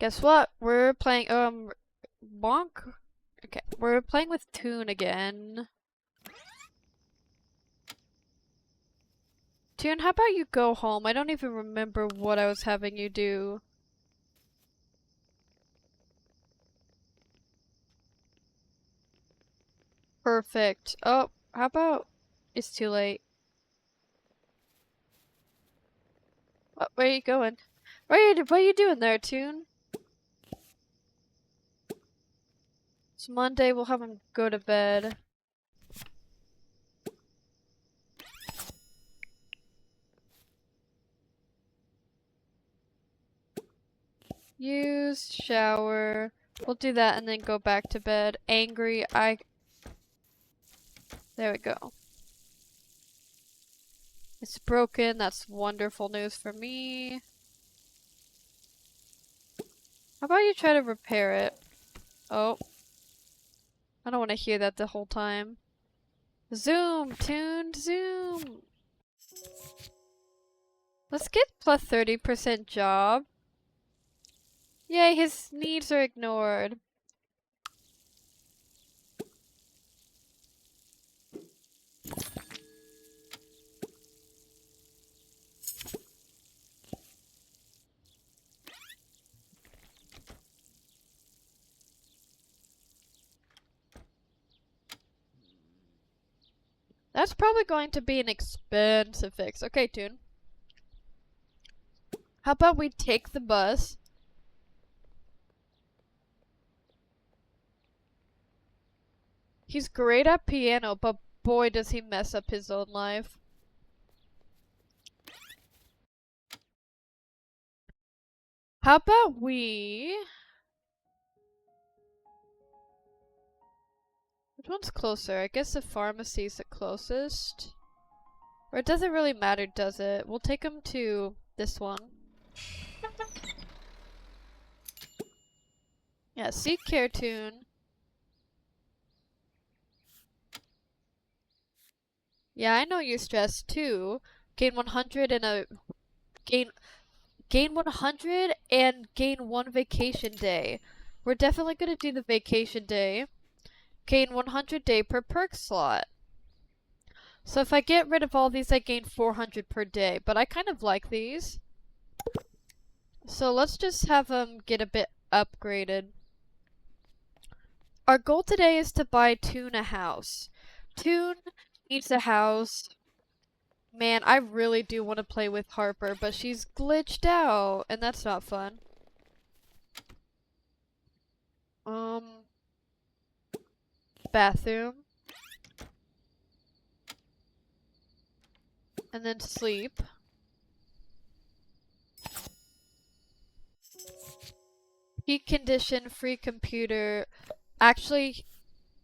Guess what? We're playing, Bonk? Okay, we're playing with Toon again. Toon, how about you go home? I don't even remember what I was having you do. Perfect. Oh, how about it's too late. Where are you going? What are you doing there, Toon? It's Monday, we'll have him go to bed. Use, shower. We'll do that and then go back to bed. Angry, There we go. It's broken, that's wonderful news for me. How about you try to repair it? Oh. I don't want to hear that the whole time. Zoom! Tuned! Zoom! Let's get plus 30% job. Yay, his needs are ignored. That's probably going to be an expensive fix. Okay, Toon. How about we take the bus? He's great at piano, but boy does he mess up his own life. How about we... Which one's closer? I guess the pharmacy's the closest. Or it doesn't really matter, does it? We'll take him to this one. Yeah, seek care, Toon. Yeah, I know you're stressed too. Gain 100 and a gain 100 and gain 1 vacation day. We're definitely gonna do the vacation day. Gain 100 day per perk slot. So if I get rid of all these, I gain 400 per day. But I kind of like these. So let's just have them get a bit upgraded. Our goal today is to buy Toon a house. Toon needs a house. Man, I really do want to play with Harper, but she's glitched out, and that's not fun. Bathroom. And then sleep. Peak condition, free computer. Actually,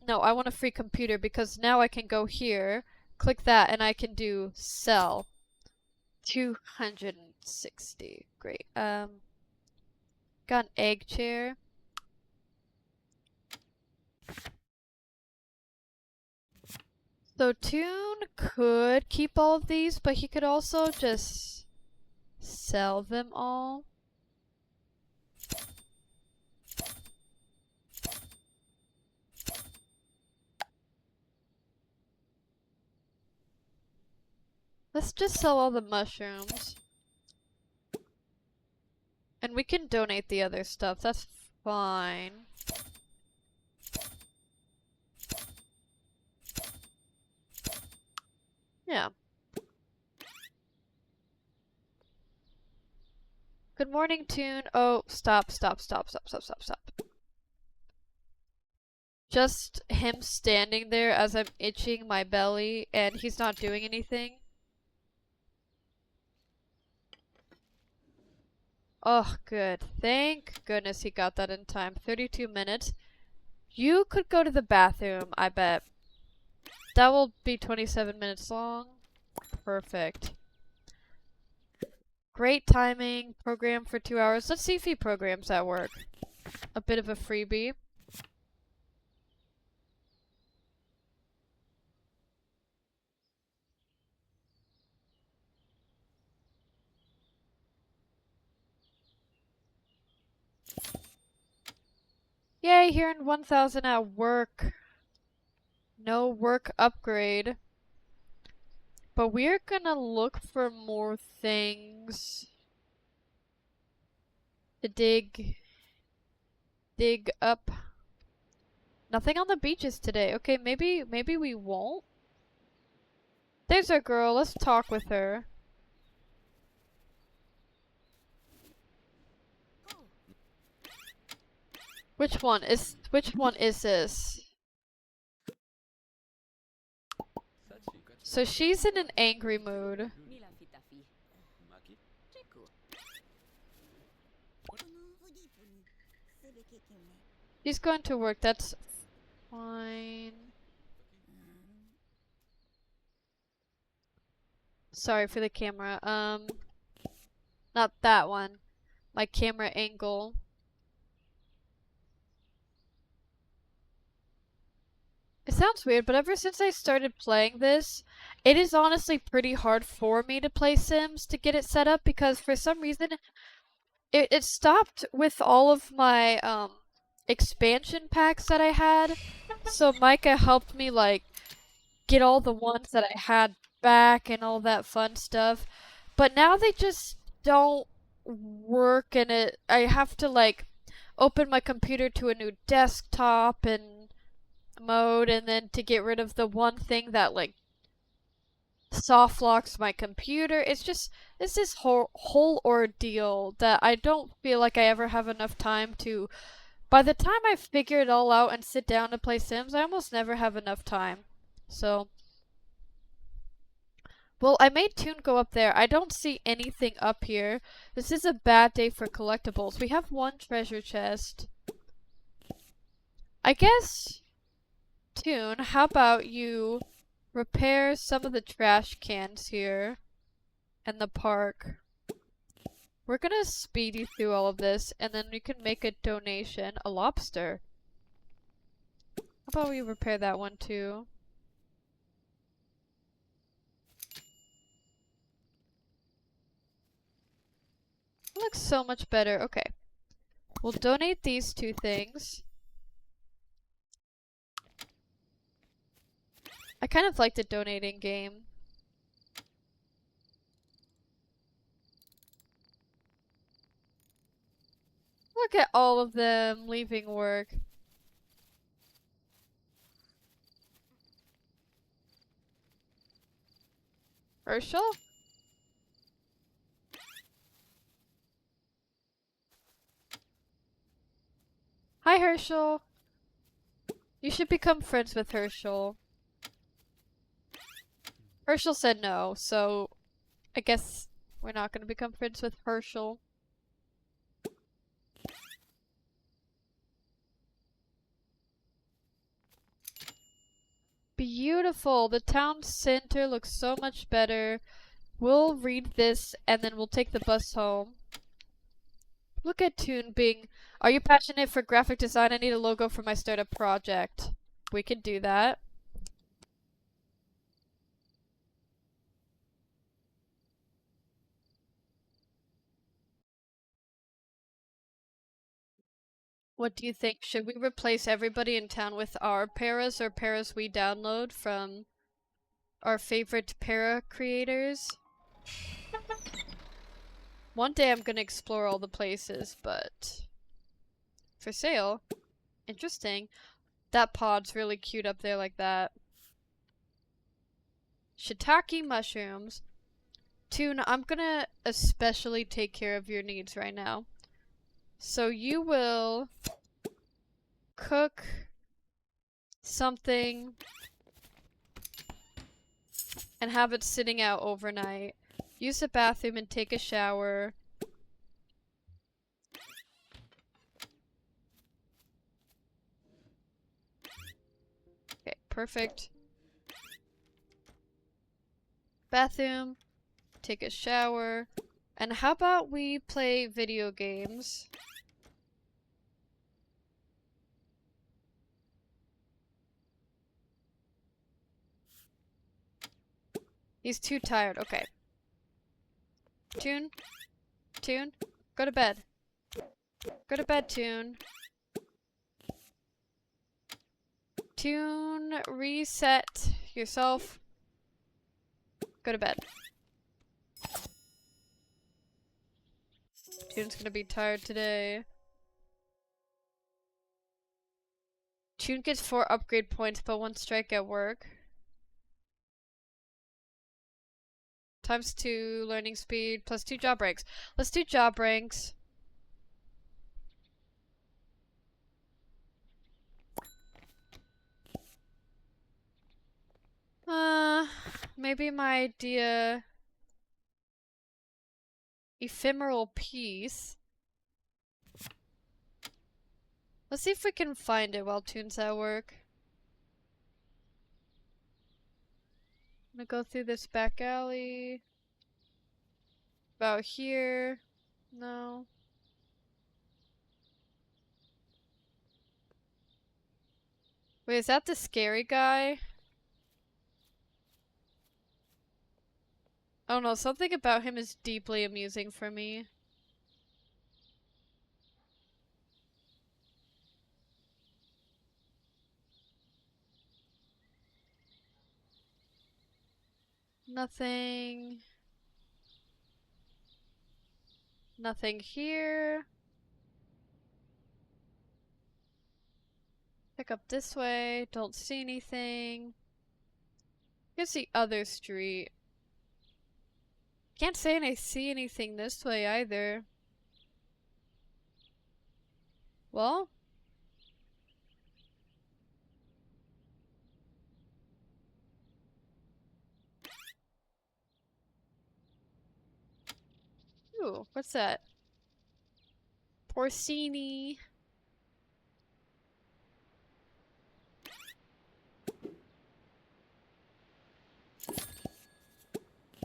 no, I want a free computer because now I can go here, click that, and I can do sell. 260. Great. Got an egg chair. So Toon could keep all of these, but he could also just sell them all. Let's just sell all the mushrooms. And we can donate the other stuff, that's fine. Yeah. Good morning, Toon. Oh, stop. Just him standing there as I'm itching my belly and he's not doing anything. Oh, good. Thank goodness he got that in time. 32 minutes. You could go to the bathroom, I bet. That will be 27 minutes long. Perfect. Great timing. Program for 2 hours. Let's see if he programs at work. A bit of a freebie. Yay, here in 1000 at work. No work upgrade. But we're gonna look for more things to dig up. Nothing on the beaches today. Okay, maybe we won't. There's our girl. Let's talk with her. Which one is this? So she's in an angry mood. She's going to work. That's fine. Sorry for the camera. Not that one. My camera angle. It sounds weird, but ever since I started playing this, it is honestly pretty hard for me to play Sims to get it set up because for some reason it stopped with all of my expansion packs that I had. So Micah helped me like get all the ones that I had back and all that fun stuff. But now they just don't work and I have to like open my computer to a new desktop and mode and then to get rid of the one thing that like soft locks my computer. It's this whole ordeal that I don't feel like I ever have enough time to. By the time I figure it all out and sit down to play Sims, I almost never have enough time. So, well, I made Toon go up there. I don't see anything up here. This is a bad day for collectibles. We have one treasure chest. I guess, Toon, how about you repair some of the trash cans here in the park? We're gonna speed you through all of this, and then you can make a donation. A lobster. How about we repair that one too? It looks so much better. Okay. We'll donate these two things. I kind of like the donating game. Look at all of them leaving work. Herschel? Hi, Herschel. You should become friends with Herschel. Herschel said no, so I guess we're not gonna become friends with Herschel. Beautiful! The town center looks so much better. We'll read this and then we'll take the bus home. Look at Toon being, are you passionate for graphic design? I need a logo for my startup project. We can do that. What do you think? Should we replace everybody in town with our paras or paras we download from our favorite para creators? One day I'm gonna explore all the places, but for sale. Interesting. That pod's really cute up there like that. Shiitake mushrooms. Toon, I'm gonna especially take care of your needs right now. So you will cook something and have it sitting out overnight. Use the bathroom and take a shower. Okay, perfect. Bathroom, take a shower. And how about we play video games? He's too tired. Okay. Toon? Toon? Go to bed. Go to bed, Toon. Tune, reset yourself. Go to bed. Tune's gonna be tired today. Tune gets 4 upgrade points, but 1 strike at work. Times 2 learning speed, plus 2 job ranks. Let's do job ranks. Maybe my idea... Ephemeral piece. Let's see if we can find it while Tune's at work. I'm gonna go through this back alley. About here. No. Wait, is that the scary guy? Oh no, something about him is deeply amusing for me. Nothing. Nothing here. Pick up this way. Don't see anything. Here's the other street. Can't say I see anything this way either. Well? Ooh, what's that? Porcini.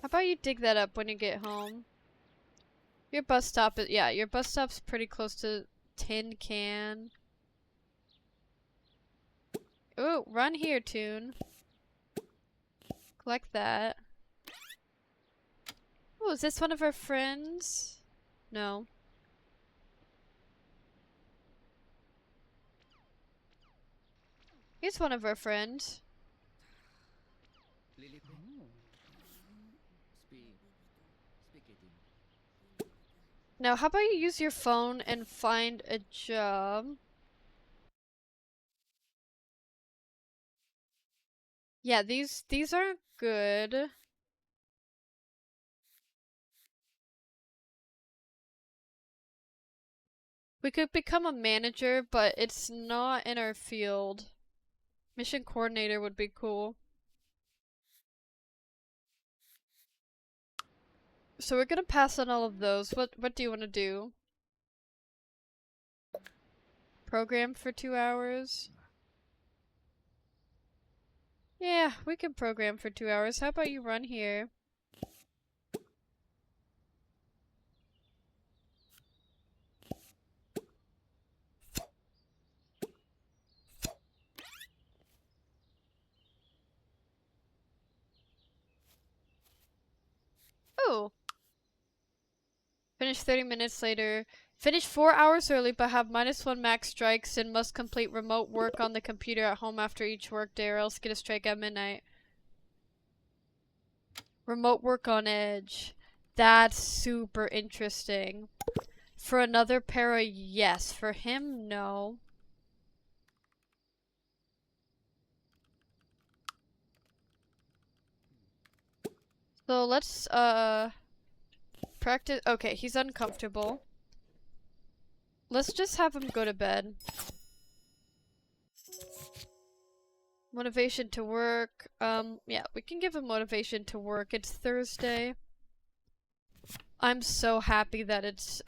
How about you dig that up when you get home? Your bus stop is, yeah, your bus stop's pretty close to Tin Can. Ooh, run here, Tune. Collect that. Oh, is this one of our friends? No. He's one of our friends. Now, how about you use your phone and find a job? Yeah, these aren't good. We could become a manager, but it's not in our field. Mission coordinator would be cool. So we're gonna pass on all of those. What do you want to do? Program for 2 hours? Yeah, we can program for 2 hours. How about you run here? Oh! Finish 30 minutes later. Finish 4 hours early but have -1 max strikes and must complete remote work on the computer at home after each workday or else get a strike at midnight. Remote work on Edge. That's super interesting. For another para, yes. For him, no. So let's, practice. Okay, he's uncomfortable. Let's just have him go to bed. Motivation to work. Yeah, we can give him motivation to work. It's Thursday. I'm so happy that it's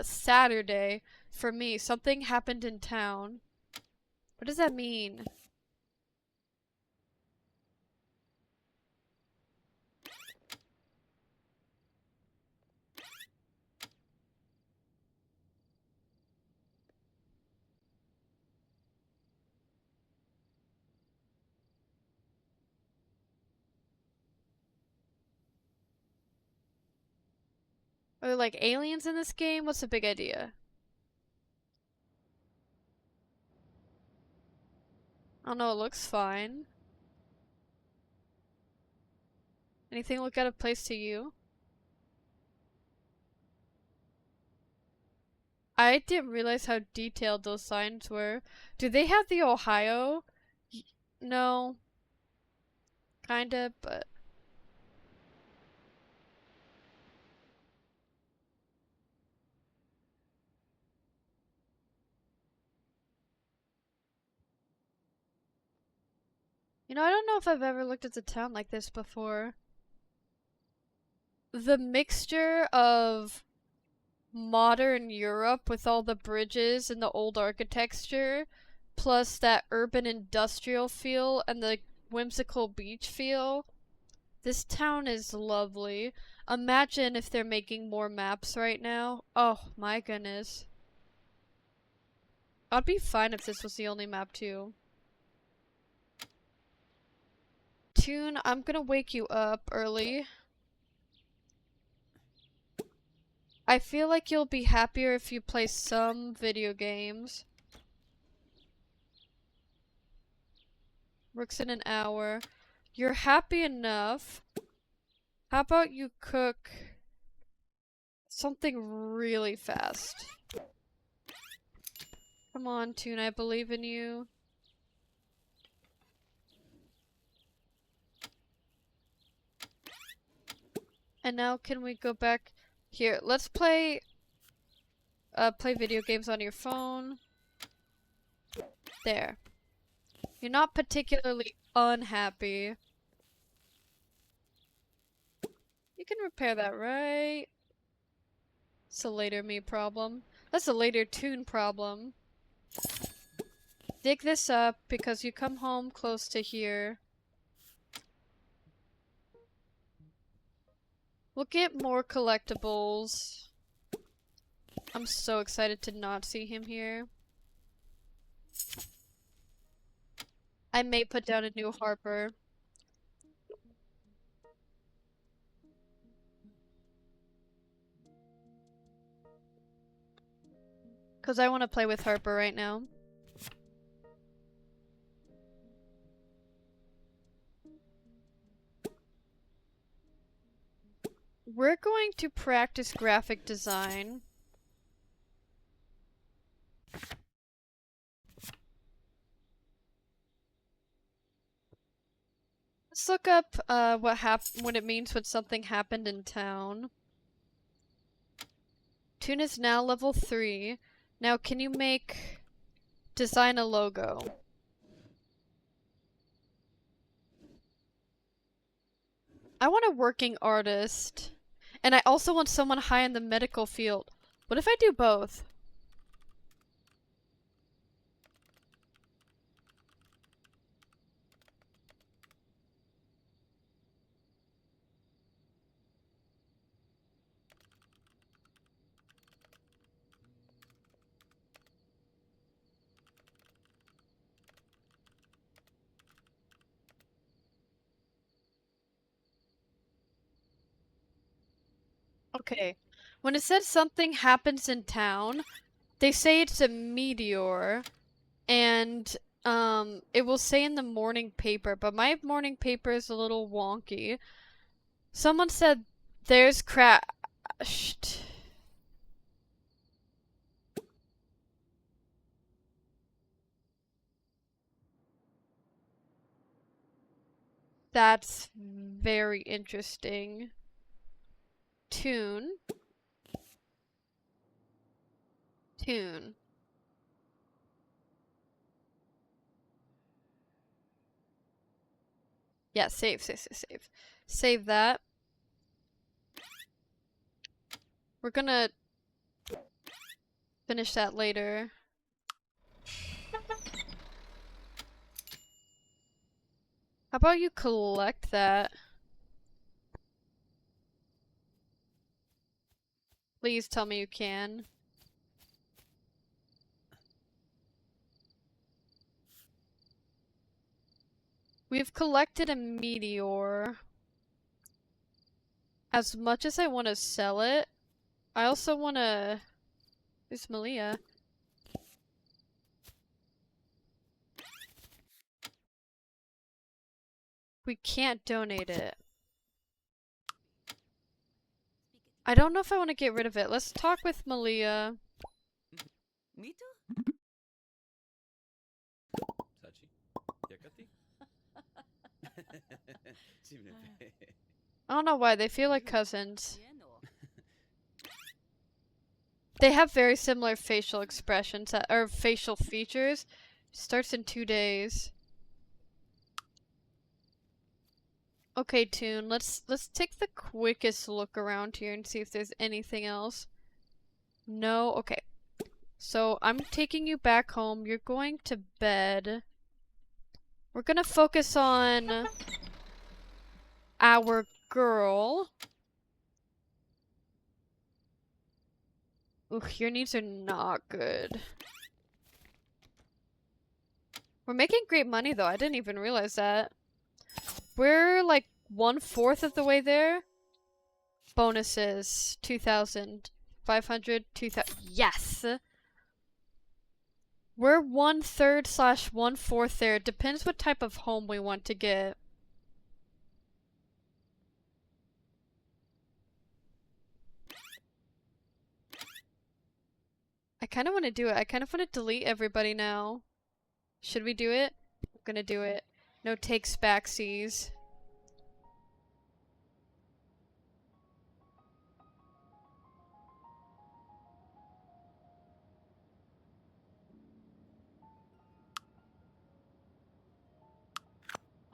Saturday for me. Something happened in town. What does that mean? Are there like aliens in this game? What's the big idea? don't know, it looks fine. Anything look out of place to you? I didn't realize how detailed those signs were. Do they have the Ohio? No. Kinda, but... You know, I don't know if I've ever looked at the town like this before. The mixture of modern Europe with all the bridges and the old architecture, plus that urban industrial feel and the whimsical beach feel. This town is lovely. Imagine if they're making more maps right now. Oh my goodness. I'd be fine if this was the only map too. Toon, I'm gonna wake you up early. I feel like you'll be happier if you play some video games. Works in an hour. You're happy enough. How about you cook something really fast? Come on, Toon, I believe in you. And now can we go back here? Let's play video games on your phone. There. You're not particularly unhappy. You can repair that, right? It's a later me problem. That's a later Toon problem. Dig this up because you come home close to here. We'll get more collectibles. I'm so excited to not see him here. I may put down a new Harper. Because I want to play with Harper right now. We're going to practice graphic design. Let's look up what it means when something happened in town. Toon is now level 3. Now can you design a logo? I want a working artist. And I also want someone high in the medical field. What if I do both? Okay. When it says something happens in town, they say it's a meteor. And, it will say in the morning paper, but my morning paper is a little wonky. Someone said, there's crashed. That's very interesting. Toon. Toon. Yeah, save. Save that. We're gonna finish that later. How about you collect that? Please tell me you can. We've collected a meteor. As much as I want to sell it, I also want to... Who's Malia? We can't donate it. I don't know if I want to get rid of it. Let's talk with Malia. Me too. Sachi, Yakati. I don't know why, they feel like cousins. Yeah, no. They have very similar facial expressions, or facial features. Starts in 2 days. Okay, Toon, let's take the quickest look around here and see if there's anything else. No? Okay. So, I'm taking you back home. You're going to bed. We're gonna focus on our girl. Ooh, your needs are not good. We're making great money though, I didn't even realize that. We're like 1/4 of the way there. Bonuses, 2,000, 500, 2,000. Yes! We're 1/3 / 1/4 there. It depends what type of home we want to get. I kind of want to do it. I kind of want to delete everybody now. Should we do it? I'm gonna do it. No takes backsies.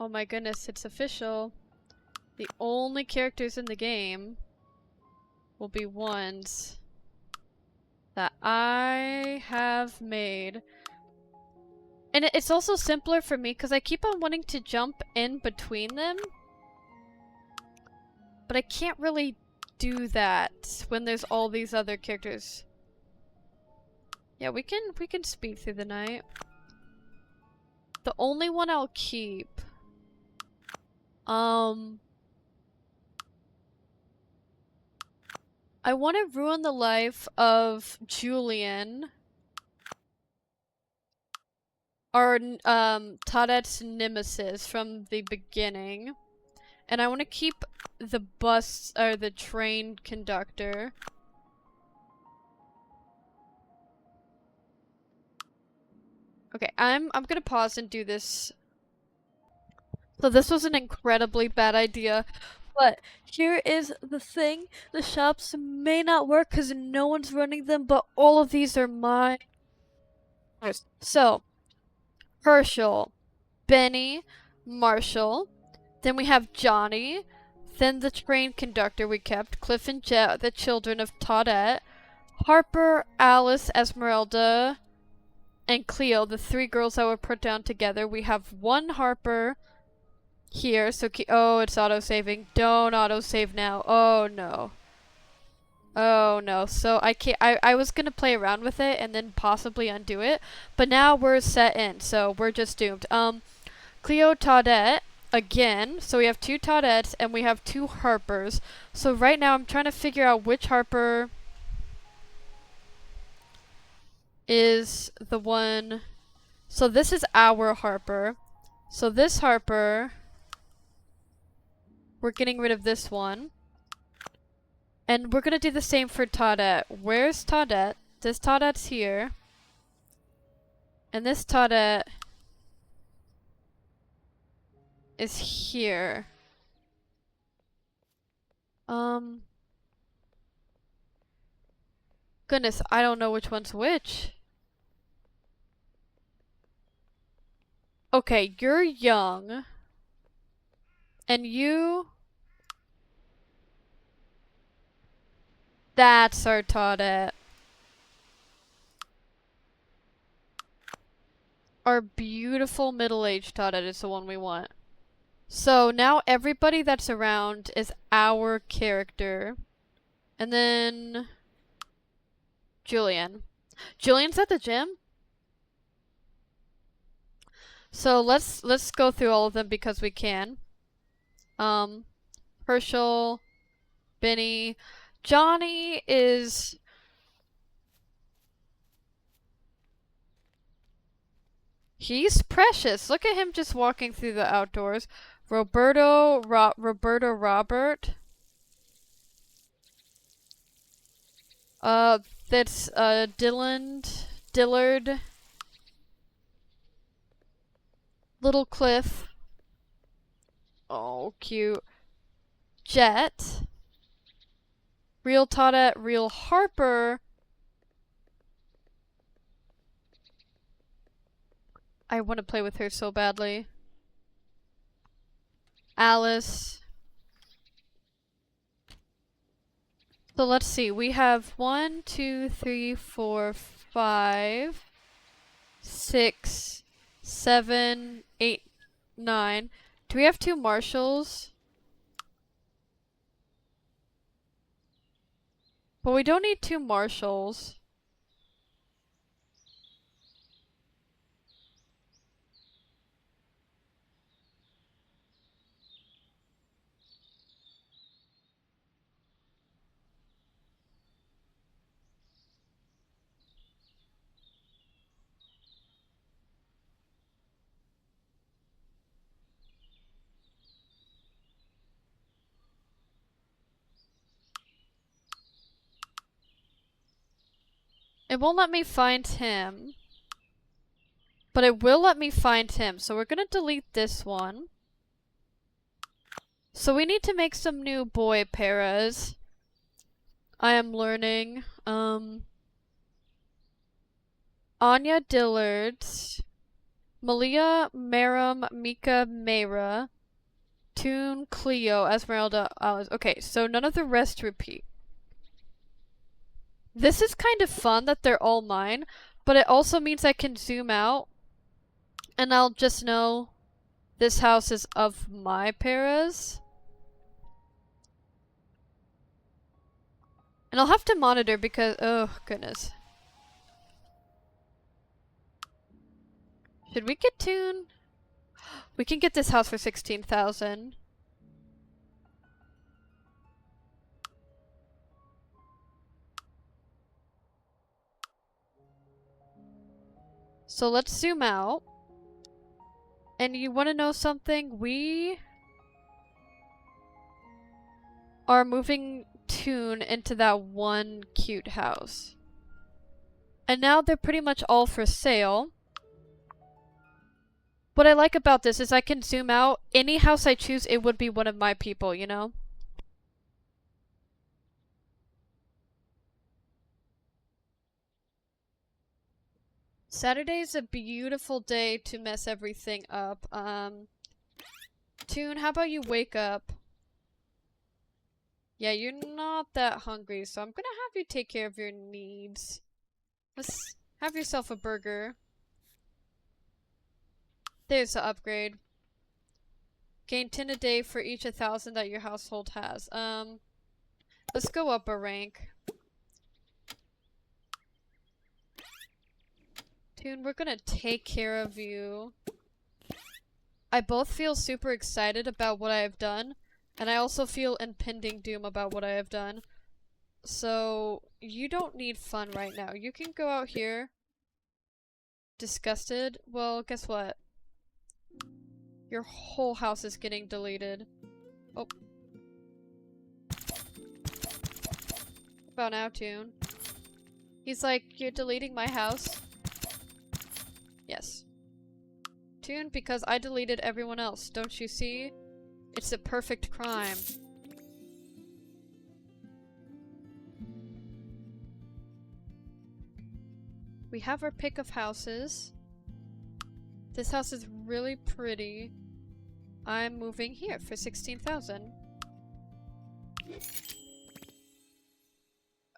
Oh my goodness, it's official. The only characters in the game will be ones that I have made. And it's also simpler for me because I keep on wanting to jump in between them. But I can't really do that when there's all these other characters. Yeah, we can speed through the night. The only one I'll keep. I want to ruin the life of Julian. Our Tadet's nemesis from the beginning. And I want to keep the bus or the train conductor. Okay, I'm gonna pause and do this. So this was an incredibly bad idea, but here is the thing. The shops may not work because no one's running them, but all of these are mine. So, Herschel, Benny, Marshall, then we have Johnny, then the train conductor we kept, Cliff and Jet, the children of Toadette, Harper, Alice, Esmeralda, and Cleo, the 3 girls that were put down together. We have 1 Harper here, so oh, it's auto-saving. Don't auto-save now. Oh no. Oh no. So I can't. I was gonna play around with it and then possibly undo it, but now we're set in, so we're just doomed. Cleo Toadette again. So we have 2 Taudettes and we have 2 Harpers. So right now I'm trying to figure out which Harper is the one. So this is our Harper. So this Harper, we're getting rid of this one. And we're gonna do the same for Toadette. Where's Toadette? This Taudette's here. And this Toadette is here. Goodness, I don't know which one's which. Okay, you're young. And you... That's our Toadette. Our beautiful middle-aged Toadette is the one we want. So now everybody that's around is our character. And then... Julian. Julian's at the gym? So let's go through all of them because we can. Herschel, Benny, Johnny is... He's precious. Look at him just walking through the outdoors. Roberto Robert. That's Dillard, Little Cliff. Oh, cute. Jet. Real Toadette, Real Harper. I want to play with her so badly. Alice. So let's see. We have 1, 2, 3, 4, 5, 6, 7, 8, 9. Do we have 2 marshals? But we don't need 2 marshals. It won't let me find him. But it will let me find him. So we're gonna delete this one. So we need to make some new boy paras. I am learning. Anya Dillard. Malia, Maram, Mika, Mayra. Toon, Cleo, Esmeralda, Alice. Okay, so none of the rest repeat. This is kind of fun that they're all mine, but it also means I can zoom out and I'll just know this house is of my paras. And I'll have to monitor because, oh goodness. Should we get Toon? We can get this house for 16,000. So let's zoom out. And you want to know something? We are moving Toon into that one cute house. And now they're pretty much all for sale. What I like about this is I can zoom out. Any house I choose, it would be one of my people, you know? Saturday's a beautiful day to mess everything up. Toon, how about you wake up? Yeah, you're not that hungry, so I'm gonna have you take care of your needs. Let's have yourself a burger. There's the upgrade. Gain 10 a day for each 1,000 that your household has. Let's go up a rank. Toon, we're gonna take care of you. I both feel super excited about what I have done, and I also feel impending doom about what I have done. So, you don't need fun right now. You can go out here. Disgusted? Well, guess what? Your whole house is getting deleted. Oh. What about now, Toon? He's like, you're deleting my house? Yes. Toon, because I deleted everyone else. Don't you see? It's a perfect crime. We have our pick of houses. This house is really pretty. I'm moving here for 16,000.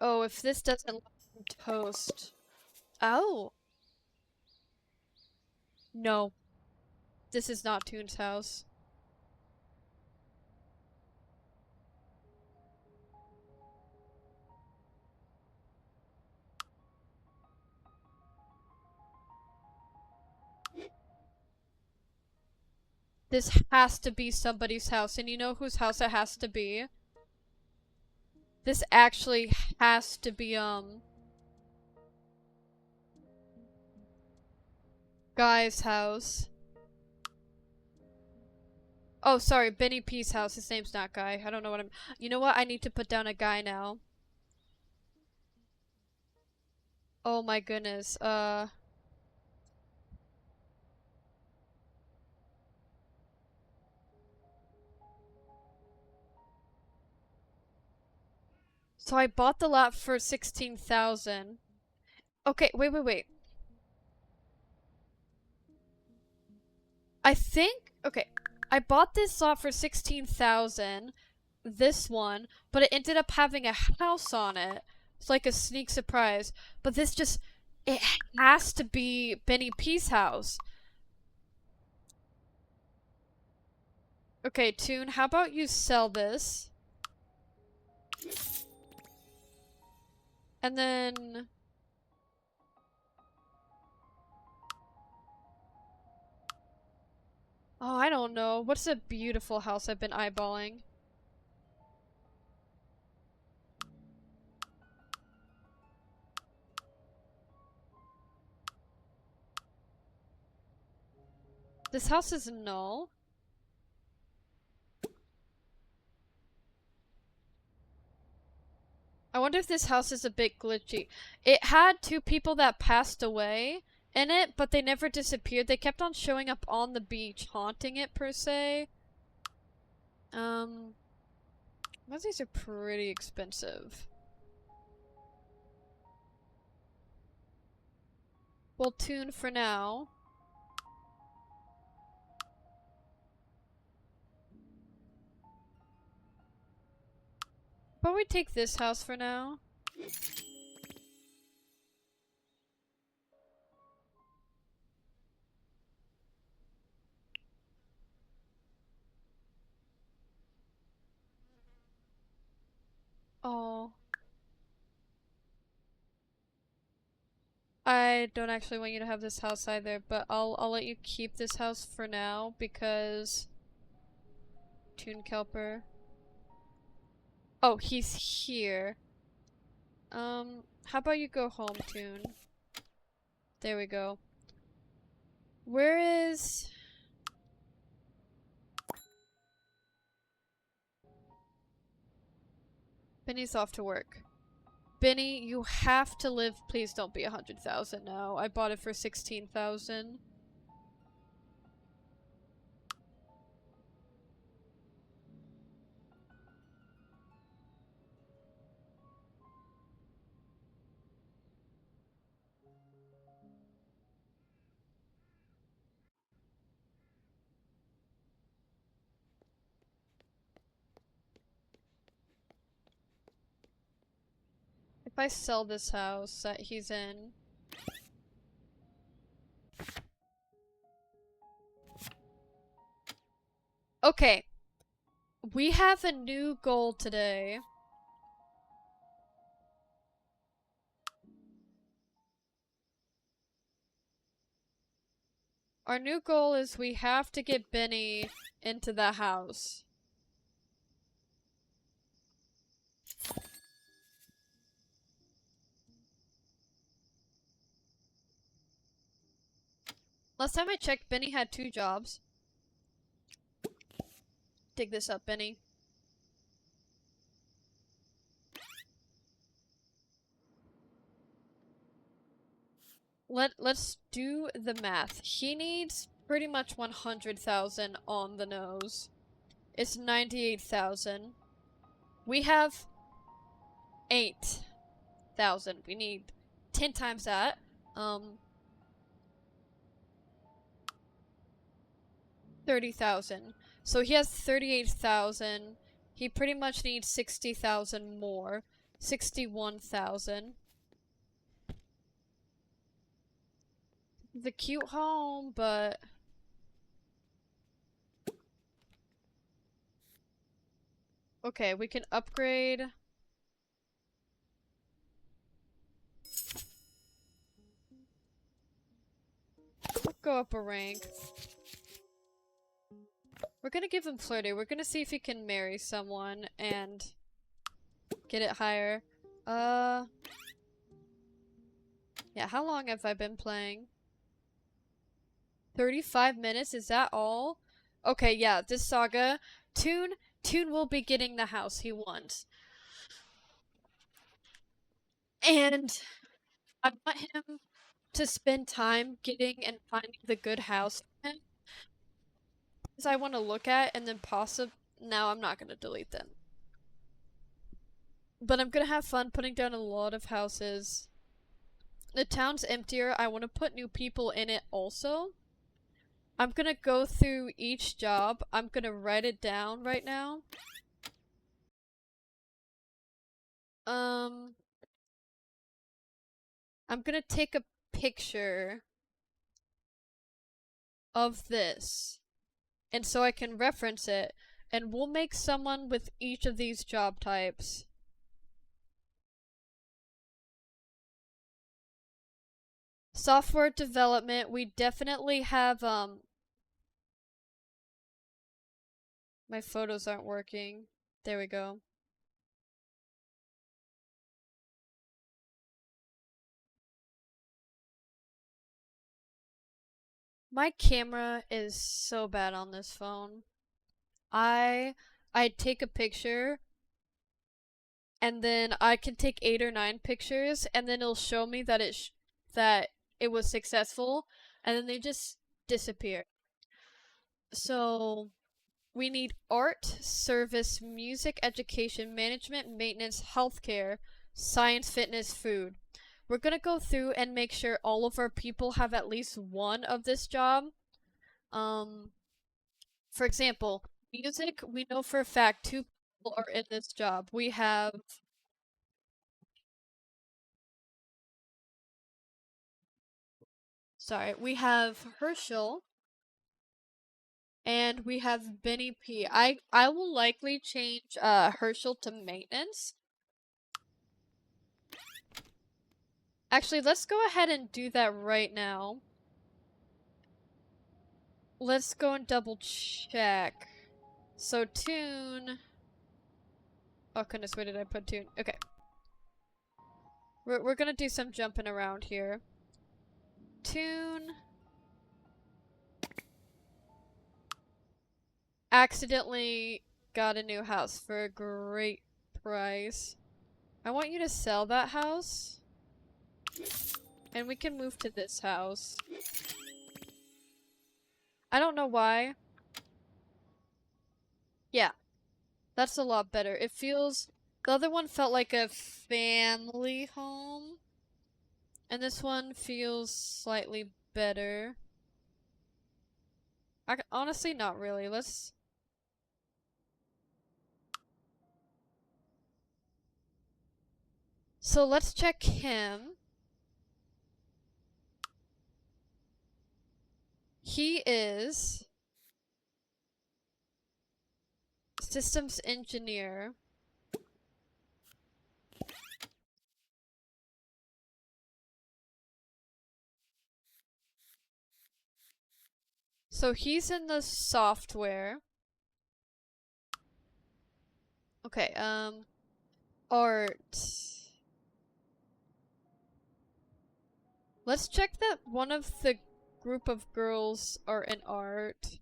Oh, if this doesn't let them toast. Oh. No. This is not Toon's house. This has to be somebody's house, and you know whose house it has to be? This actually has to be, Guy's house. Oh, sorry, Benny P's house. His name's not Guy. I don't know what I'm. You know what? I need to put down a guy now. Oh my goodness. So I bought the lot for 16,000. Okay, wait. I think, okay, I bought this lot for 16,000, this one, but it ended up having a house on it. It's like a sneak surprise. But this just, it has to be Benny P's house. Okay, Toon, how about you sell this? And then... Oh, I don't know. What's a beautiful house I've been eyeballing? This house is null. I wonder if this house is a bit glitchy. It had two people that passed away in it, but they never disappeared. They kept on showing up on the beach, haunting it per se. These are pretty expensive. We'll tune for now. But we take this house for now. Oh. I don't actually want you to have this house either, but I'll let you keep this house for now because Toon Kelper. Oh, he's here. How about you go home, Toon? There we go. Where is... Benny's off to work. Benny, you have to live. Please don't be 100,000 now. I bought it for 16,000. If I sell this house that he's in... Okay. We have a new goal today. Our new goal is we have to get Benny into the house. Last time I checked, Benny had 2 jobs. Dig this up, Benny. Let's do the math. He needs pretty much 100,000 on the nose. It's 98,000. We have 8,000. We need 10 times that. 30,000. So he has 38,000. He pretty much needs 60,000 more. 61,000. The cute home, but... Okay, we can upgrade. Go up a rank. We're gonna give him flirty. We're gonna see if he can marry someone and get it higher. Yeah, how long have I been playing? 35 minutes? Is that all? Okay, yeah, this saga, Toon will be getting the house he wants. And I want him to spend time getting and finding the good house for him, because I want to look at and then possibly now I'm not gonna delete them. But I'm gonna have fun putting down a lot of houses. The town's emptier. I want to put new people in it also. I'm gonna go through each job. I'm gonna write it down right now. Um, I'm gonna take a picture of this, and so I can reference it, and we'll make someone with each of these job types. Software development, we definitely have, my photos aren't working. There we go. My camera is so bad on this phone. I I take a picture and then I can take 8 or 9 pictures and then it'll show me that that it was successful and then they just disappear. So we need art, service, music, education, management, maintenance, healthcare, science, fitness, food. We're gonna go through and make sure all of our people have at least one of this job. Um, for example, music, we know for a fact 2 people are in this job. We have, sorry, we have Herschel and we have Benny P. I will likely change Herschel to maintenance. Actually, let's go ahead and do that right now. Let's go and double check. So Tune. Oh goodness, where did I put Tune? Okay. We're gonna do some jumping around here. Tune accidentally got a new house for a great price. I want you to sell that house. And we can move to this house. I don't know why. Yeah, that's a lot better. It feels... The other one felt like a family home. And this one feels slightly better. Honestly, not really. So let's check him. He is systems engineer. So he's in the software. Okay, art. Let's check that one of the group of girls are in art.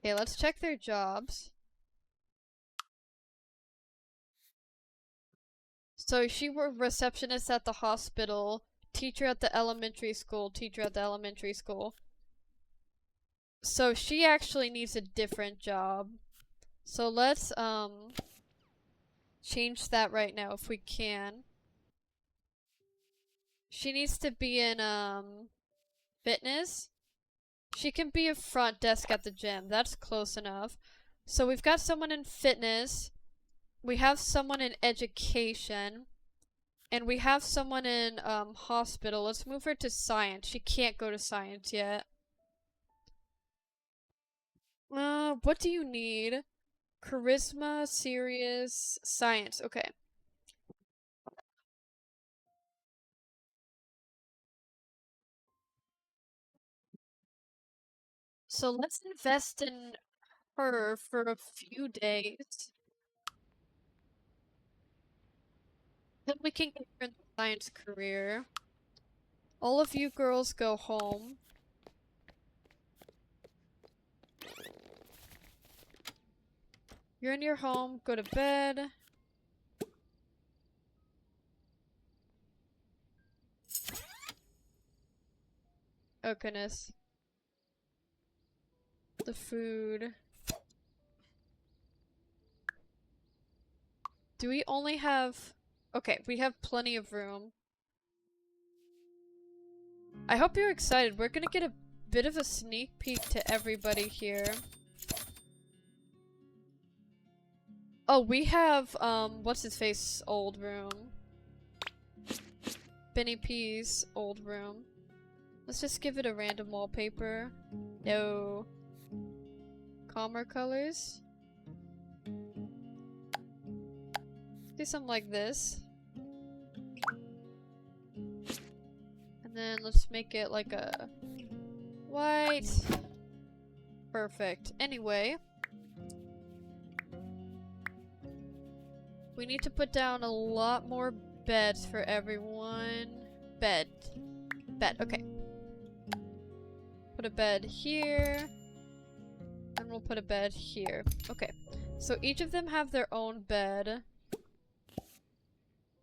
Okay, let's check their jobs. So she were receptionist at the hospital, teacher at the elementary school, teacher at the elementary school. So she actually needs a different job. So let's change that right now if we can. She needs to be in fitness. She can be a front desk at the gym. That's close enough. So we've got someone in fitness. We have someone in education. And we have someone in hospital. Let's move her to science. She can't go to science yet. What do you need? Charisma, serious, science. Okay. So let's invest in her for a few days. Then we can get her in the science career. All of you girls go home. You're in your home, go to bed. Oh goodness. The food. Do we only have... Okay, we have plenty of room. I hope you're excited. We're gonna get a bit of a sneak peek to everybody here. Oh, we have, what's his face old room. Benny P's old room. Let's just give it a random wallpaper. No. Calmer colors. Do something like this. And then let's make it like a white. Perfect. Anyway. We need to put down a lot more beds for everyone. Bed. Okay. Put a bed here. And we'll put a bed here. Okay. So each of them have their own bed.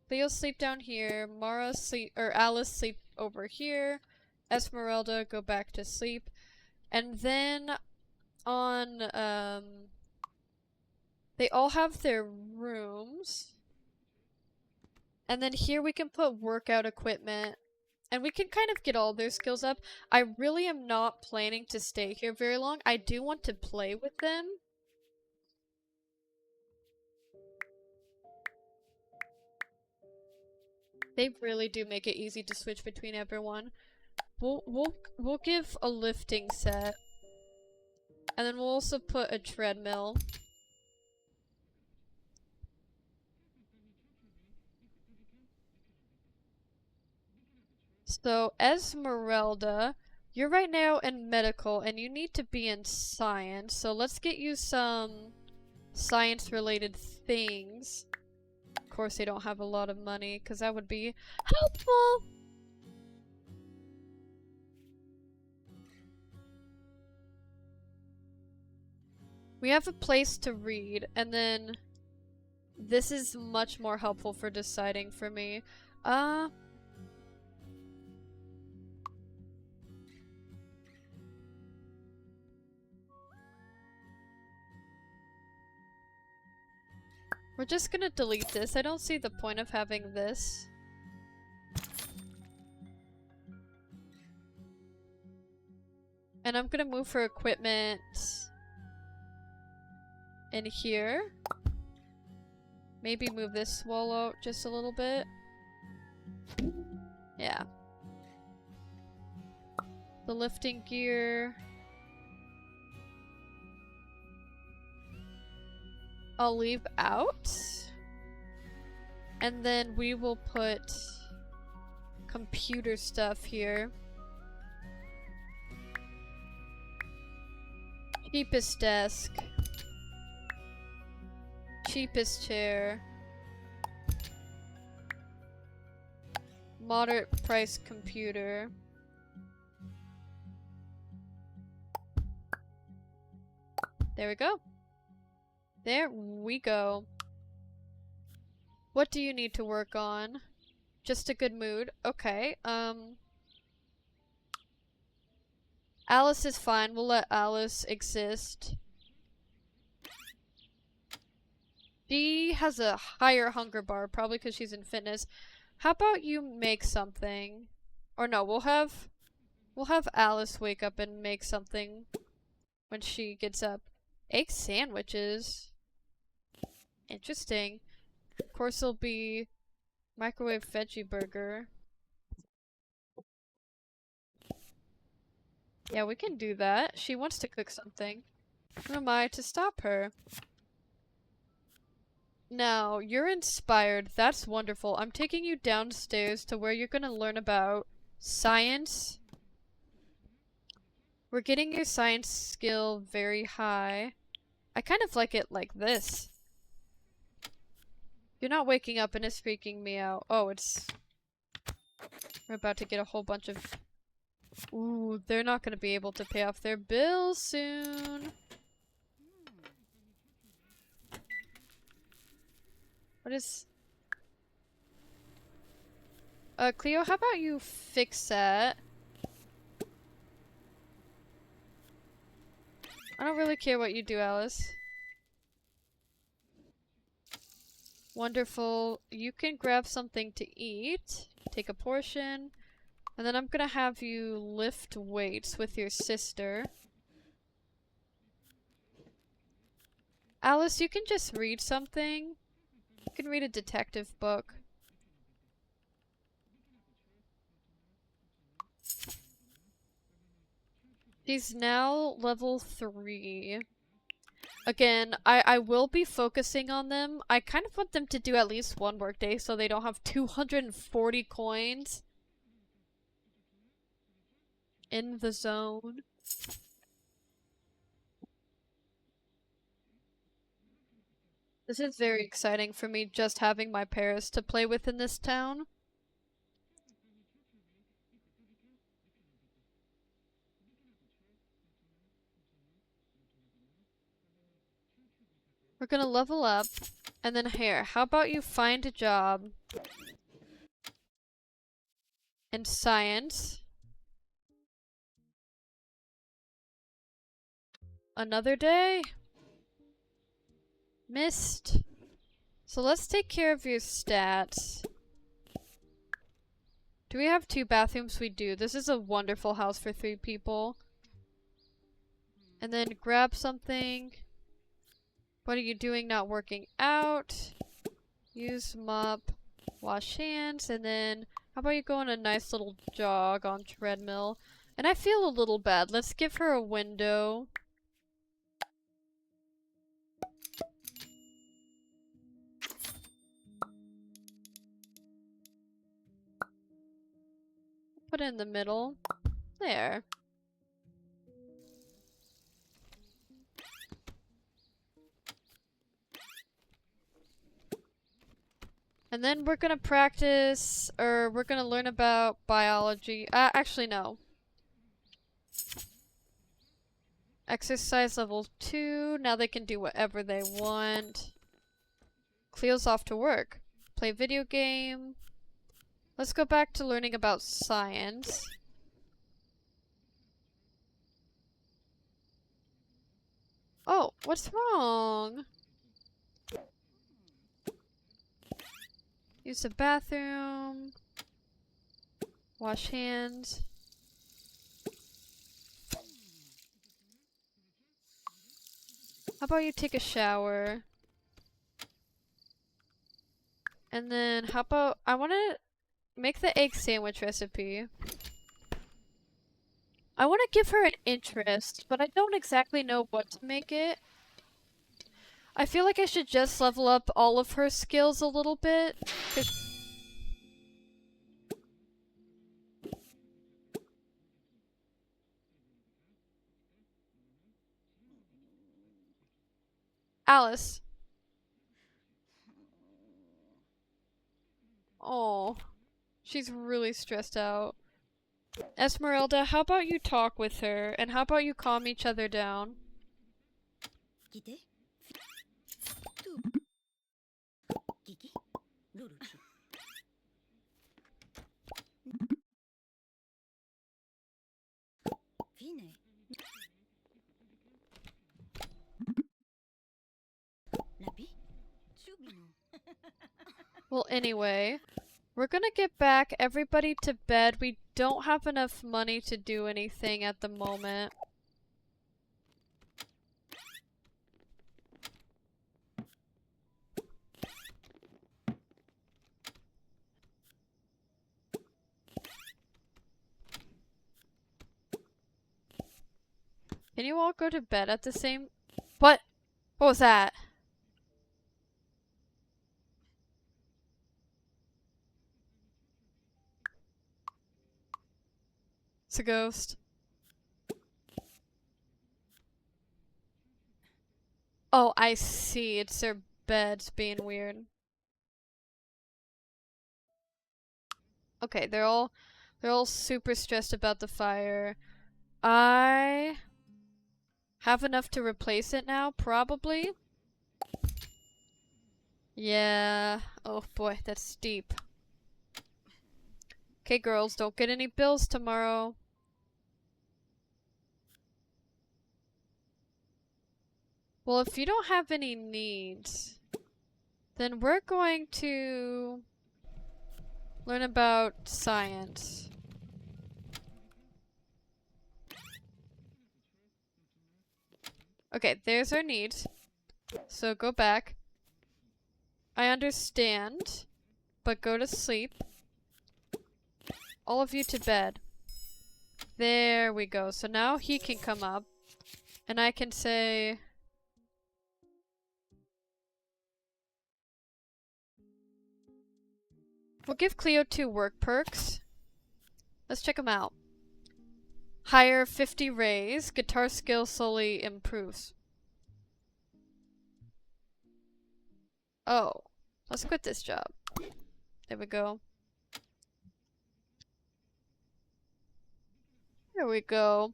Theo sleep down here. Mara sleep, or Alice sleep over here. Esmeralda go back to sleep. And then on, they all have their rooms. And then here we can put workout equipment. And we can kind of get all their skills up. I really am not planning to stay here very long. I do want to play with them. They really do make it easy to switch between everyone. We'll give a lifting set. And then we'll also put a treadmill. So, Esmeralda, you're right now in medical and you need to be in science. So let's get you some science-related things. Of course, they don't have a lot of money because that would be helpful. We have a place to read, and then this is much more helpful for deciding for me. We're just gonna delete this. I don't see the point of having this. And I'm gonna move her equipment in here. Maybe move this wall out just a little bit. Yeah. The lifting gear. I'll leave out. And then we will put computer stuff here. Cheapest desk. Cheapest chair. Moderate price computer. There we go. There we go. What do you need to work on? Just a good mood? Okay, Alice is fine. We'll let Alice exist. She has a higher hunger bar, probably because she's in fitness. How about you make something? Or no, we'll have Alice wake up and make something when she gets up. Egg sandwiches. Interesting. Of course, it'll be microwave veggie burger. Yeah, we can do that. She wants to cook something. Who am I to stop her? Now, you're inspired. That's wonderful. I'm taking you downstairs to where you're gonna learn about science. We're getting your science skill very high. I kind of like it like this. You're not waking up and it's freaking me out. Oh, it's... We're about to get a whole bunch of... Ooh, they're not gonna be able to pay off their bills soon. What is... Cleo, how about you fix that? I don't really care what you do, Alice. Wonderful. You can grab something to eat. Take a portion. And then I'm gonna have you lift weights with your sister. Alice, you can just read something. You can read a detective book. She's now level 3. Again, I will be focusing on them. I kind of want them to do at least one workday so they don't have 240 coins in the zone. This is very exciting for me, just having my Paris to play with in this town. We're gonna level up, and then here, how about you find a job in science? Another day? Missed. So let's take care of your stats. Do we have 2 bathrooms? We do. This is a wonderful house for 3 people. And then grab something. What are you doing? Not working out. Use mop. Wash hands. And then how about you go on a nice little jog on treadmill? And I feel a little bad. Let's give her a window. Put it in the middle. There. And then we're gonna practice, or we're gonna learn about biology. Actually no. Exercise level 2. Now they can do whatever they want. Cleo's off to work. Play video game. Let's go back to learning about science. Oh, what's wrong? Use the bathroom. Wash hands. How about you take a shower? And then how about I want to make the egg sandwich recipe. I want to give her an interest, but I don't exactly know what to make it. I feel like I should just level up all of her skills a little bit. Alice. Oh, she's really stressed out. Esmeralda, how about you talk with her, and how about you calm each other down? 聞いて。聞きルルシュ。フィネ。ラピ。シュビノ。Well, anyway, we're gonna get back everybody to bed. We don't have enough money to do anything at the moment. Can you all go to bed at the same... What? What was that? It's a ghost. Oh, I see. It's their beds being weird. Okay, they're all super stressed about the fire. I have enough to replace it now, probably. Yeah. Oh boy, that's steep. Okay, girls, don't get any bills tomorrow. Well, if you don't have any needs, then we're going to learn about science. Okay, there's our needs. So go back. I understand, but go to sleep. All of you to bed. There we go. So now he can come up, and I can say... We'll give Cleo 2 work perks. Let's check them out. Higher 50 raise. Guitar skill slowly improves. Oh. Let's quit this job. There we go. There we go.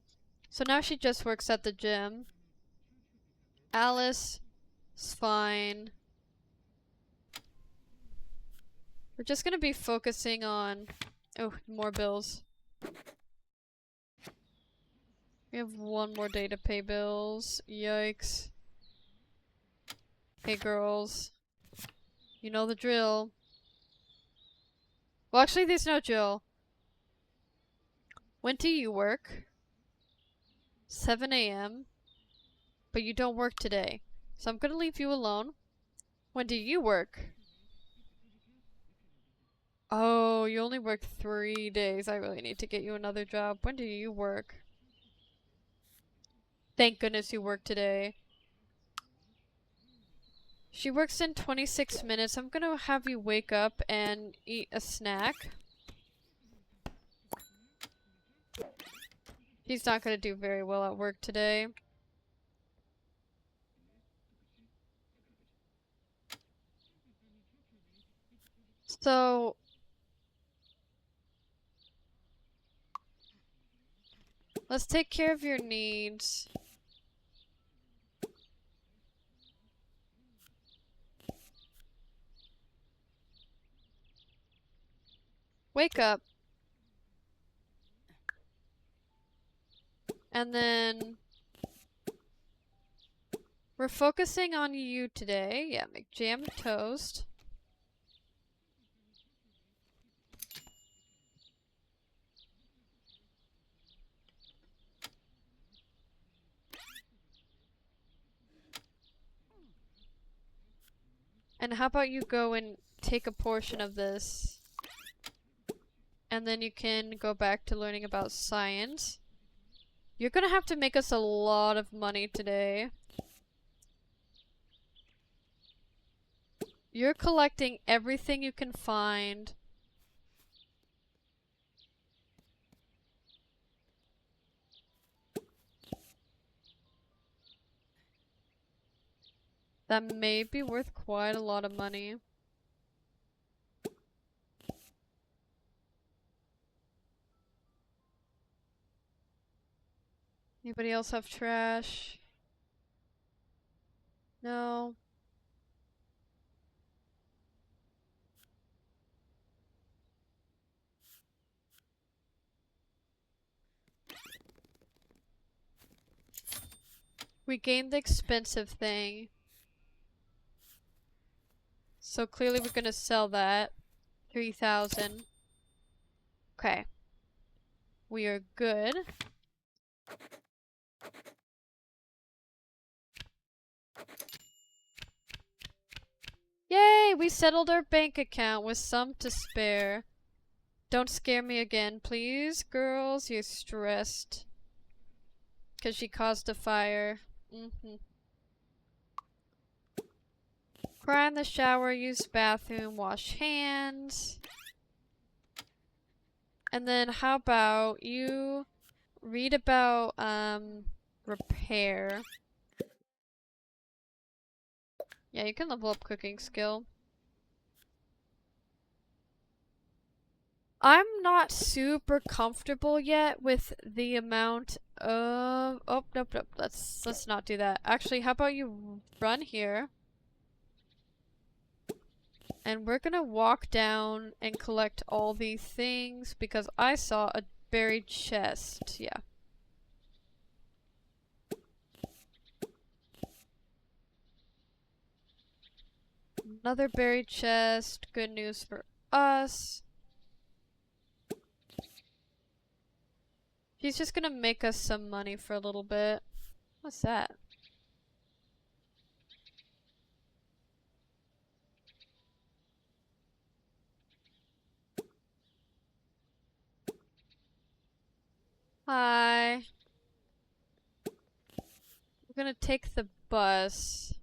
So now she just works at the gym. Alice is fine. We're just gonna be focusing on... Oh, more bills. We have one more day to pay bills. Yikes. Hey girls. You know the drill. Well, actually there's no drill. When do you work? 7 a.m. But you don't work today. So I'm gonna leave you alone. When do you work? Oh, you only work 3 days. I really need to get you another job. When do you work? Thank goodness you work today. She works in 26 minutes. I'm gonna have you wake up and eat a snack. She's not gonna do very well at work today. So... let's take care of your needs. Wake up. And then... we're focusing on you today. Yeah, make jam toast. And how about you go and take a portion of this? And then you can go back to learning about science. You're gonna have to make us a lot of money today. You're collecting everything you can find. That may be worth quite a lot of money. Anybody else have trash? No. We gained the expensive thing. So clearly we're gonna sell that. 3,000. Okay. We are good. Yay! We settled our bank account with some to spare. Don't scare me again, please, girls. You're stressed. Because she caused a fire. Cry in the shower, use bathroom, wash hands. And then how about you read about, repair. Yeah, you can level up cooking skill. I'm not super comfortable yet with the amount of... oh, nope. Let's not do that. Actually, how about you run here? And we're gonna walk down and collect all these things because I saw a buried chest. Yeah. Another buried chest. Good news for us. He's just gonna make us some money for a little bit. What's that? Hi. We're gonna take the bus.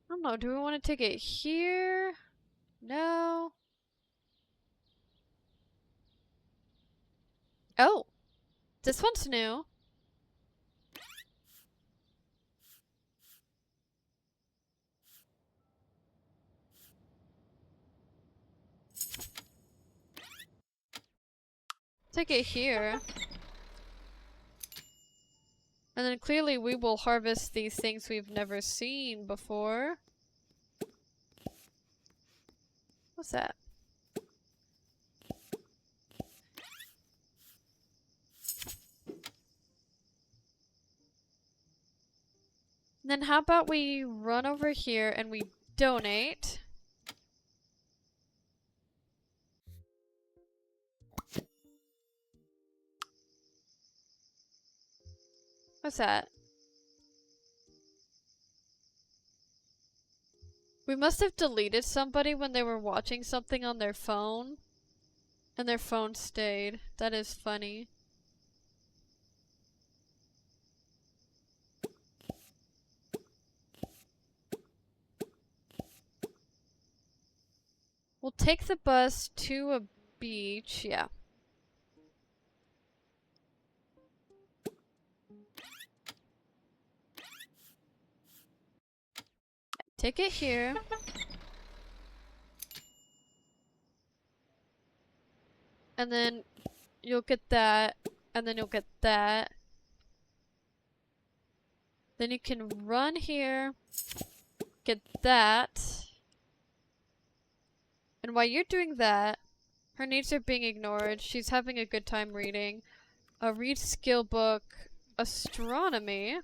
I don't know, do we want to take it here? No. Oh, this one's new. Take it here. And then clearly we will harvest these things we've never seen before. What's that? And then how about we run over here and we donate? What's that? We must have deleted somebody when they were watching something on their phone. And their phone stayed. That is funny. We'll take the bus to a beach. Yeah. Take it here. And then you'll get that. And then you'll get that. Then you can run here. Get that. And while you're doing that, her needs are being ignored. She's having a good time reading. Read skill book. Astronomy.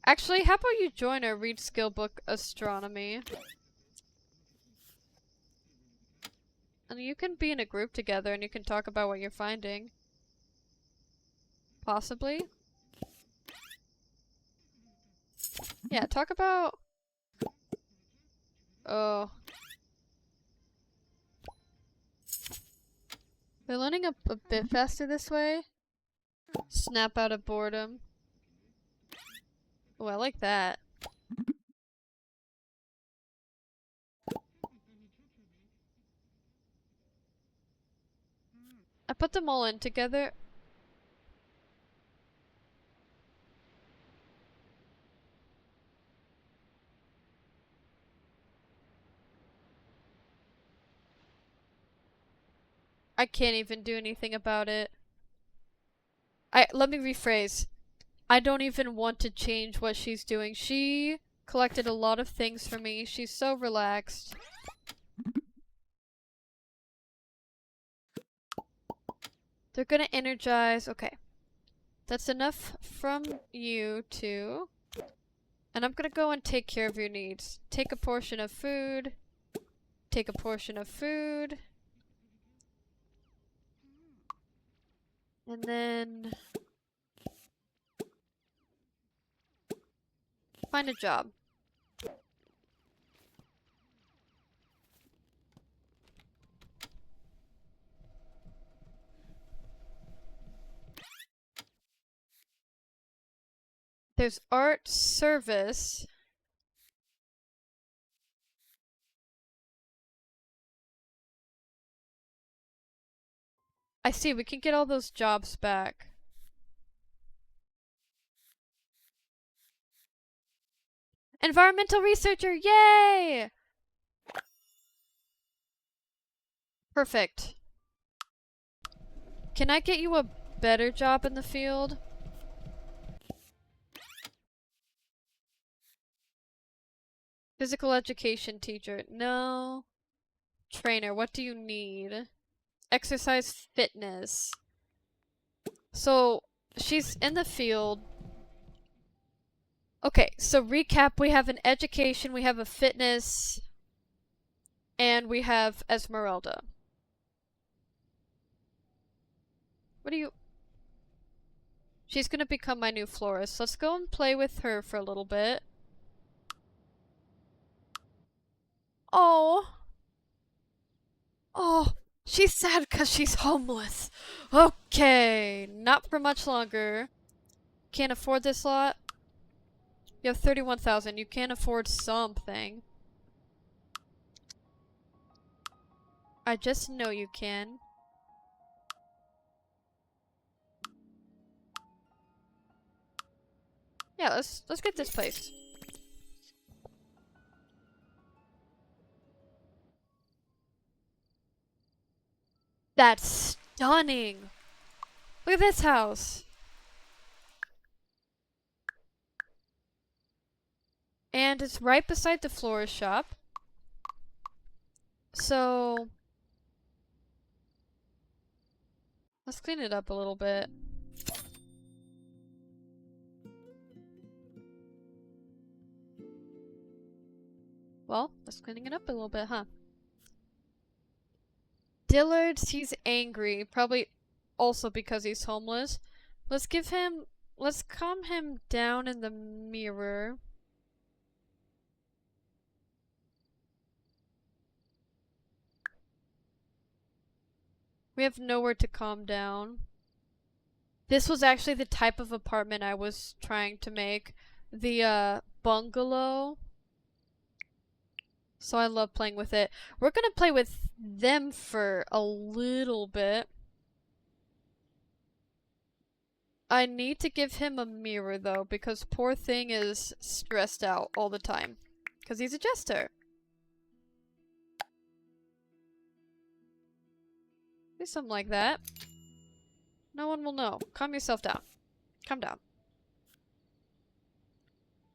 Actually, how about you join her? Read skill book astronomy. And you can be in a group together and you can talk about what you're finding. Possibly. Yeah, talk about... Oh. They're learning a bit faster this way. Snap out of boredom. Oh, I like that. I put them all in together. I can't even do anything about it. Let me rephrase. I don't even want to change what she's doing. She collected a lot of things for me. She's so relaxed. They're gonna energize. Okay. That's enough from you two. And I'm gonna go and take care of your needs. Take a portion of food. Take a portion of food. And then... find a job. There's art service. I see, we can get all those jobs back. Environmental researcher, yay! Perfect. Can I get you a better job in the field. Physical education teacher. No. Trainer, what do you need? Exercise fitness. So, she's in the field. Okay, so recap, we have an education, we have a fitness, and we have Esmeralda. What do you... She's gonna become my new florist. Let's go and play with her for a little bit. Oh. Oh. She's sad because she's homeless. Okay. Not for much longer. Can't afford this lot. You have 31,000. You can't afford something. I just know you can. Yeah, let's get this place. That's stunning. Look at this house. And it's right beside the florist shop. So let's clean it up a little bit. Well, let's cleaning it up a little bit, huh? Dillard, he's angry. Probably also because he's homeless. Let's calm him down in the mirror. We have nowhere to calm down. This was actually the type of apartment I was trying to make. The, bungalow. So I love playing with it. We're gonna play with them for a little bit. I need to give him a mirror though, because poor thing is stressed out all the time. Because he's a jester. Do something like that. No one will know. Calm yourself down. Calm down.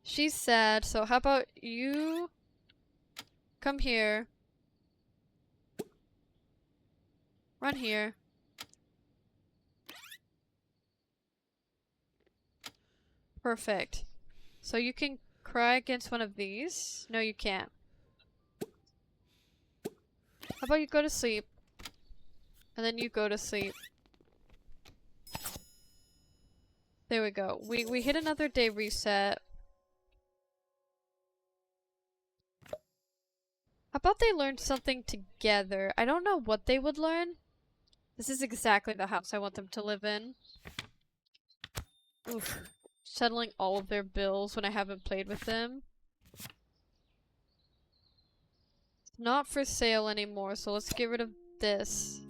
She's sad, so how about you come here. Run here. Perfect. So you can cry against one of these. No, you can't. How about you go to sleep? And then you go to sleep. There we go. We hit another day reset. How about they learn something together? I don't know what they would learn. This is exactly the house I want them to live in. Oof. Settling all of their bills when I haven't played with them. It's not for sale anymore, so let's get rid of this.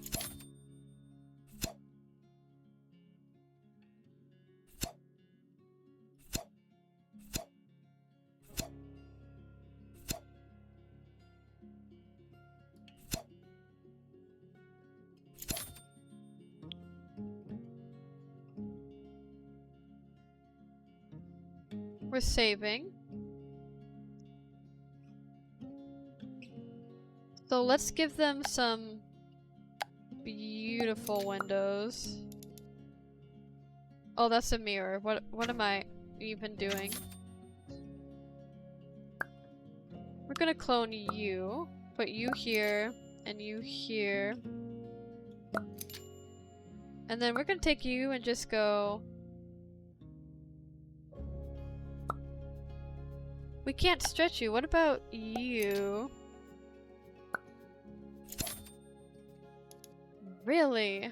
We're saving. So let's give them some beautiful windows. Oh, that's a mirror. What am I even doing? We're gonna clone you. Put you here and you here. And then we're gonna take you and just go... We can't stretch you. What about you? Really?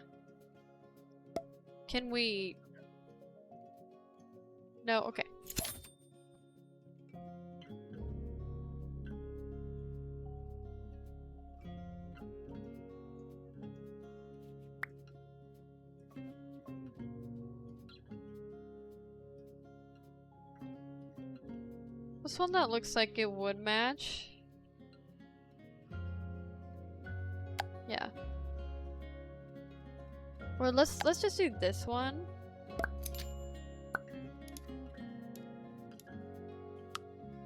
Can we... No, okay. This one that looks like it would match. Yeah. Or let's just do this one.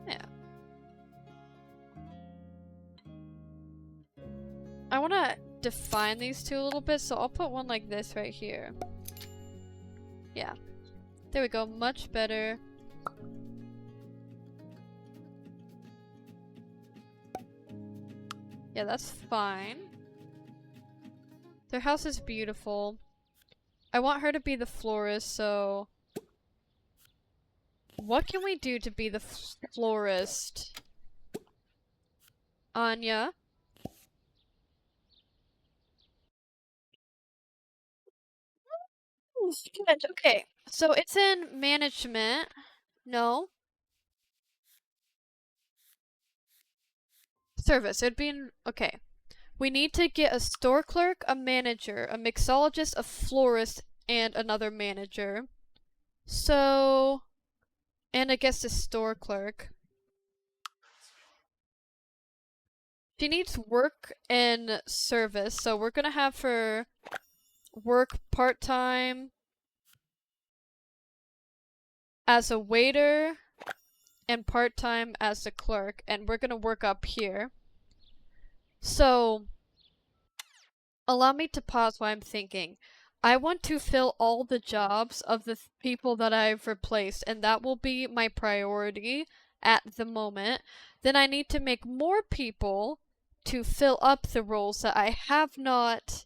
Yeah. I want to define these two a little bit, so I'll put one like this right here. Yeah. There we go, much better. Yeah, that's fine. Their house is beautiful. I want her to be the florist, so... What can we do to be the florist? Anya? Ooh, shit, okay. So it's in management. No. Service. It'd be in... Okay. We need to get a store clerk, a manager, a mixologist, a florist, and another manager. So... And I guess a store clerk. She needs work and service, so we're gonna have her work part-time as a waiter and part-time as a clerk, and we're gonna work up here. So, allow me to pause while I'm thinking. I want to fill all the jobs of the people that I've replaced, and that will be my priority at the moment. Then I need to make more people to fill up the roles that I have not.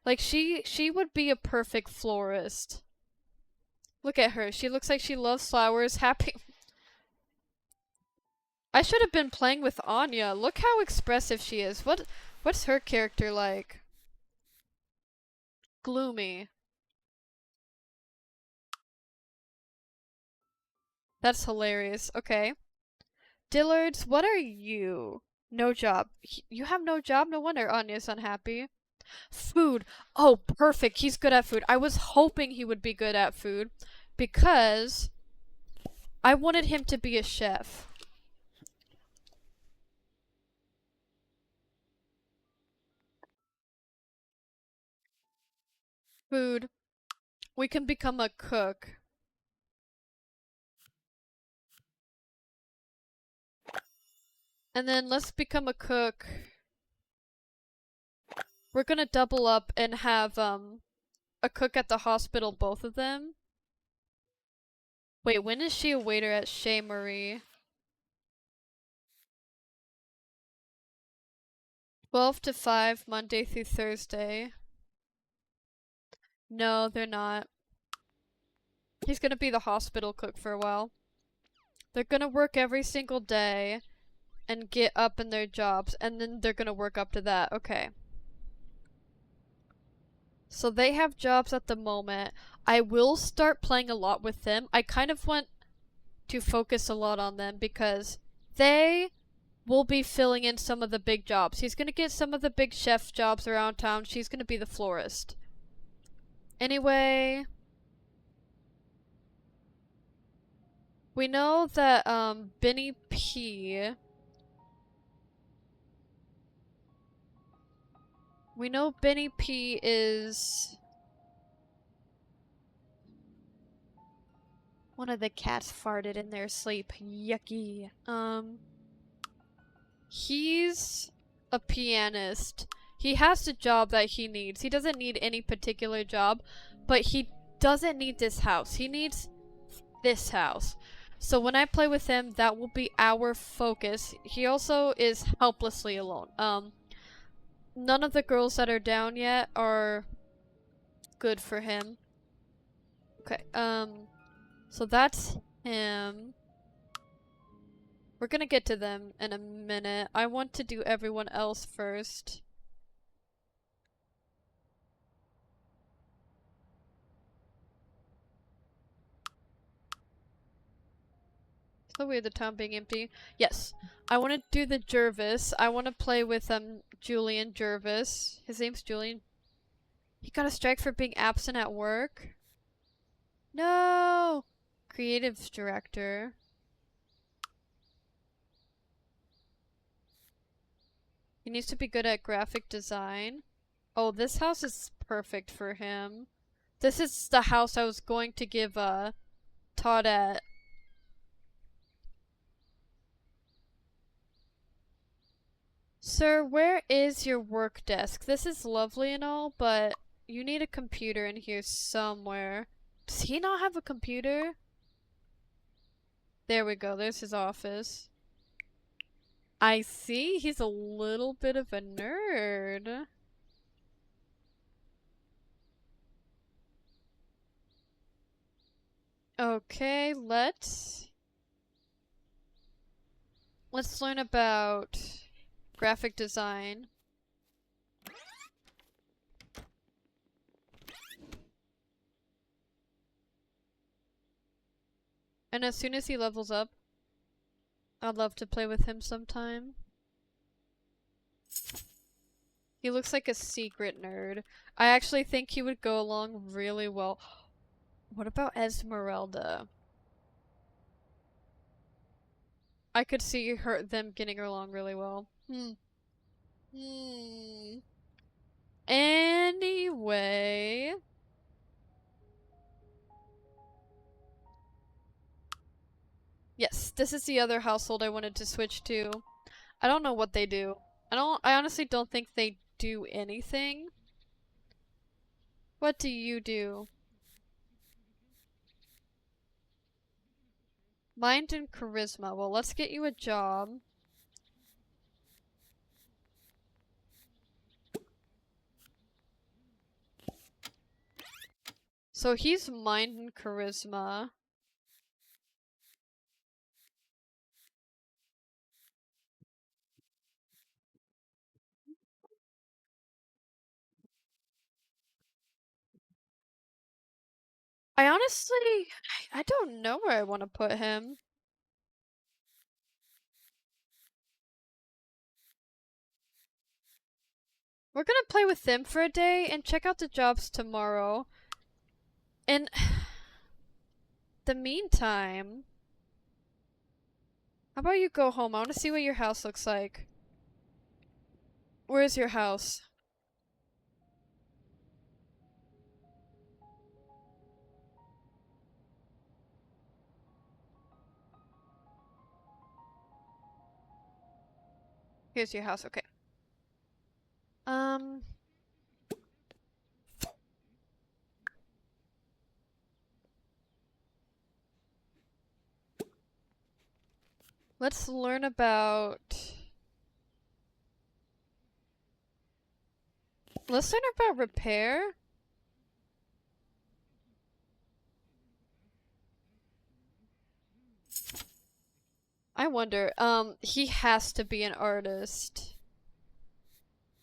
Like, she would be a perfect florist. Look at her. She looks like she loves flowers. Happy. I should have been playing with Anya. Look how expressive she is. What's her character like? Gloomy. That's hilarious. Okay. Dillard's, what are you? No job. You have no job? No wonder Anya's unhappy. Food. Oh, perfect. He's good at food. I was hoping he would be good at food because I wanted him to be a chef. Food. We can become a cook. And then let's become a cook. We're gonna double up and have, a cook at the hospital, both of them. Wait, when is she a waiter at Chez Marie? 12 to 5, Monday through Thursday. No, they're not. He's gonna be the hospital cook for a while. They're gonna work every single day and get up in their jobs, and then they're gonna work up to that. Okay. So they have jobs at the moment. I will start playing a lot with them. I kind of want to focus a lot on them because they will be filling in some of the big jobs. He's gonna get some of the big chef jobs around town. She's gonna be the florist. Anyway, we know that Benny P. We know Benny P is one of the cats farted in their sleep. Yucky. He's a pianist. He has the job that he needs. He doesn't need any particular job, but he doesn't need this house. He needs this house. So when I play with him, that will be our focus. He also is helplessly alone. None of the girls that are down yet are good for him. Okay, so that's him. We're gonna get to them in a minute. I want to do everyone else first. So weird, the town being empty. Yes, I want to do the Jervis. I want to play with Julian Jervis. His name's Julian. He got a strike for being absent at work. No! Creative director. He needs to be good at graphic design. Oh, this house is perfect for him. This is the house I was going to give Todd at. Sir, where is your work desk? This is lovely and all, but you need a computer in here somewhere. Does he not have a computer? There we go, there's his office. I see, he's a little bit of a nerd. Okay, let's learn about graphic design. And as soon as he levels up, I'd love to play with him sometime. He looks like a secret nerd. I actually think he would go along really well. What about Esmeralda? I could see them getting along really well. Anyway. Yes, this is the other household I wanted to switch to. I don't know what they do. I honestly don't think they do anything. What do you do? Mind and charisma. Well, let's get you a job. So he's mind and charisma. I honestly, I don't know where I want to put him. We're gonna play with them for a day and check out the jobs tomorrow. In the meantime, how about you go home? I want to see what your house looks like. Where's your house? Here's your house, okay. Let's learn about... Let's learn about repair. I wonder, he has to be an artist.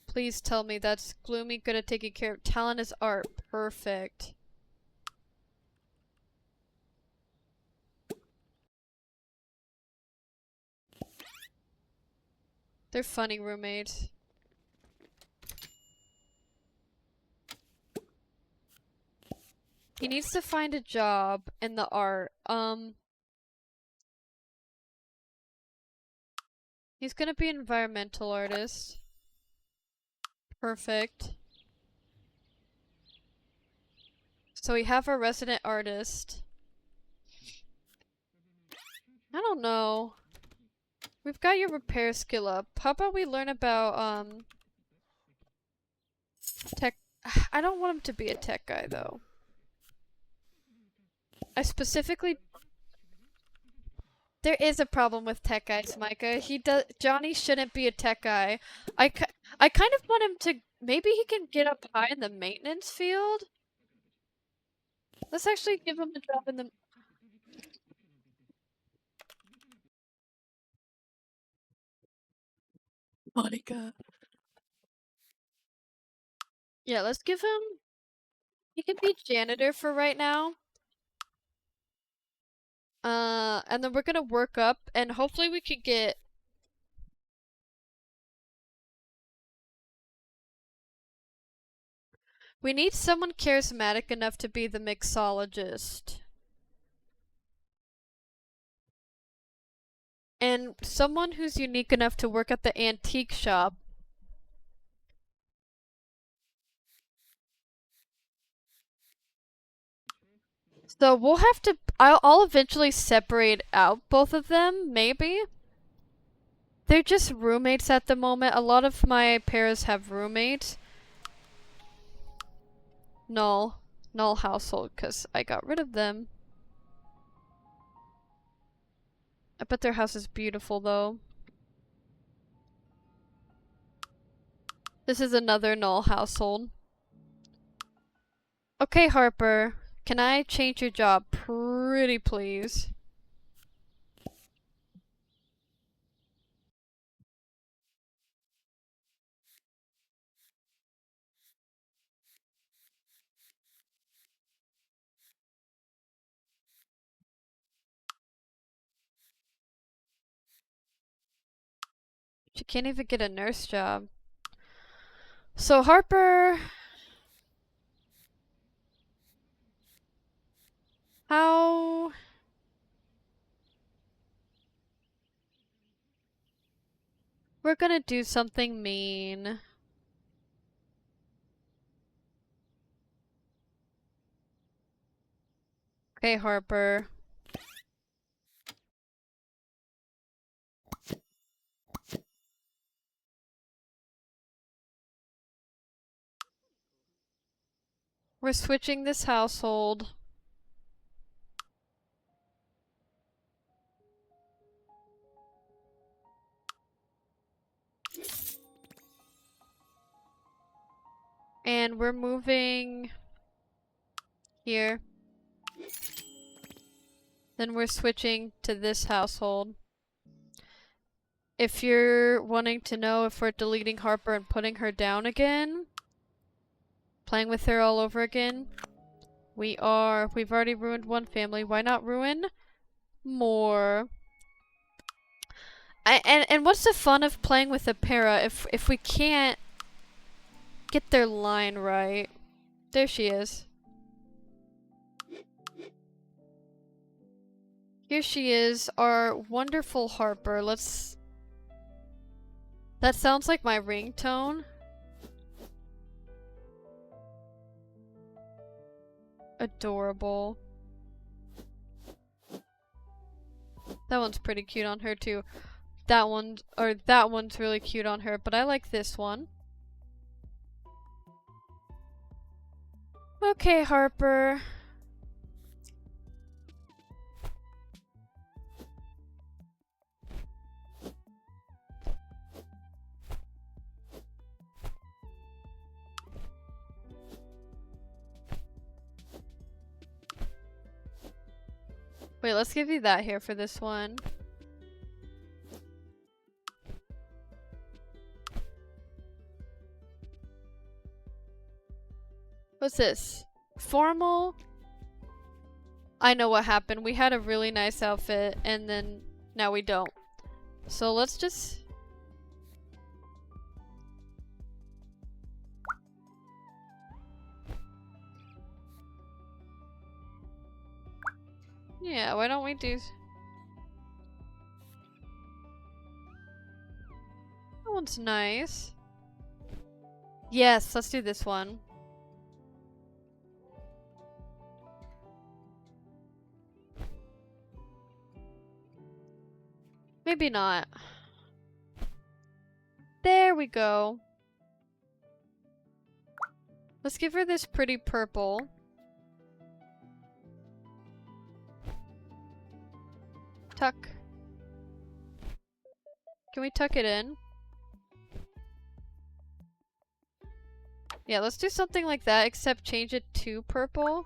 Please tell me that's gloomy, good at taking care of. Talent is art. Perfect. They're funny roommates. He needs to find a job in the art. He's gonna be an environmental artist. Perfect. So we have our resident artist. I don't know. We've got your repair skill up. How about we learn about, tech? I don't want him to be a tech guy, though. I specifically... There is a problem with tech guys, Micah. Johnny shouldn't be a tech guy. I kind of want him to... Maybe he can get up high in the maintenance field? Let's actually give him a job in the... Monica. Yeah, let's give him... He can be janitor for right now. And then we're gonna work up, and hopefully we could get... We need someone charismatic enough to be the mixologist. And someone who's unique enough to work at the antique shop. So we'll have to. I'll eventually separate out both of them, maybe. They're just roommates at the moment. A lot of my pairs have roommates. Null. Null household, because I got rid of them. I bet their house is beautiful, though. This is another null household. Okay, Harper. Can I change your job? Pretty please. She can't even get a nurse job. So Harper... How... We're gonna do something mean. Okay, Harper. We're switching this household. And we're moving here. Then we're switching to this household. If you're wanting to know if we're deleting Harper and putting her down again, playing with her all over again, we are. We've already ruined one family. Why not ruin more? And what's the fun of playing with a para if we can't get their line right? There she is. Here she is, our wonderful Harper. Let's... That sounds like my ringtone. Adorable. That one's pretty cute on her too. That one's really cute on her, but I like this one. Okay, Harper. Wait, let's give you that here for this one. What's this? Formal? I know what happened. We had a really nice outfit, and then now we don't. So let's just... Yeah, why don't we do... That one's nice. Yes, let's do this one. Maybe not. There we go. Let's give her this pretty purple. Tuck. Can we tuck it in? Yeah, let's do something like that, except change it to purple.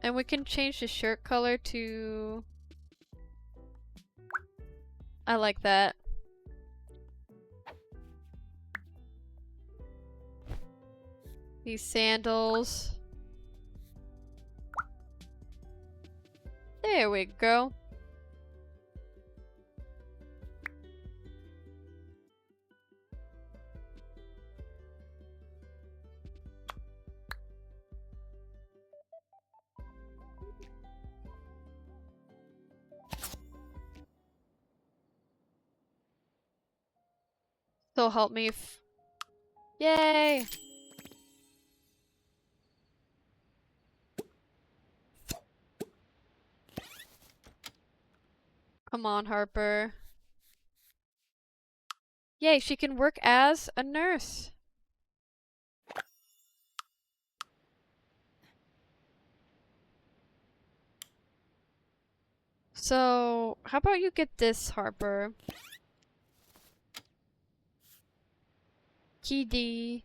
And we can change the shirt color to... I like that. These sandals. There we go. So help me if... Yay! Come on, Harper. Yay, she can work as a nurse. So, how about you get this, Harper? Key D.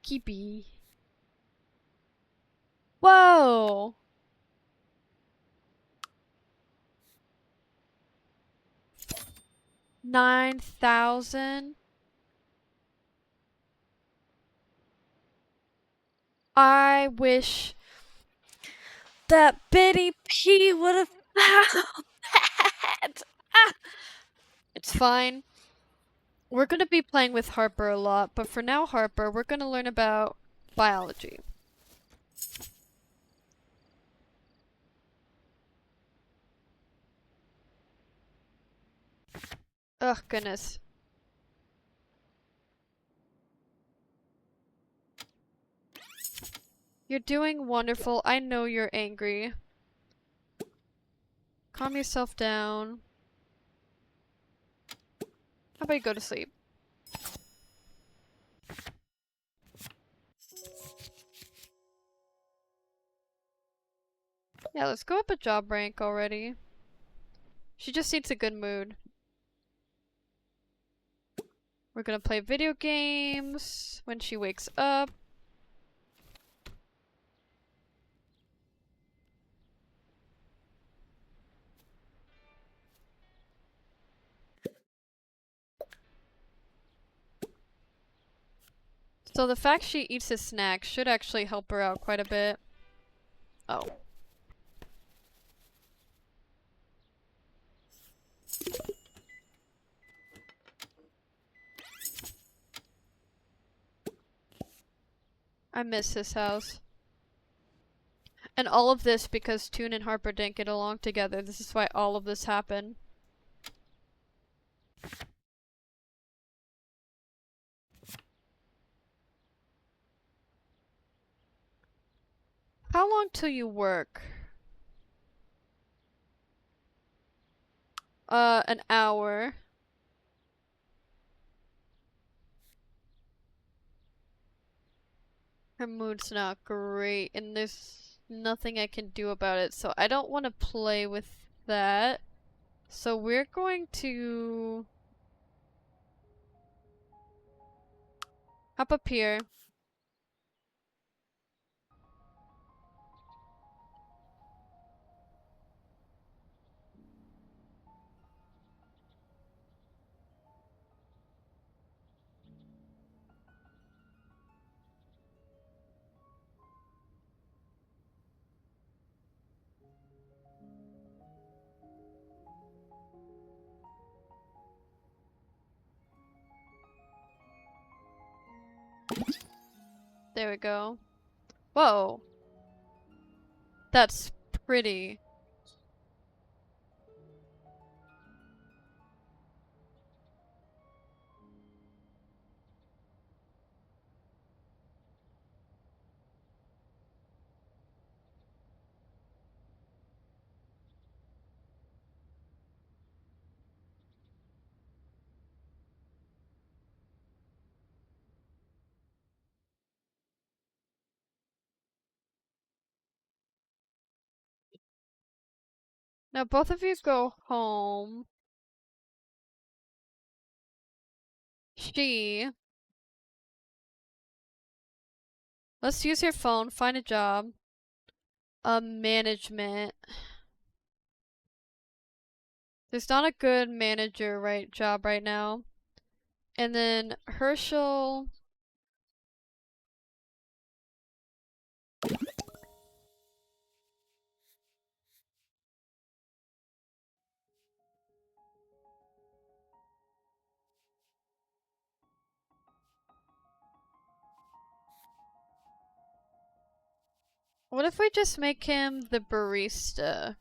Key B. Whoa! 9,000? I wish that Betty P would have found that! Ah! It's fine. We're gonna be playing with Harper a lot, but for now, Harper, we're gonna learn about biology. Ugh, goodness. You're doing wonderful. I know you're angry. Calm yourself down. How about you go to sleep? Yeah, let's go up a job rank already. She just needs a good mood. We're gonna play video games when she wakes up. So the fact she eats a snack should actually help her out quite a bit. Oh. I miss this house. And all of this because Toon and Harper didn't get along together. This is why all of this happened. How long till you work? An hour. Her mood's not great, and there's nothing I can do about it, so I don't want to play with that. So we're going to hop up here. There we go. Whoa. That's pretty. Now both of you go home. She. Let's use your phone, find a job. Management. There's not a good manager job right now. And then Herschel. What if we just make him the barista?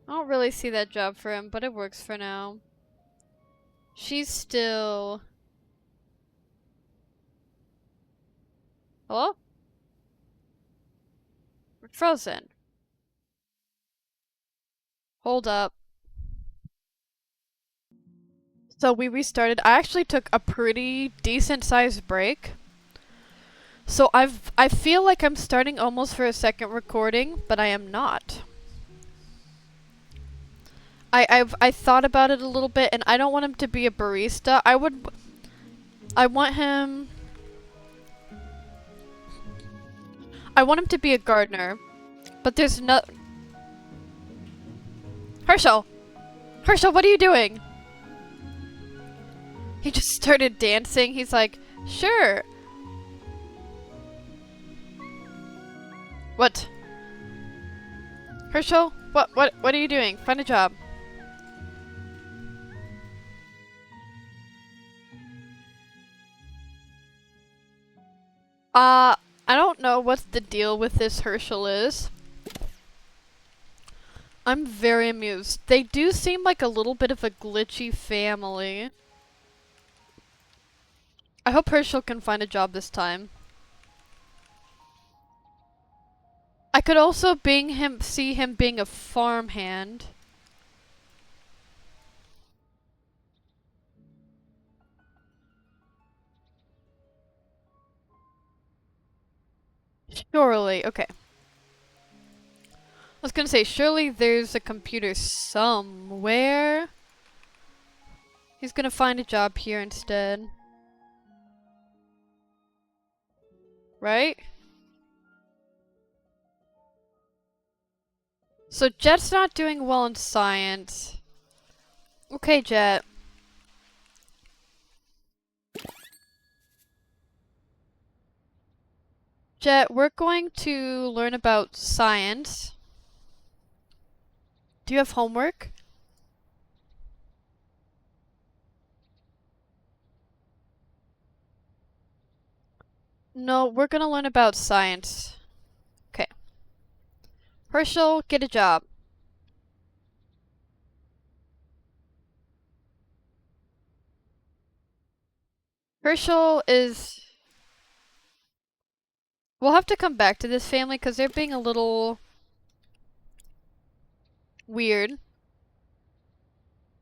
I don't really see that job for him, but it works for now. She's still... Hello? We're frozen. Hold up. So we restarted. I actually took a pretty decent sized break. So I feel like I'm starting almost for a second recording, but I am not. I thought about it a little bit, and I don't want him to be a barista. I want him to be a gardener. But there's no... Herschel! Herschel, what are you doing? He just started dancing. He's like, sure. What? Herschel, what are you doing? Find a job. I don't know what the deal with this Herschel is. I'm very amused. They do seem like a little bit of a glitchy family. I hope Herschel can find a job this time. I could also see him being a farmhand. Surely, okay. I was gonna say, surely there's a computer somewhere. He's gonna find a job here instead. Right? So Jet's not doing well in science. Okay, Jet. Jet, we're going to learn about science. Do you have homework? No, we're gonna learn about science. Okay. Herschel, get a job. Herschel is... We'll have to come back to this family because they're being a little... weird.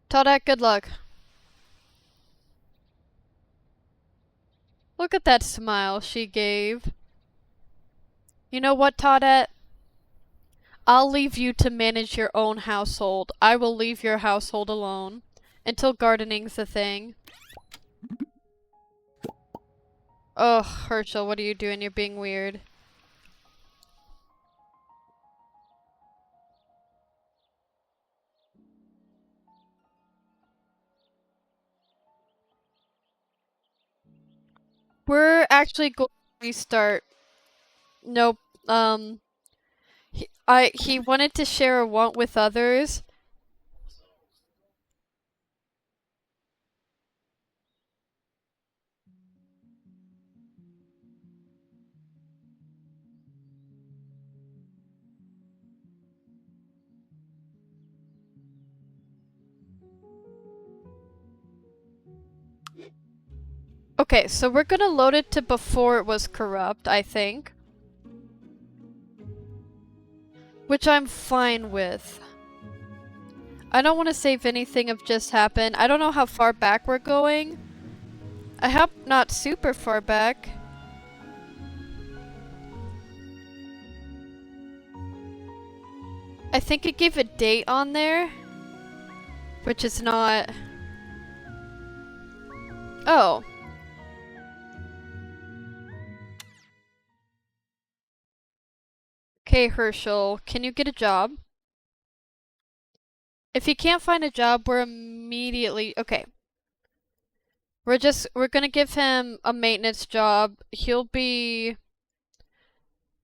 Toadette, good luck. Look at that smile she gave. You know what, Toadette? I'll leave you to manage your own household. I will leave your household alone. Until gardening's a thing. Oh, Herschel, what are you doing? You're being weird. We're actually going to restart. Nope. He wanted to share a want with others. Okay, so we're gonna load it to before it was corrupt, I think. Which I'm fine with. I don't want to save anything of just happened. I don't know how far back we're going. I hope not super far back. I think it gave a date on there. Which is not... Oh. Okay, Herschel, can you get a job? If he can't find a job, we're immediately... Okay. We're gonna give him a maintenance job. He'll be...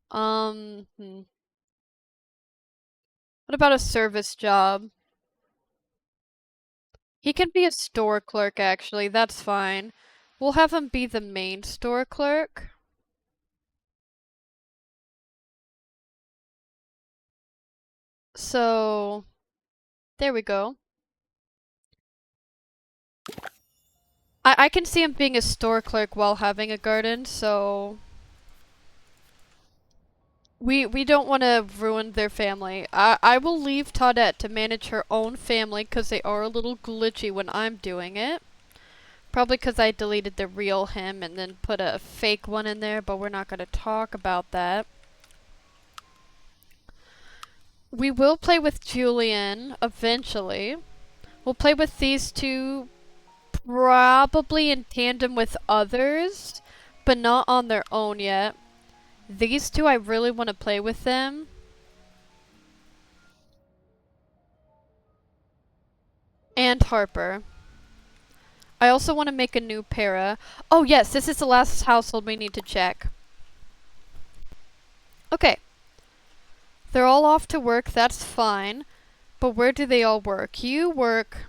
What about a service job? He can be a store clerk, actually. That's fine. We'll have him be the main store clerk. So... There we go. I can see him being a store clerk while having a garden, so we don't want to ruin their family. I will leave Toadette to manage her own family because they are a little glitchy when I'm doing it. Probably because I deleted the real him and then put a fake one in there, but we're not going to talk about that. We will play with Julian eventually. We'll play with these two probably in tandem with others, but not on their own yet. These two, I really want to play with them. And Harper. I also want to make a new para. Oh yes, this is the last household we need to check. Okay. They're all off to work, that's fine. But where do they all work? You work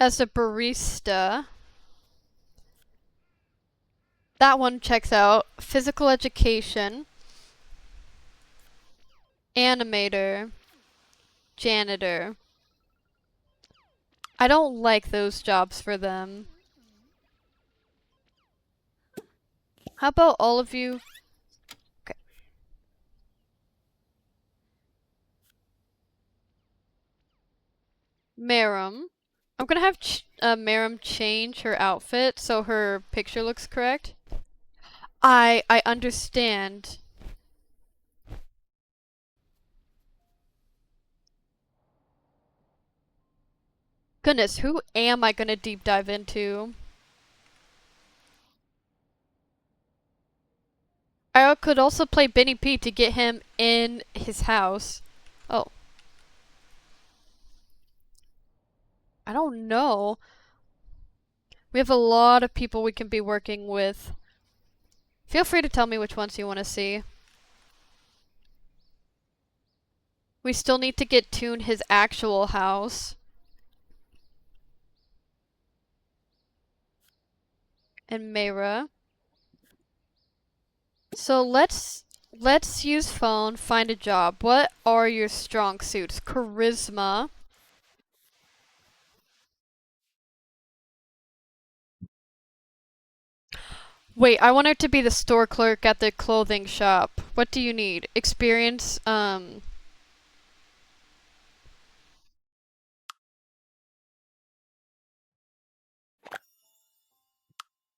as a barista. That one checks out. Physical education. Animator. Janitor. I don't like those jobs for them. How about all of you? Okay. Marum. I'm gonna have Marum change her outfit so her picture looks correct. I understand. Goodness, who am I gonna deep dive into? I could also play Benny P to get him in his house. Oh. I don't know. We have a lot of people we can be working with. Feel free to tell me which ones you want to see. We still need to get Toon his actual house. And Mayra. So let's use phone, find a job. What are your strong suits? Charisma. Wait, I want her to be the store clerk at the clothing shop. What do you need? Experience,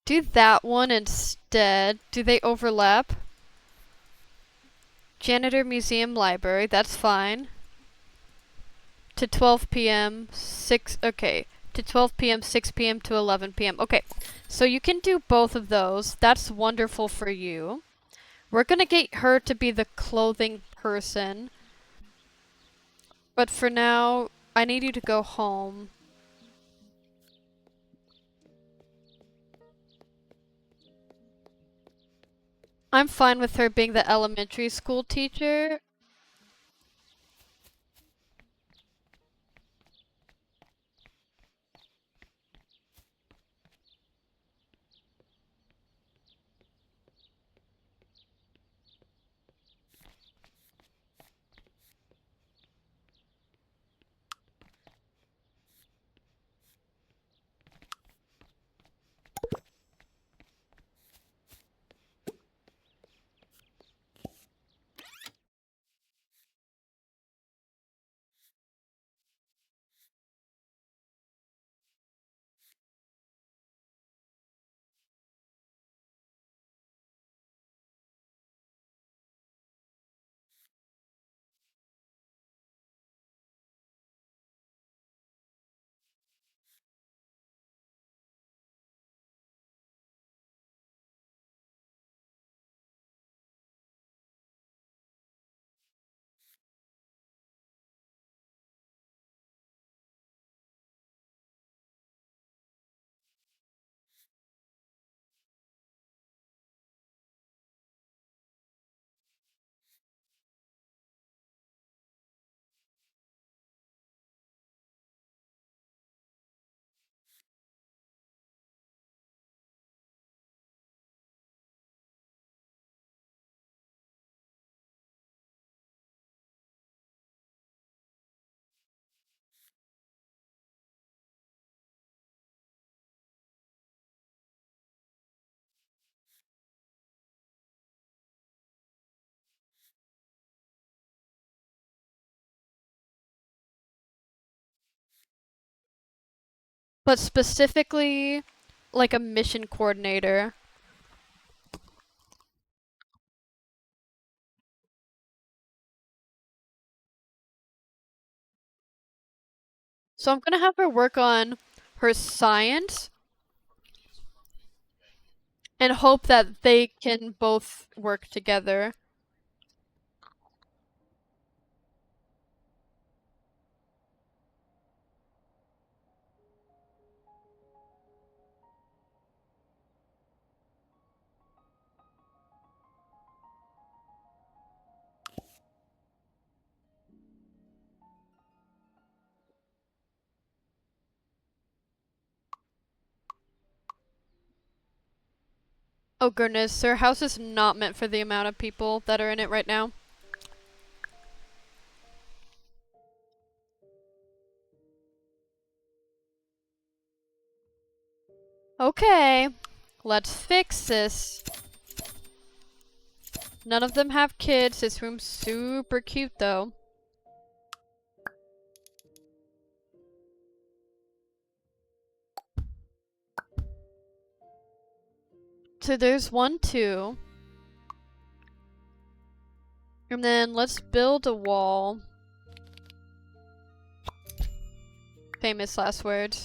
do that one instead. Do they overlap? Janitor, museum, library, that's fine. To 12 p.m., 6, okay. To 12 p.m., 6 p.m. to 11 p.m. Okay, so you can do both of those. That's wonderful for you. We're gonna get her to be the clothing person. But for now, I need you to go home. I'm fine with her being the elementary school teacher. but specifically like a mission coordinator. So I'm gonna have her work on her science and hope that they can both work together. Oh goodness, their house is not meant for the amount of people that are in it right now. Okay, let's fix this. None of them have kids. This room's super cute though. So there's 1, 2. And then let's build a wall. Famous last words.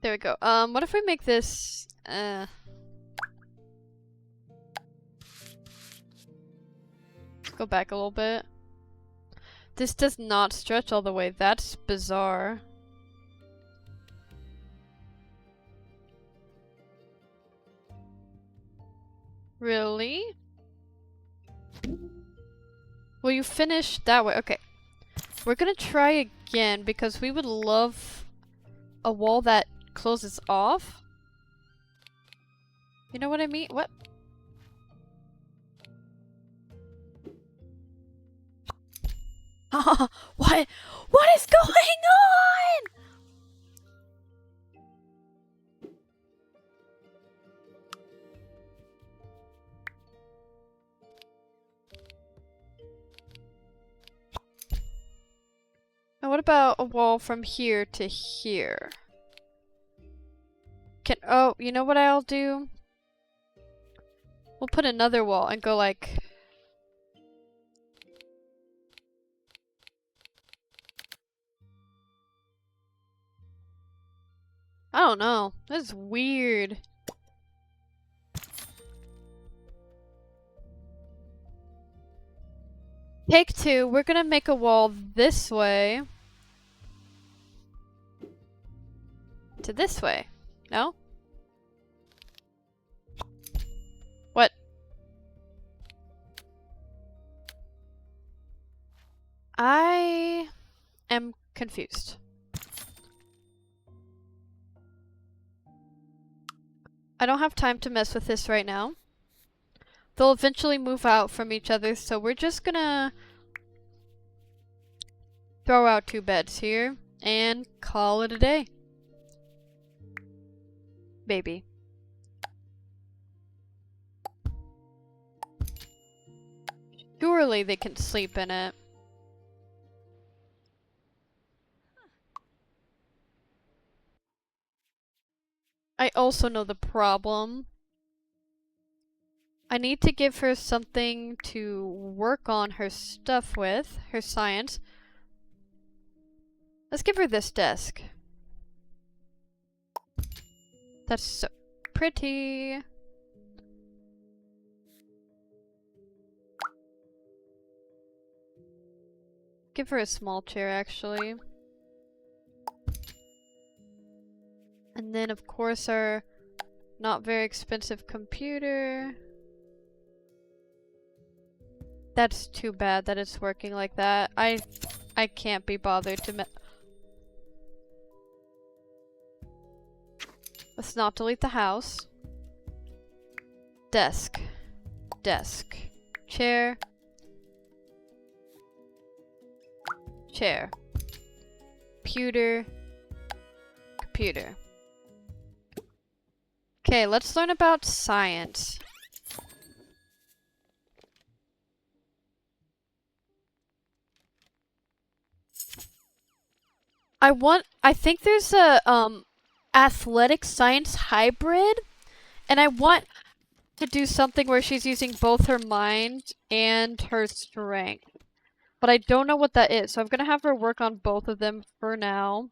There we go. What if we make this, go back a little bit. This does not stretch all the way. That's bizarre. Really? Well, you finished that way. Okay. We're gonna try again because we would love a wall that closes off. You know what I mean? What? What? What is going on? And what about a wall from here to here? Oh, you know what I'll do? We'll put another wall and go like... I don't know. That's weird. Take 2. We're gonna make a wall this way. To this way. No? What? I am confused. I don't have time to mess with this right now. They'll eventually move out from each other, so we're just gonna throw out 2 beds here and call it a day. Baby. Surely they can sleep in it. I also know the problem. I need to give her something to work on her stuff with, her science. Let's give her this desk. That's so pretty. Give her a small chair, actually. And then, of course, our not very expensive computer. That's too bad that it's working like that. I can't be bothered to Let's not delete the house. Desk. Desk. Chair. Chair. Computer. Computer. Okay, let's learn about science. I think there's a athletic science hybrid, and I want to do something where she's using both her mind and her strength. But I don't know what that is, so I'm gonna have her work on both of them for now.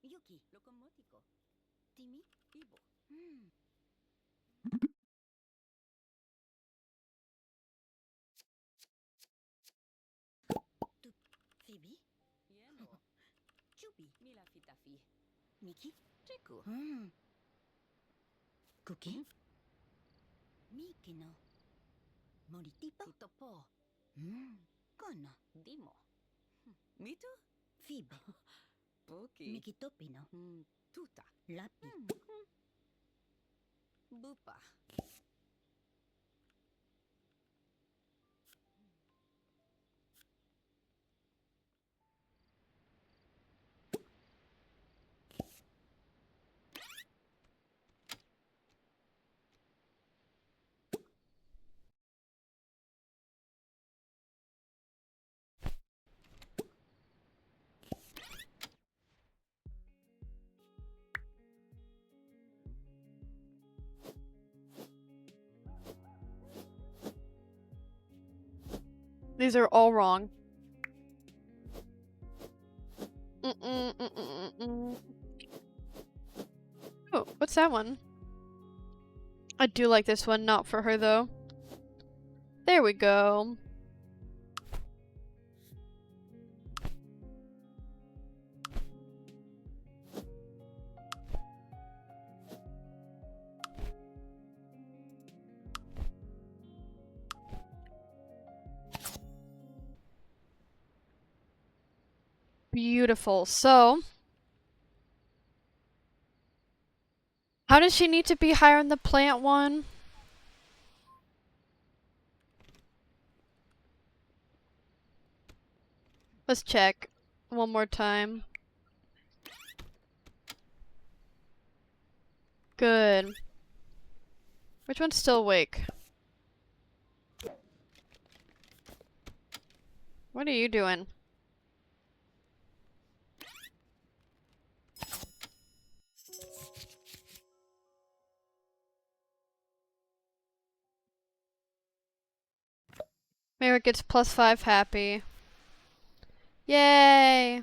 Yuki, locomotico. Timmy, vivo. Tu, Phoebe? Yeno. Chubi. Mila fitafi. Miki? Chiku. Cookie? Miki no. Moritipo? Tutopo. Kono. Dimo. Mitu? Phoebe. Puki. Miki topino. Tuta. Lapi. Bupa. These are all wrong. Oh, what's that one? I do like this one, not for her though. There we go. Beautiful. So, how does she need to be higher in the plant one? Let's check one more time. Good. Which one's still awake? What are you doing? Merrick gets +5 happy. Yay!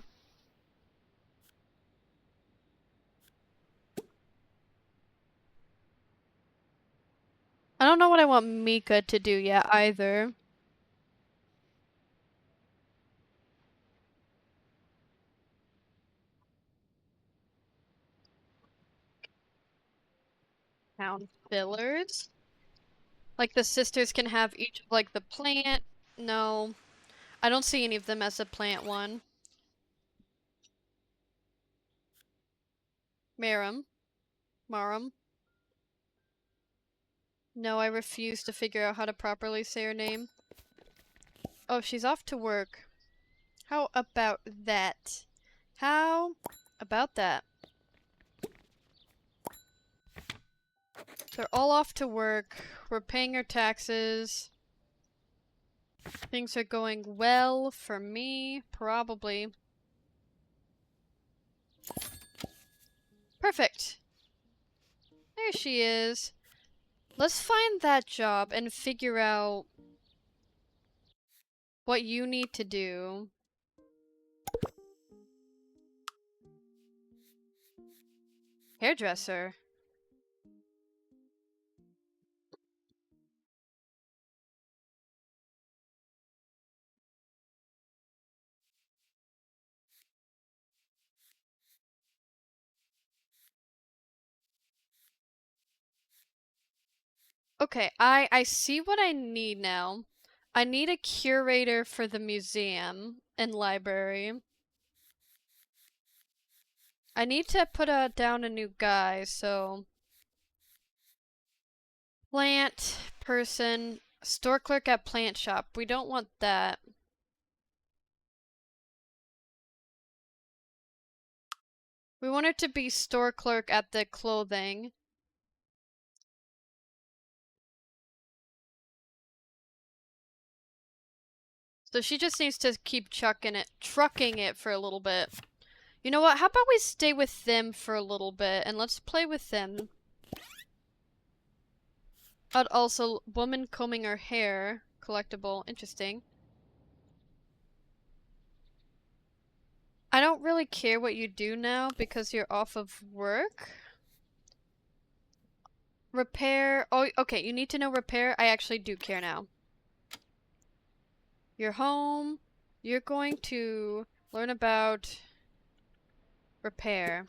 I don't know what I want Mika to do yet either. Town fillers? Like the sisters can have each of like the plant? No. I don't see any of them as a plant one. Marum. Marum. No, I refuse to figure out how to properly say her name. Oh, she's off to work. How about that? How about that? They're all off to work. We're paying our taxes. Things are going well for me, probably. Perfect. There she is. Let's find that job and figure out what you need to do. Hairdresser. Okay, I see what I need now. I need a curator for the museum and library. I need to put down a new guy, so... Plant person, store clerk at plant shop. We don't want that. We want her to be store clerk at the clothing. So she just needs to keep trucking it for a little bit. You know what? How about we stay with them for a little bit and let's play with them. Also, woman combing her hair. Collectible. Interesting. I don't really care what you do now because you're off of work. Repair. Oh, okay. You need to know repair. I actually do care now. You're home. You're going to learn about repair.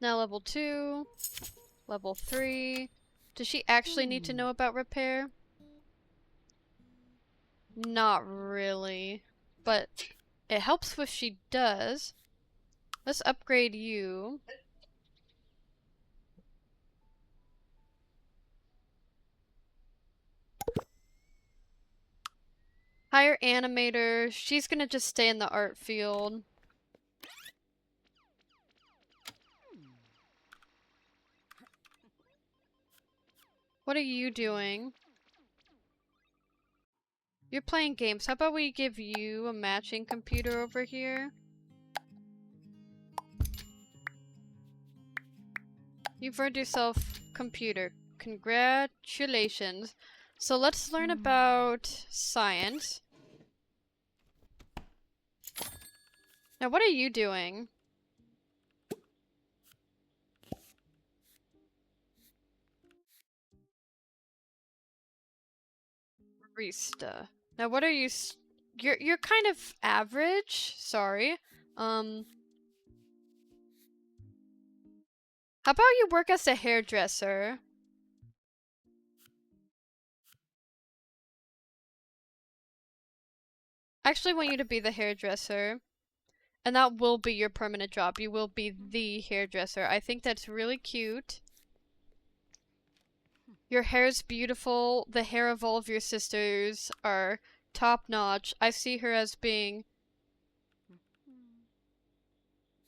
Now level 2. Level 3. Does she actually need to know about repair? Not really. But it helps if she does. Let's upgrade you. Hire animator. She's gonna just stay in the art field. What are you doing? You're playing games. How about we give you a matching computer over here? You've earned yourself computer. Congratulations. So let's learn about science. Now what are you doing? Barista. Now what are you you're kind of average. Sorry. How about you work as a hairdresser? I actually want you to be the hairdresser. And that will be your permanent job. You will be the hairdresser. I think that's really cute. Your hair's beautiful. The hair of all of your sisters are top notch. I see her as being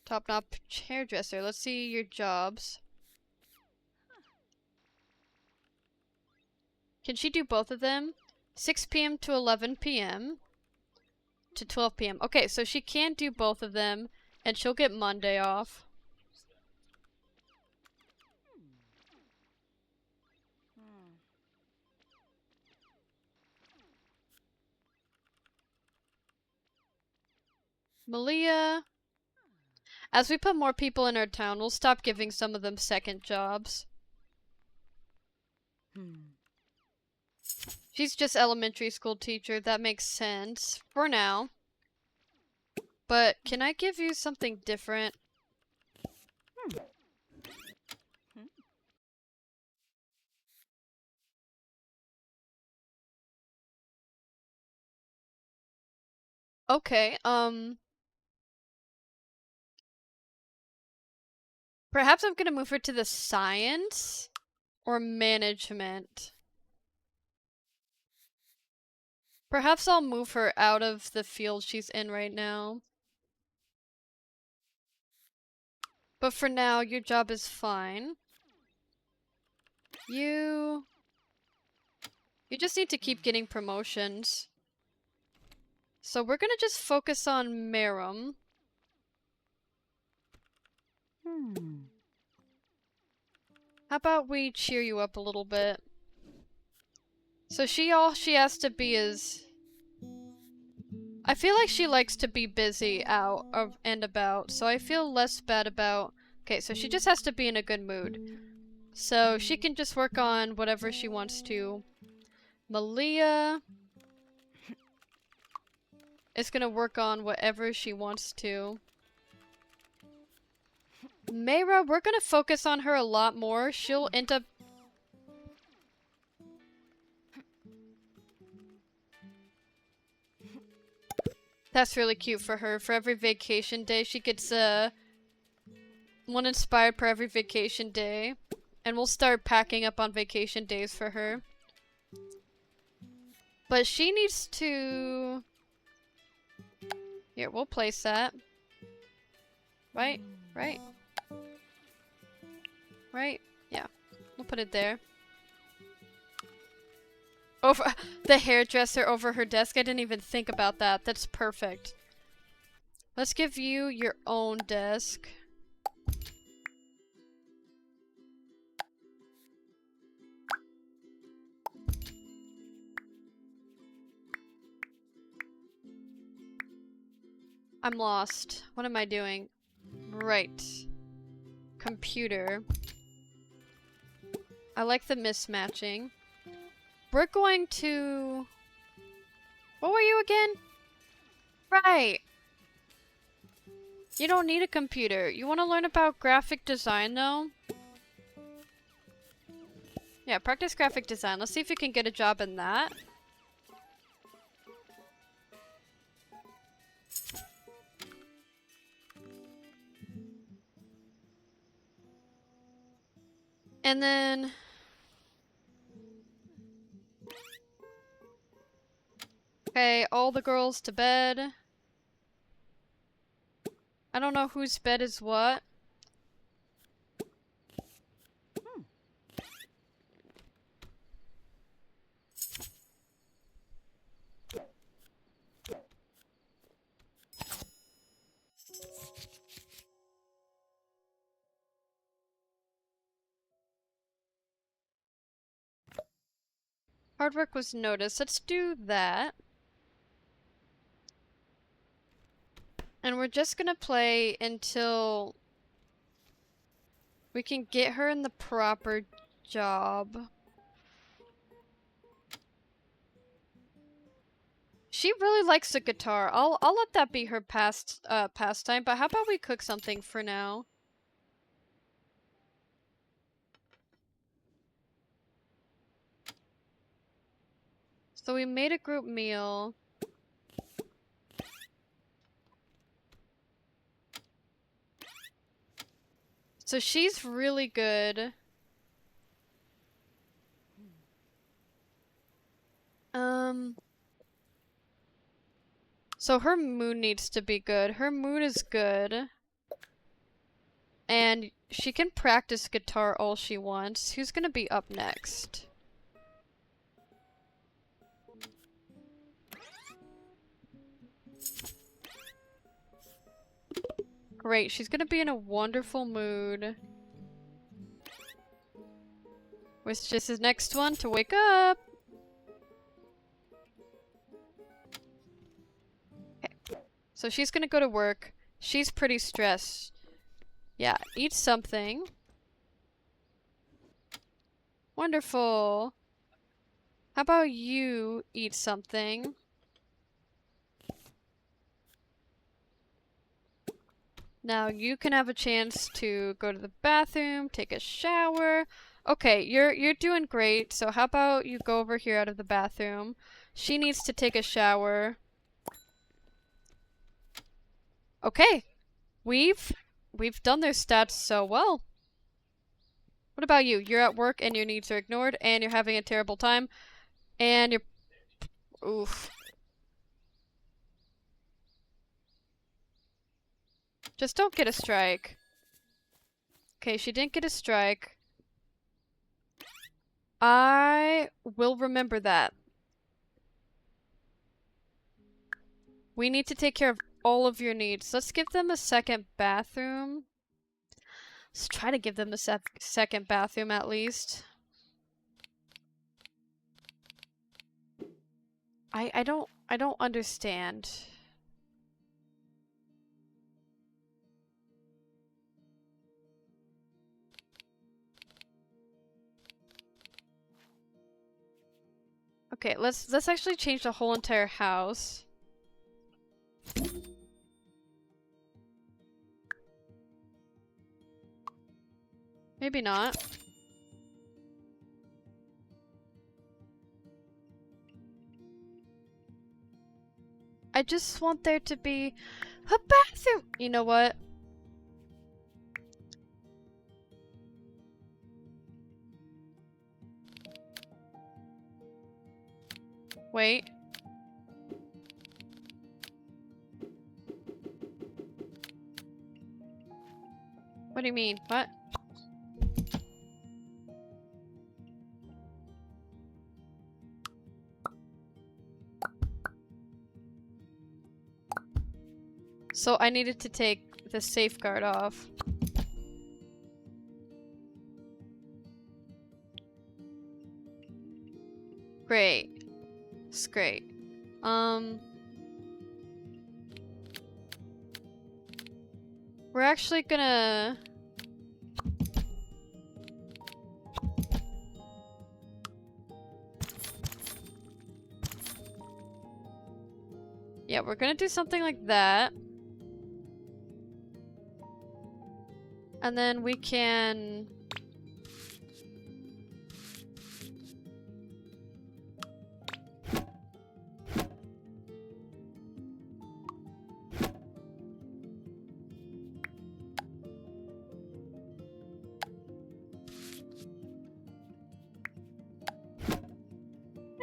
top notch hairdresser. Let's see your jobs. Can she do both of them? 6 p.m. to 11 p.m. to 12 p.m. Okay, so she can do both of them, and she'll get Monday off. Malia. As we put more people in our town, we'll stop giving some of them second jobs. She's just elementary school teacher. That makes sense. For now. But can I give you something different? Okay, perhaps I'm gonna move her to the science or management. Perhaps I'll move her out of the field she's in right now. But for now, your job is fine. You just need to keep getting promotions. So we're gonna just focus on Merum. How about we cheer you up a little bit? So all she has to be is... I feel like she likes to be busy out and about, so I feel less bad about... Okay, so she just has to be in a good mood. So she can just work on whatever she wants to. Malia is gonna work on whatever she wants to. Mayra, we're gonna focus on her a lot more. She'll end up... That's really cute for her. For every vacation day, she gets one inspired per every vacation day. And we'll start packing up on vacation days for her. But she needs to... Here, we'll place that. Right? Right? Right? Yeah. We'll put it there. Over the hairdresser over her desk. I didn't even think about that. That's perfect. Let's give you your own desk. I'm lost. What am I doing? Right. Computer. I like the mismatching. We're going to... What were you again? Right. You don't need a computer. You want to learn about graphic design though? Yeah, practice graphic design. Let's see if you can get a job in that. And then... Okay, all the girls to bed. I don't know whose bed is what. Hard work was noticed. Let's do that. And we're just gonna play until we can get her in the proper job. She really likes the guitar. I'll let that be her pastime, but how about we cook something for now? So we made a group meal. So she's really good. So her mood needs to be good. Her mood is good. And she can practice guitar all she wants. Who's gonna be up next? Great, she's gonna be in a wonderful mood. Which just is next one to wake up. Okay. So she's gonna go to work. She's pretty stressed. Yeah, eat something. Wonderful. How about you eat something? Now you can have a chance to go to the bathroom, take a shower. Okay, you're doing great. So how about you go over here out of the bathroom? She needs to take a shower. Okay. We've done their stats so well. What about you? You're at work and your needs are ignored and you're having a terrible time and you're oof. Just don't get a strike. Okay, she didn't get a strike. I will remember that. We need to take care of all of your needs. Let's give them a second bathroom. Let's try to give them a second bathroom at least. I don't understand. Okay, let's actually change the whole entire house. Maybe not. I just want there to be a bathroom. You know what? Wait. What do you mean? What? So I needed to take the safeguard off. Great. It's great. We're actually gonna... Yeah, we're gonna do something like that. And then we can...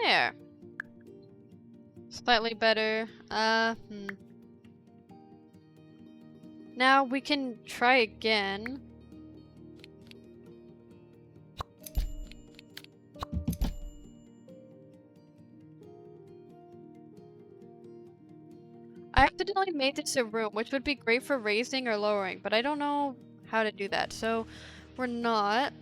There. Slightly better. Now we can try again. I accidentally made this a room, which would be great for raising or lowering, but I don't know how to do that, so we're not.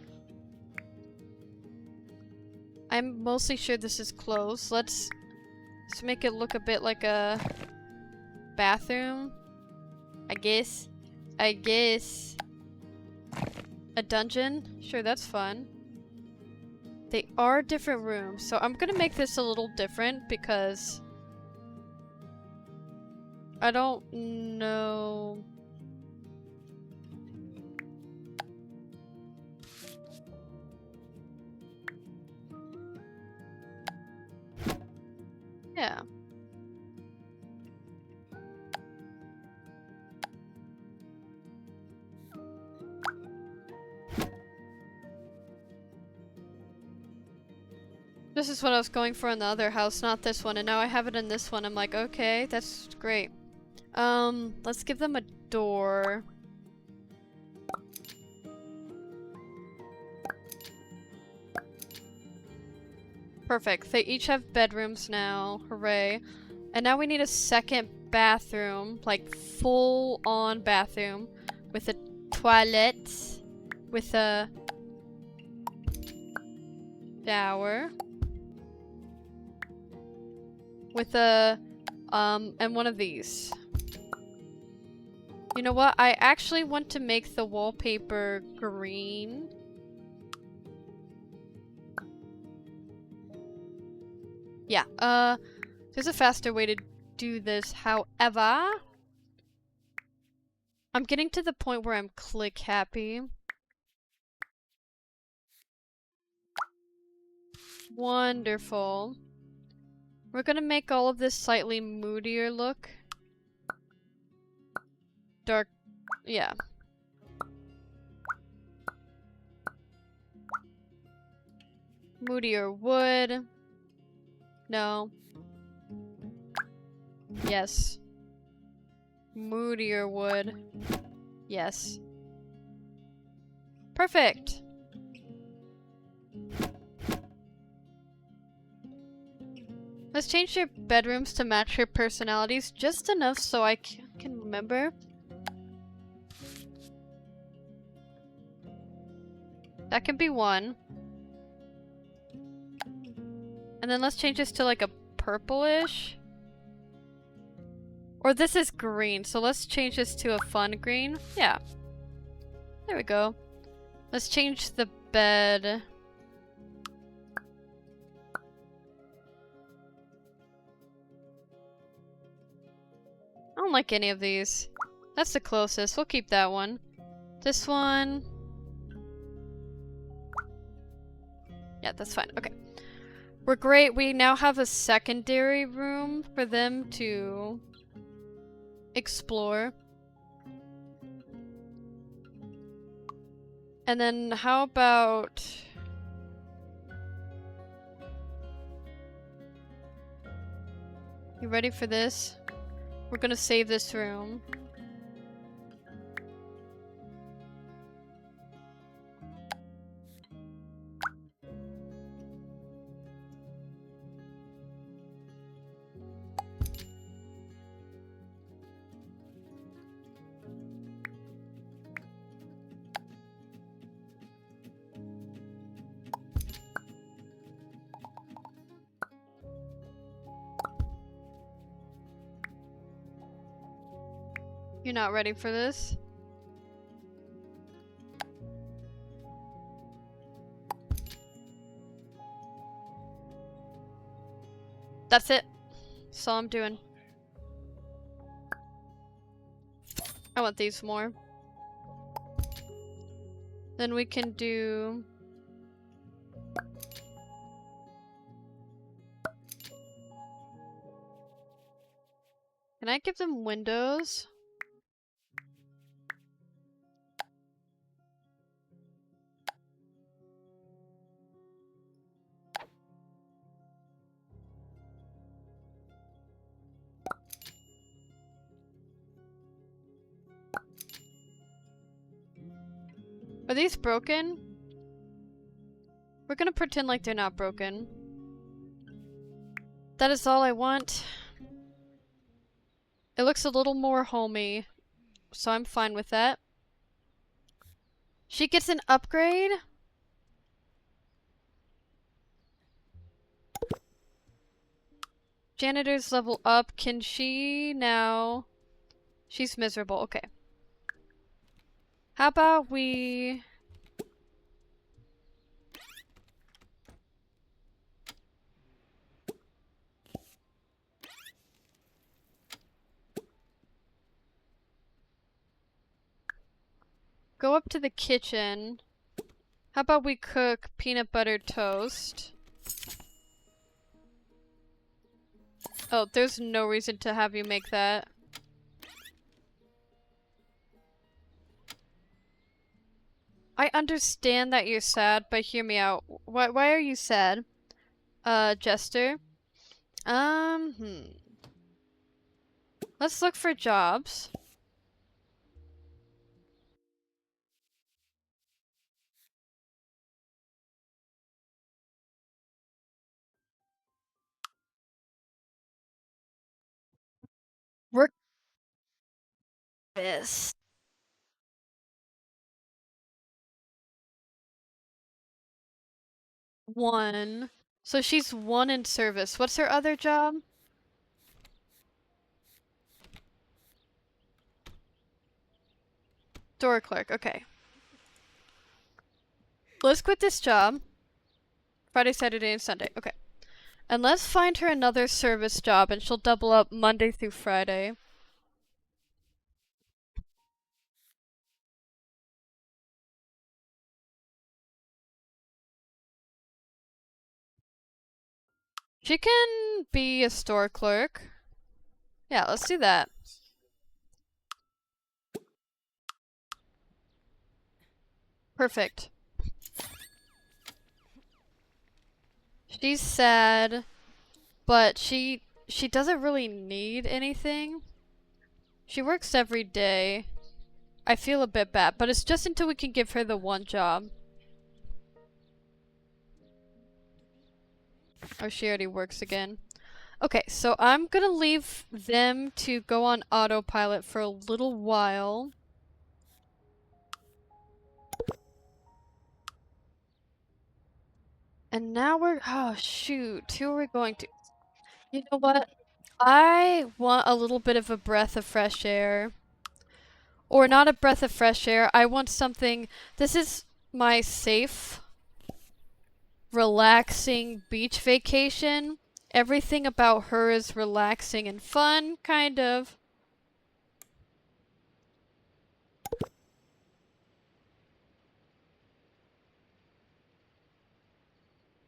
I'm mostly sure this is closed. Let's make it look a bit like a bathroom. I guess. A dungeon? Sure, that's fun. They are different rooms, so I'm gonna make this a little different because I don't know. Yeah. This is what I was going for in the other house, not this one, and now I have it in this one. I'm like, okay, that's great. Let's give them a door. Perfect. They each have bedrooms now. Hooray. And now we need a second bathroom, like full-on bathroom with a toilet, with a shower, with a, and one of these. You know what? I actually want to make the wallpaper green. Yeah, there's a faster way to do this, however. I'm getting to the point where I'm click happy. Wonderful. We're gonna make all of this slightly moodier look. Dark, yeah. Moodier wood. No. Yes. Moodier wood. Yes. Perfect! Let's change your bedrooms to match your personalities just enough so I can remember. That can be one. And then let's change this to like a purplish. Or this is green, so let's change this to a fun green. Yeah. There we go. Let's change the bed. I don't like any of these. That's the closest. We'll keep that one. This one. Yeah, that's fine. Okay. We're great. We now have a secondary room for them to explore. And then how about... You ready for this? We're gonna save this room. You're not ready for this? That's it. That's all I'm doing. I want these more. Then we can do... Can I give them windows? Are these broken? We're gonna pretend like they're not broken. That is all I want. It looks a little more homey, so I'm fine with that. She gets an upgrade? Janitor's level up. Can she now... She's miserable. Okay. How about we... Go up to the kitchen. How about we cook peanut butter toast? Oh, there's no reason to have you make that. I understand that you're sad, but hear me out. Why are you sad? Jester? Hmm. Let's look for jobs. Work this. One. So she's one in service. What's her other job? Door clerk. Okay. Let's quit this job. Friday, Saturday, and Sunday. Okay. And let's find her another service job and she'll double up Monday through Friday. She can be a store clerk. Yeah, let's do that. Perfect. She's sad, but she doesn't really need anything. She works every day. I feel a bit bad, but it's just until we can give her the one job. Oh, she already works again. Okay, so I'm gonna leave them to go on autopilot for a little while. And now we're- oh shoot, who are we going to- You know what? I want a little bit of a breath of fresh air. Or not a breath of fresh air, I want something- This is my safe, relaxing beach vacation. Everything about her is relaxing and fun, kind of.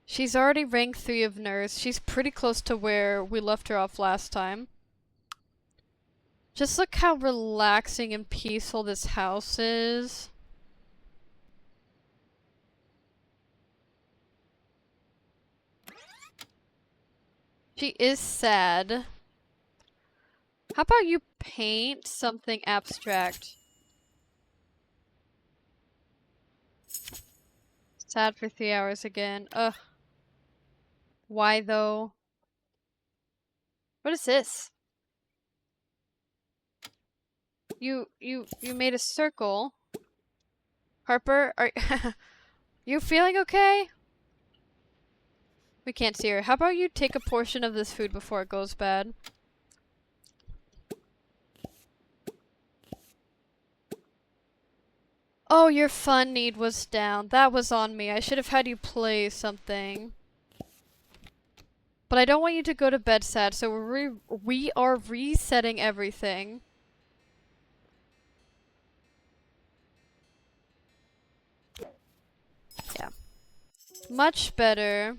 She's already rank 3 of nurse. She's pretty close to where we left her off last time. Just look how relaxing and peaceful this house is. She is sad. How about you paint something abstract? Sad for 3 hours again. Ugh. Why though? What is this? You made a circle. Harper, are you feeling okay? We can't see her. How about you take a portion of this food before it goes bad? Oh, your fun need was down. That was on me. I should have had you play something. But I don't want you to go to bed sad, so we are resetting everything. Yeah. Much better.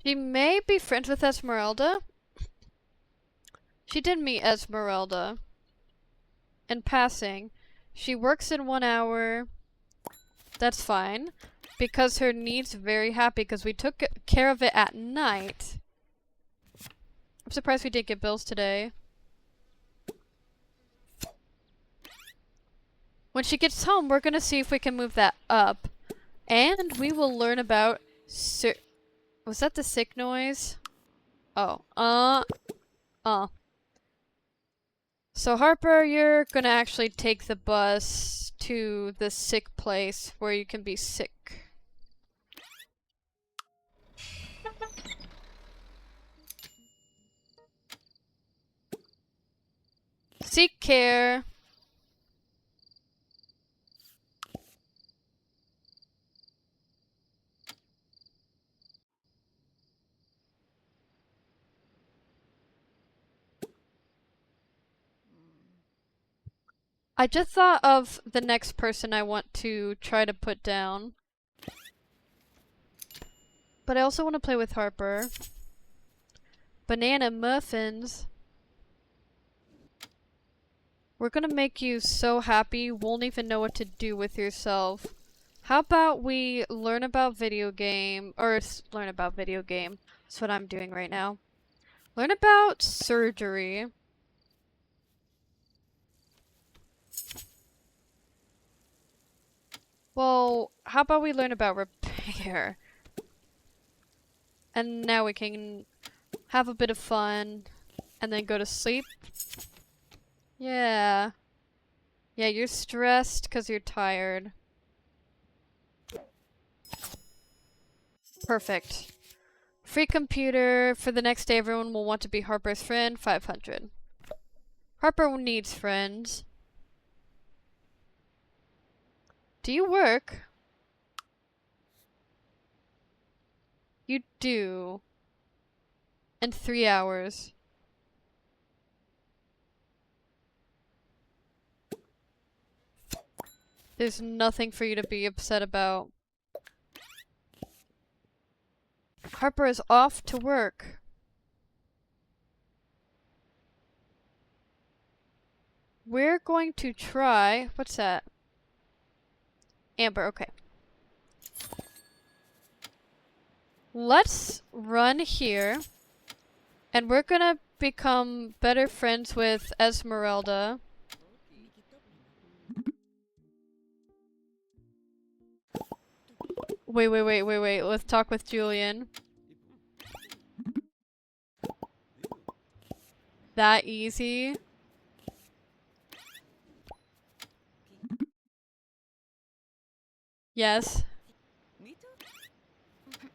She may be friends with Esmeralda. She did meet Esmeralda. In passing. She works in 1 hour. That's fine. Because her need's very happy because we took care of it at night. I'm surprised we didn't get bills today. When she gets home, we're gonna see if we can move that up. And we will learn about was that the sick noise? Oh. So Harper, you're gonna actually take the bus to the sick place where you can be sick. Seek care. I just thought of the next person I want to try to put down. But I also want to play with Harper. Banana muffins. We're gonna make you so happy you won't even know what to do with yourself. How about we learn about video game, learn about video game. That's what I'm doing right now. Learn about surgery. Well, how about we learn about repair? And now we can have a bit of fun and then go to sleep. Yeah. Yeah, you're stressed because you're tired. Perfect. Free computer. For the next day, everyone will want to be Harper's friend. 500. Harper needs friends. Do you work? You do. In 3 hours. There's nothing for you to be upset about. Harper is off to work. We're going to try... What's that? Amber, okay. Let's run here. And we're gonna become better friends with Esmeralda. Wait. Let's talk with Julian. That easy? Yes.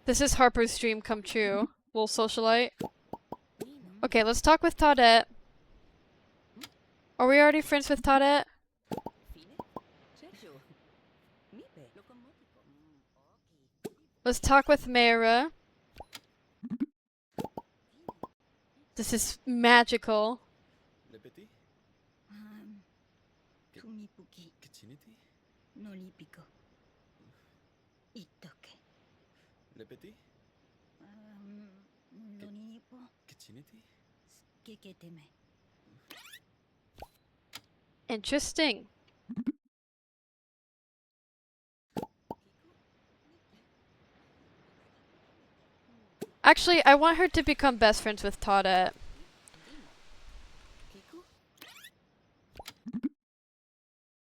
This is Harper's dream come true. Little socialite. Okay, let's talk with Toadette. Are we already friends with Toadette? Let's talk with Mara. This is magical. Le petit? Tumipuki Kitchinity? Nolipiko Itoke Le petit? Nonipo Kitchinity? Keketeme. Interesting. Actually, I want her to become best friends with Toadette.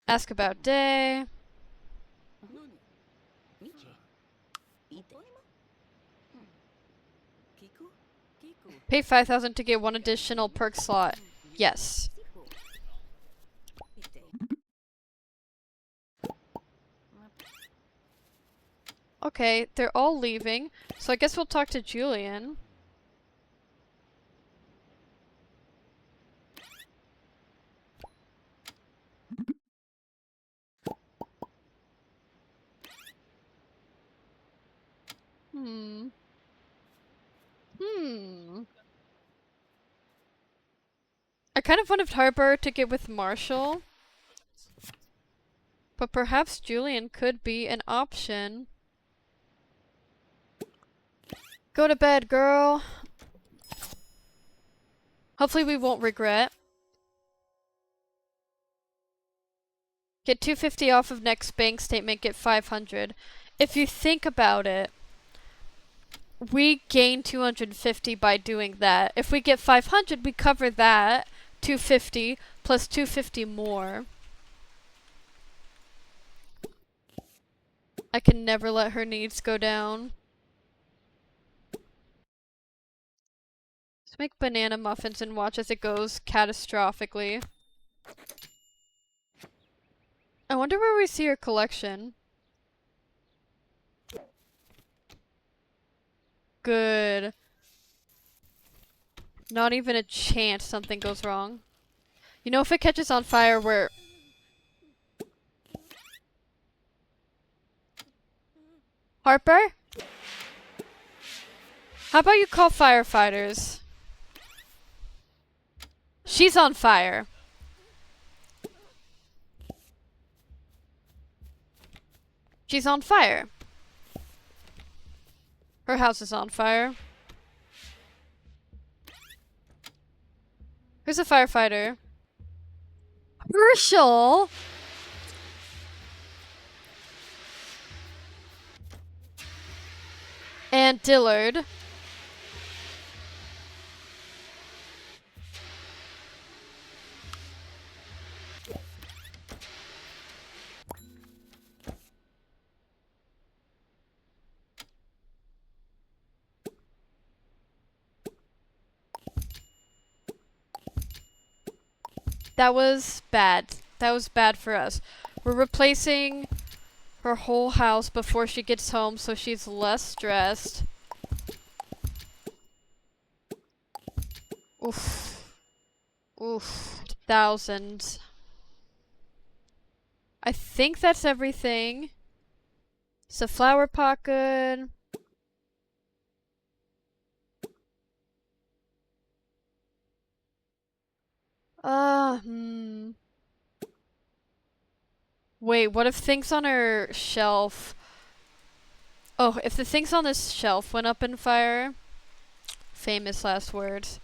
Ask about Day. Pay 5,000 to get one additional perk slot. Yes. Okay, they're all leaving, so I guess we'll talk to Julian. Hmm. I kind of wanted Harper to get with Marshall, but perhaps Julian could be an option. Go to bed, girl. Hopefully we won't regret. Get 250 off of next bank statement, get 500. If you think about it, we gain 250 by doing that. If we get 500, we cover that. 250 plus 250 more. I can never let her needs go down. Let's make banana muffins and watch as it goes catastrophically. I wonder where we see her collection. Good. Not even a chance something goes wrong. You know, if it catches on fire, we're... Harper? How about you call firefighters? She's on fire. She's on fire. Her house is on fire. Who's a firefighter? Herschel! And Dillard. That was bad. That was bad for us. We're replacing her whole house before she gets home so she's less stressed. Oof. Oof. Thousands. I think that's everything. Is the flower pot good? Hmm. Wait, what if things on her shelf... Oh, if the things on this shelf went up in fire? Famous last words.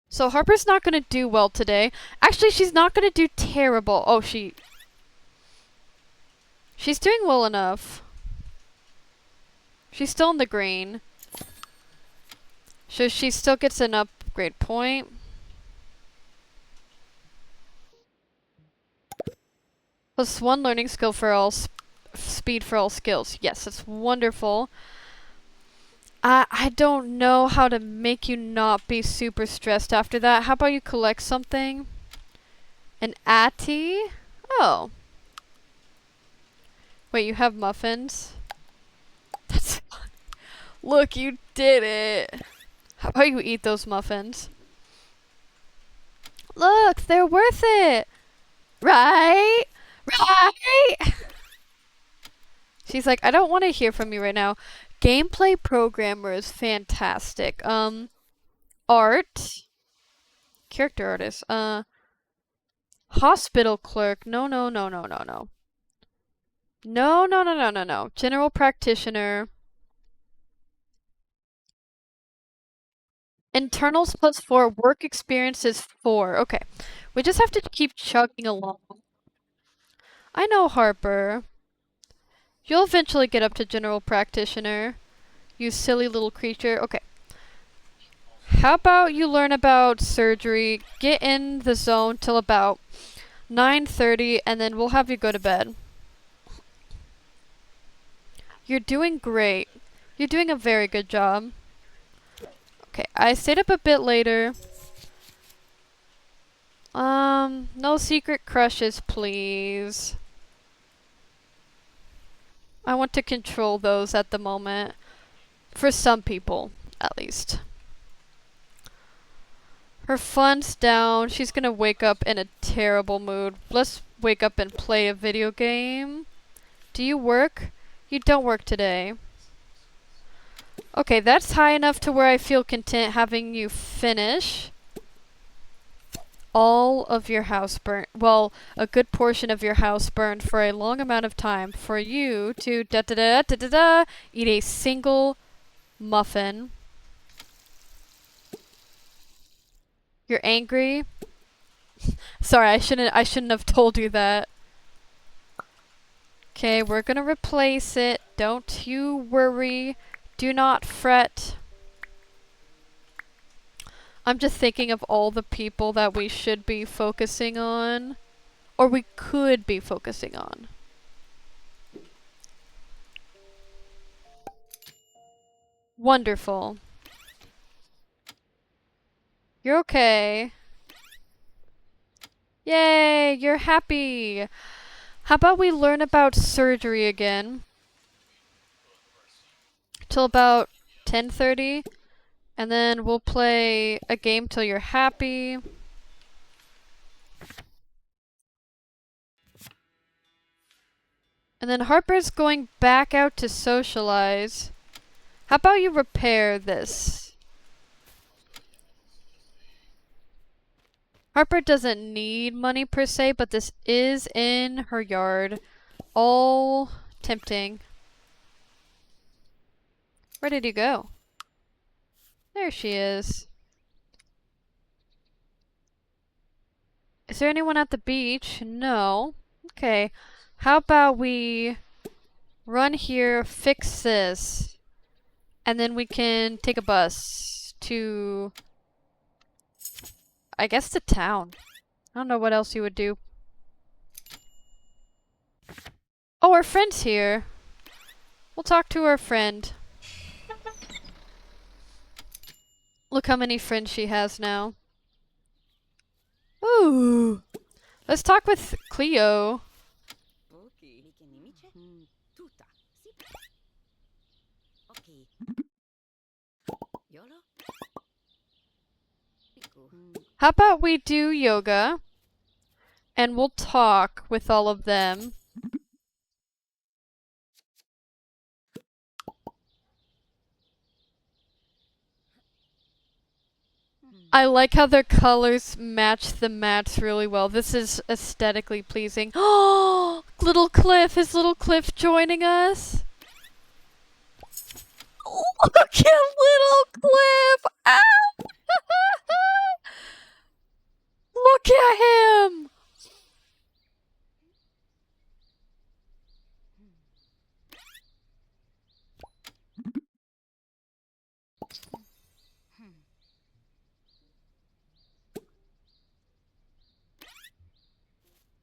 So Harper's not gonna do well today. Actually, she's not gonna do terrible. Oh, she's doing well enough. She's still in the green. So she still gets an upgrade point. Plus 1 learning skill for all speed for all skills. Yes, that's wonderful. I don't know how to make you not be super stressed after that. How about you collect something? An Atty? Oh. Wait, you have muffins? That's fun. Look, you did it. How about you eat those muffins? Look, they're worth it. Right? Right? She's like, I don't want to hear from you right now. Gameplay programmer is fantastic. Art. Character artist. Hospital clerk. No, no, no, no, no, no. No, no, no, no, no, no. General practitioner. Internals plus 4. Work experience is 4. Okay. We just have to keep chugging along. I know, Harper. You'll eventually get up to general practitioner. You silly little creature. Okay. How about you learn about surgery, get in the zone till about 9:30, and then we'll have you go to bed. You're doing great. You're doing a very good job. Okay, I stayed up a bit later. No secret crushes, please. I want to control those at the moment. For some people, at least. Her fun's down. She's gonna wake up in a terrible mood. Let's wake up and play a video game. Do you work? You don't work today. Okay, that's high enough to where I feel content having you finish all of your house burnt. Well, a good portion of your house burned for a long amount of time for you to eat a single muffin. You're angry? Sorry, I shouldn't have told you that. Okay, we're gonna replace it. Don't you worry. Do not fret. I'm just thinking of all the people that we should be focusing on. Or we could be focusing on. Wonderful. You're okay. Yay, you're happy. How about we learn about surgery again? Till about 10:30. And then we'll play a game till you're happy. And then Harper's going back out to socialize. How about you repair this? Harper doesn't need money per se, but this is in her yard. All tempting. Where did you go? There she is. Is there anyone at the beach? No. Okay. How about we run here, fix this, and then we can take a bus to, I guess, to town. I don't know what else you would do. Oh, our friend's here. We'll talk to our friend. Look how many friends she has now. Ooh. Let's talk with Cleo. How about we do yoga? And we'll talk with all of them. I like how their colors match the mats really well. This is aesthetically pleasing. Oh, little Cliff! Is little Cliff joining us? Look at little Cliff! Ah! Look at him!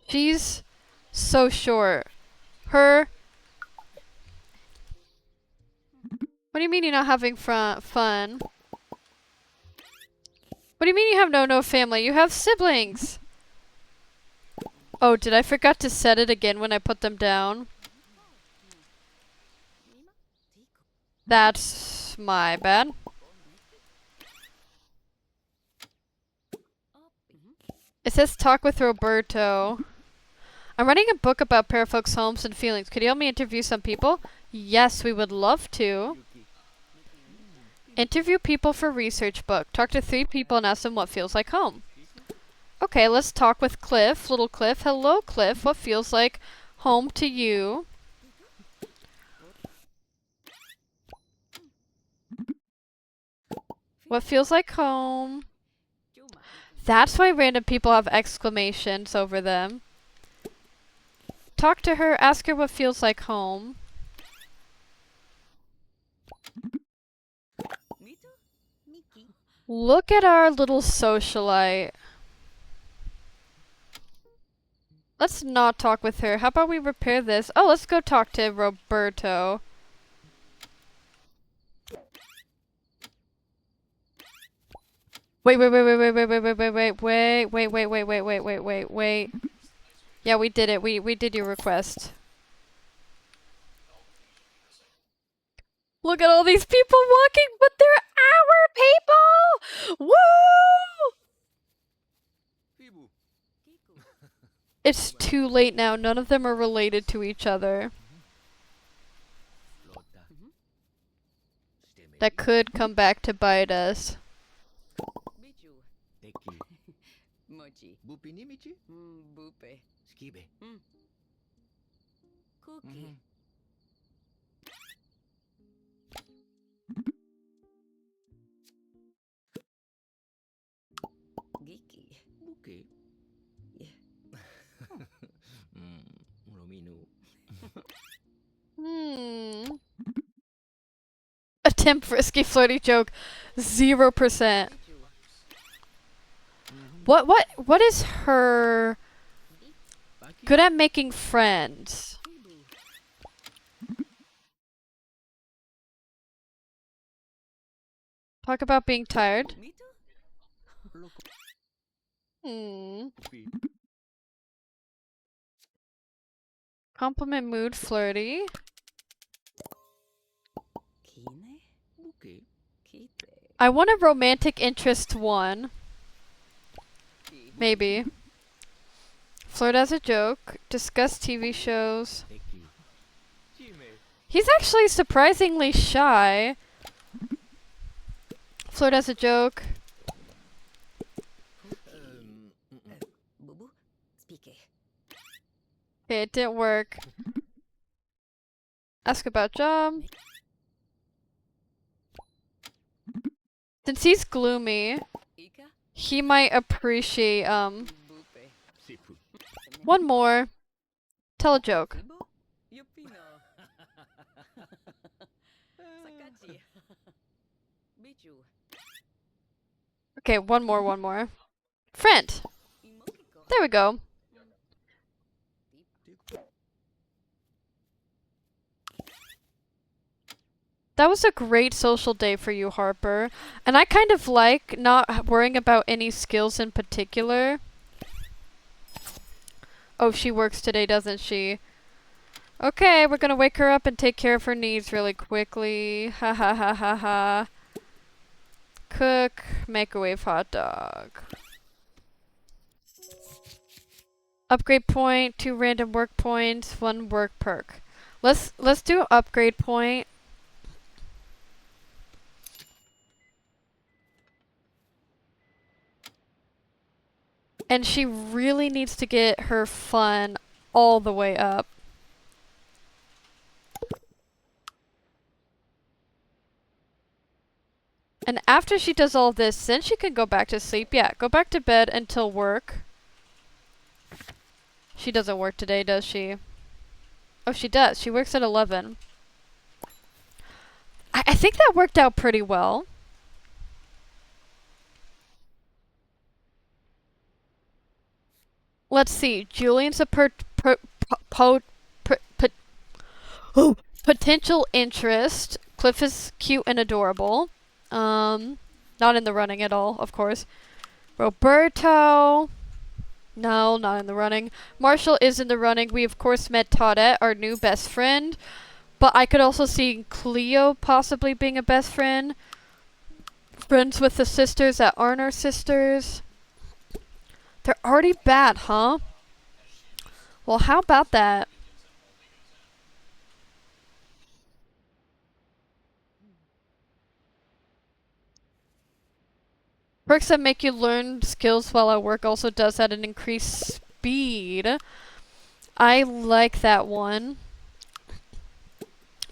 She's so short. Her... What do you mean you're not having fun? What do you mean you have no family? You have siblings! Oh, did I forget to set it again when I put them down? That's my bad. It says talk with Roberto. I'm writing a book about parafolks' homes and feelings. Could you help me interview some people? Yes, we would love to. Interview people for research book. Talk to 3 people and ask them what feels like home. Okay, let's talk with Cliff. Little Cliff. Hello, Cliff. What feels like home to you? What feels like home? That's why random people have exclamations over them. Talk to her. Ask her what feels like home. Look at our little socialite. Let's not talk with her. How about we repair this? Oh, let's go talk to Roberto. Wait. Yeah, we did it. We did your request. Look at all these people walking, but they're our people! Woo! Fibu. It's too late now. None of them are related to each other. Flota. That could come back to bite us. Teki. Mochi. Bupinimichi. Bupe. Skibe. Cookie. Geeky. Buke. Yeah. Rominu. Attempt frisky flirty joke. 0%. What is her good at making friends? Talk about being tired. Mito? Compliment mood flirty. Kine? Buke. Kite. I want a romantic interest one. Maybe. Flirt as a joke. Discuss TV shows. Teki. Chime. He's actually surprisingly shy. Flirt as a joke. Bubu? Speak. Okay, it didn't work. Ask about job. Since he's gloomy, Ika? he might appreciate, Bupe. Sipu. one more. Tell a joke. Ibo? Yupino. Sakachi. Bichu. Okay, one more. Friend! Imokiko. There we go. That was a great social day for you, Harper. And I kind of like not worrying about any skills in particular. Oh, she works today, doesn't she? Okay, we're gonna wake her up and take care of her needs really quickly. Ha ha ha ha ha. Cook, microwave hot dog. Upgrade point, 2 random work points, 1 work perk. Let's do upgrade point. And she really needs to get her fun all the way up. And after she does all this, then she can go back to sleep. Yeah, go back to bed until work. She doesn't work today, does she? Oh, she does. She works at 11. I think that worked out pretty well. Let's see. Julian's a potential interest. Cliff is cute and adorable. Not in the running at all, of course. Roberto. No, not in the running. Marshall is in the running. We, of course, met Toadette, our new best friend. But I could also see Cleo possibly being a best friend. Friends with the sisters that aren't our sisters. They're already bad, huh? Well, how about that? Perks that make you learn skills while at work also does at an increased speed. I like that one.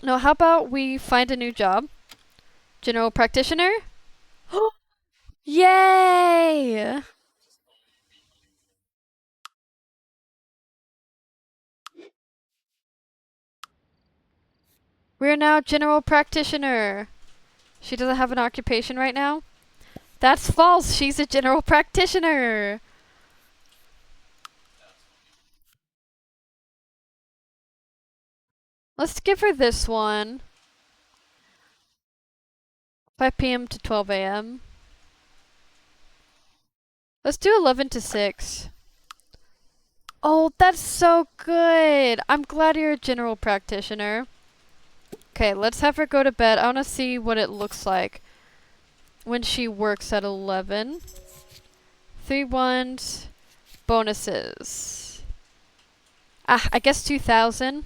No, how about we find a new job? General practitioner? Yay! We're now general practitioner. She doesn't have an occupation right now. That's false. She's a general practitioner. Let's give her this one. 5 p.m. to 12 a.m. Let's do 11 to 6. Oh, that's so good. I'm glad you're a general practitioner. Okay, let's have her go to bed. I want to see what it looks like when she works at 11. 3 ones. Bonuses. Ah, I guess 2,000.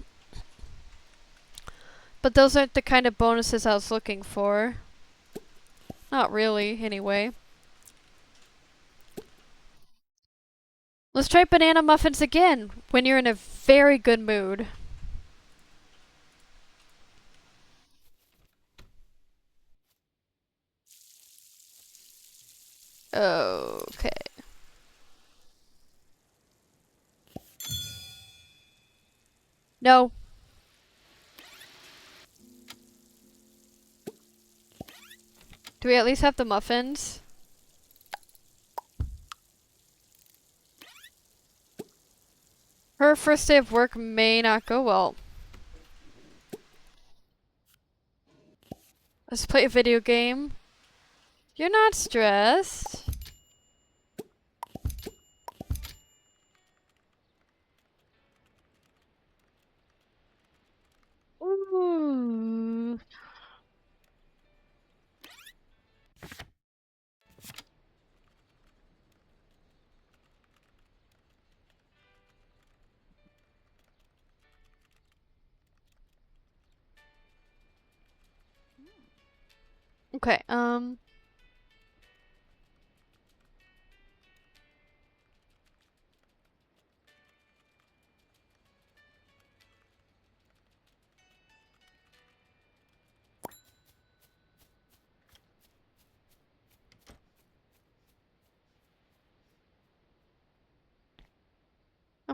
But those aren't the kind of bonuses I was looking for. Not really, anyway. Let's try banana muffins again when you're in a very good mood. Okay. No. Do we at least have the muffins? Her first day of work may not go well. Let's play a video game. You're not stressed. Ooh. Okay, I'm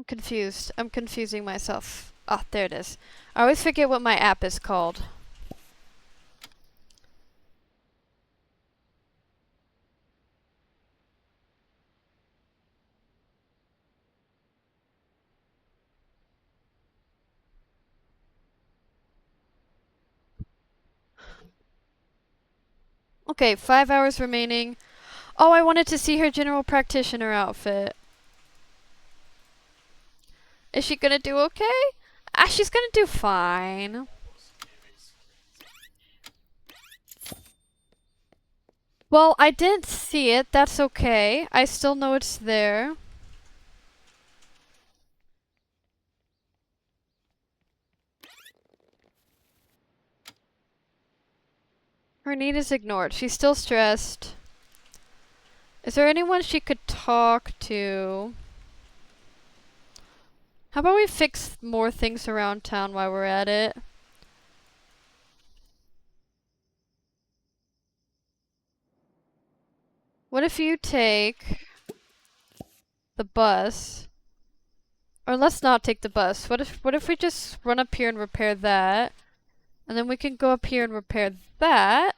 confused. I'm confusing myself. Ah, there it is. I always forget what my app is called. Okay, 5 hours remaining. Oh, I wanted to see her general practitioner outfit. Is she gonna do okay? Ah, she's gonna do fine. Well, I didn't see it. That's okay. I still know it's there. Her need is ignored. She's still stressed. Is there anyone she could talk to? How about we fix more things around town while we're at it? What if you take the bus? Or let's not take the bus. What if we just run up here and repair that? And then we can go up here and repair that.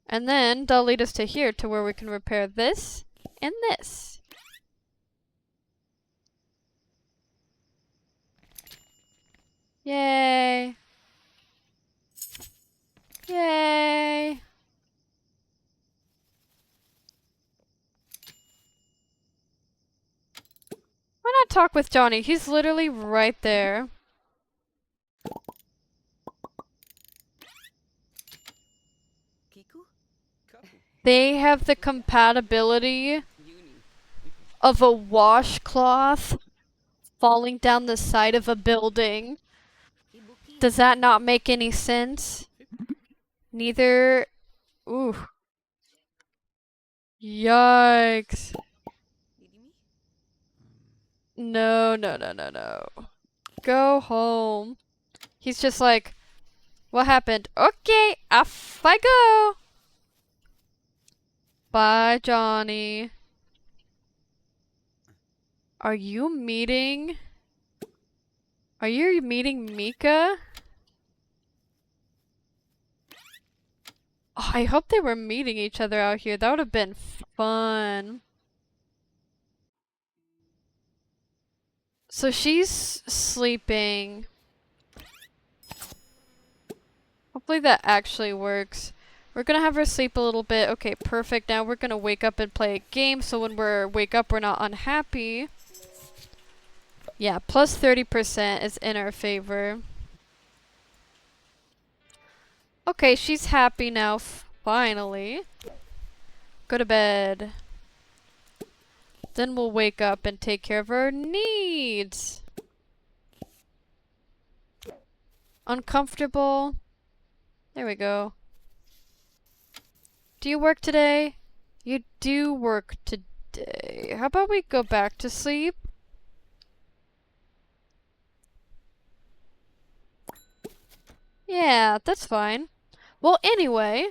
And then that'll lead us to here to where we can repair this and this. Yay. Yay. Why not talk with Johnny? He's literally right there. Kiku? They have the compatibility Uni. of a washcloth falling down the side of a building. Ibuki. Does that not make any sense? Neither. Ooh. Yikes. Didimi? No, no, no, no, no. Go home. He's just like, what happened? Okay, off I go. Bye, Johnny. Are you meeting? Are you meeting Mika? Oh, I hope they were meeting each other out here. That would have been fun. So she's sleeping. Hopefully that actually works. We're gonna have her sleep a little bit. Okay, perfect. Now we're gonna wake up and play a game, so when wake up, we're not unhappy. Yeah, plus 30% is in our favor. Okay, she's happy now, finally. Go to bed. Then we'll wake up and take care of her needs. Uncomfortable. There we go. Do you work today? You do work today. How about we go back to sleep? Yeah, that's fine. Well, anyway.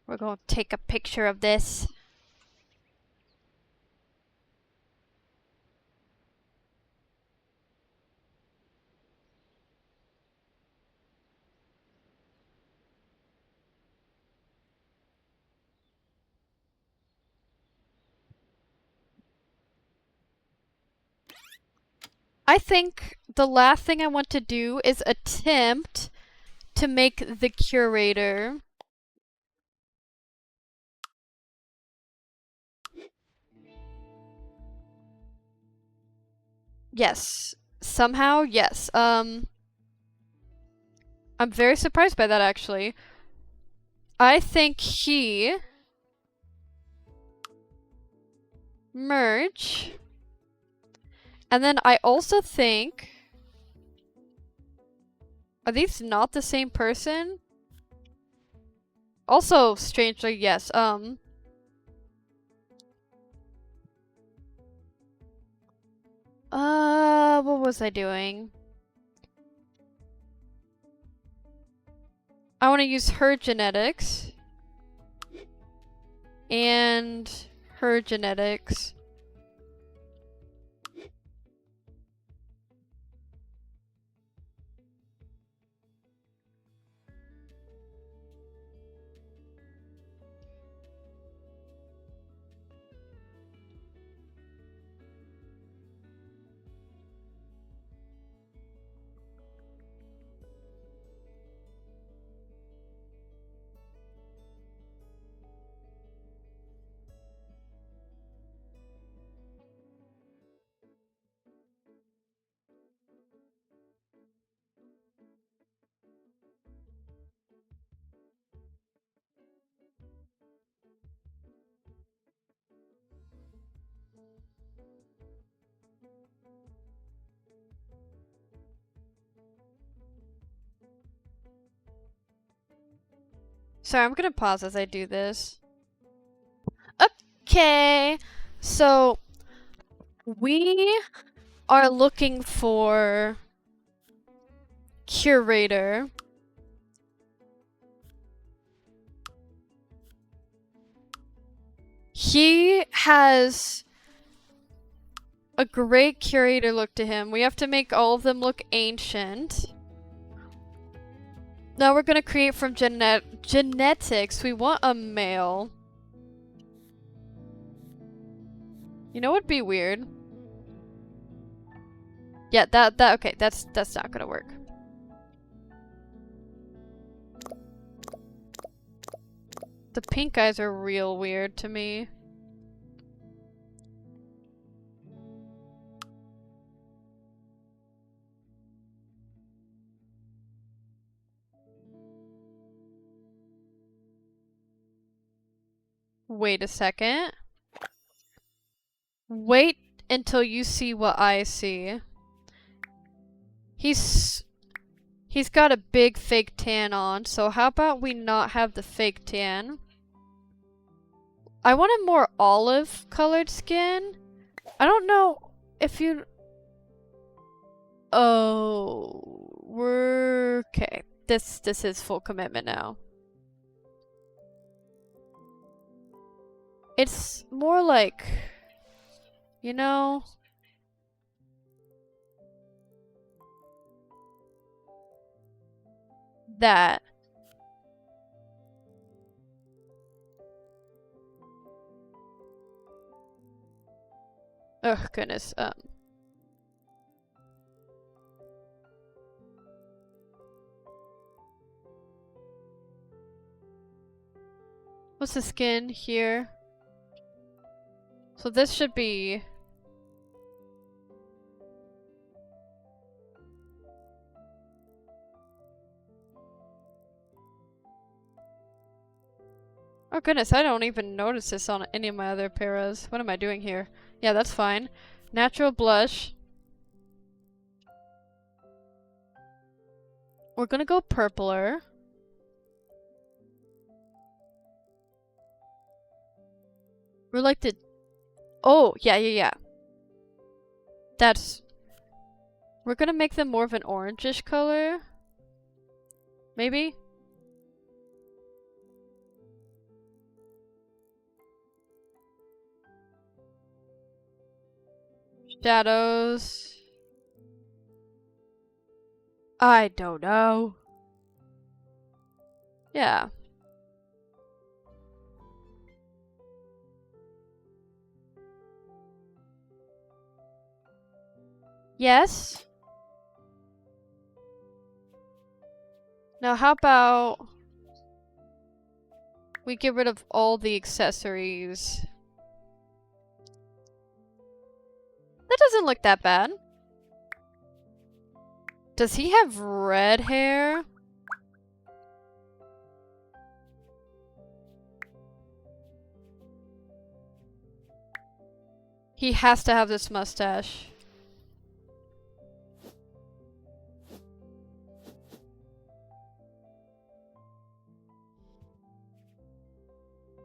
We're gonna take a picture of this. I think the last thing I want to do is attempt to make the curator. Yes. Somehow, yes. I'm very surprised by that, actually. I think he... merge. And then I also think... Are these not the same person? Also, strangely, yes. What was I doing? I want to use her genetics. And her genetics. Sorry, I'm gonna pause as I do this. Okay, so we are looking for curator. He has a great curator look to him. We have to make all of them look ancient. Now we're gonna create from genetics. We want a male. You know what'd be weird? Yeah, okay, that's not gonna work. The pink eyes are real weird to me. Wait a second. Wait until you see what I see. He's got a big fake tan on, so how about we not have the fake tan? I want a more olive colored skin. I don't know if you... Oh, we're... Okay. This is full commitment now. It's more like, you know, that. Oh goodness. What's the skin here? So this should be. Oh goodness, I don't even notice this on any of my other paras. What am I doing here? Yeah, that's fine. Natural blush. We're gonna go purpler. We're like the... Oh, yeah. That's... We're gonna make them more of an orangish color. Maybe? Shadows. I don't know. Yeah. Yes? Now how about... we get rid of all the accessories. That doesn't look that bad. Does he have red hair? He has to have this mustache.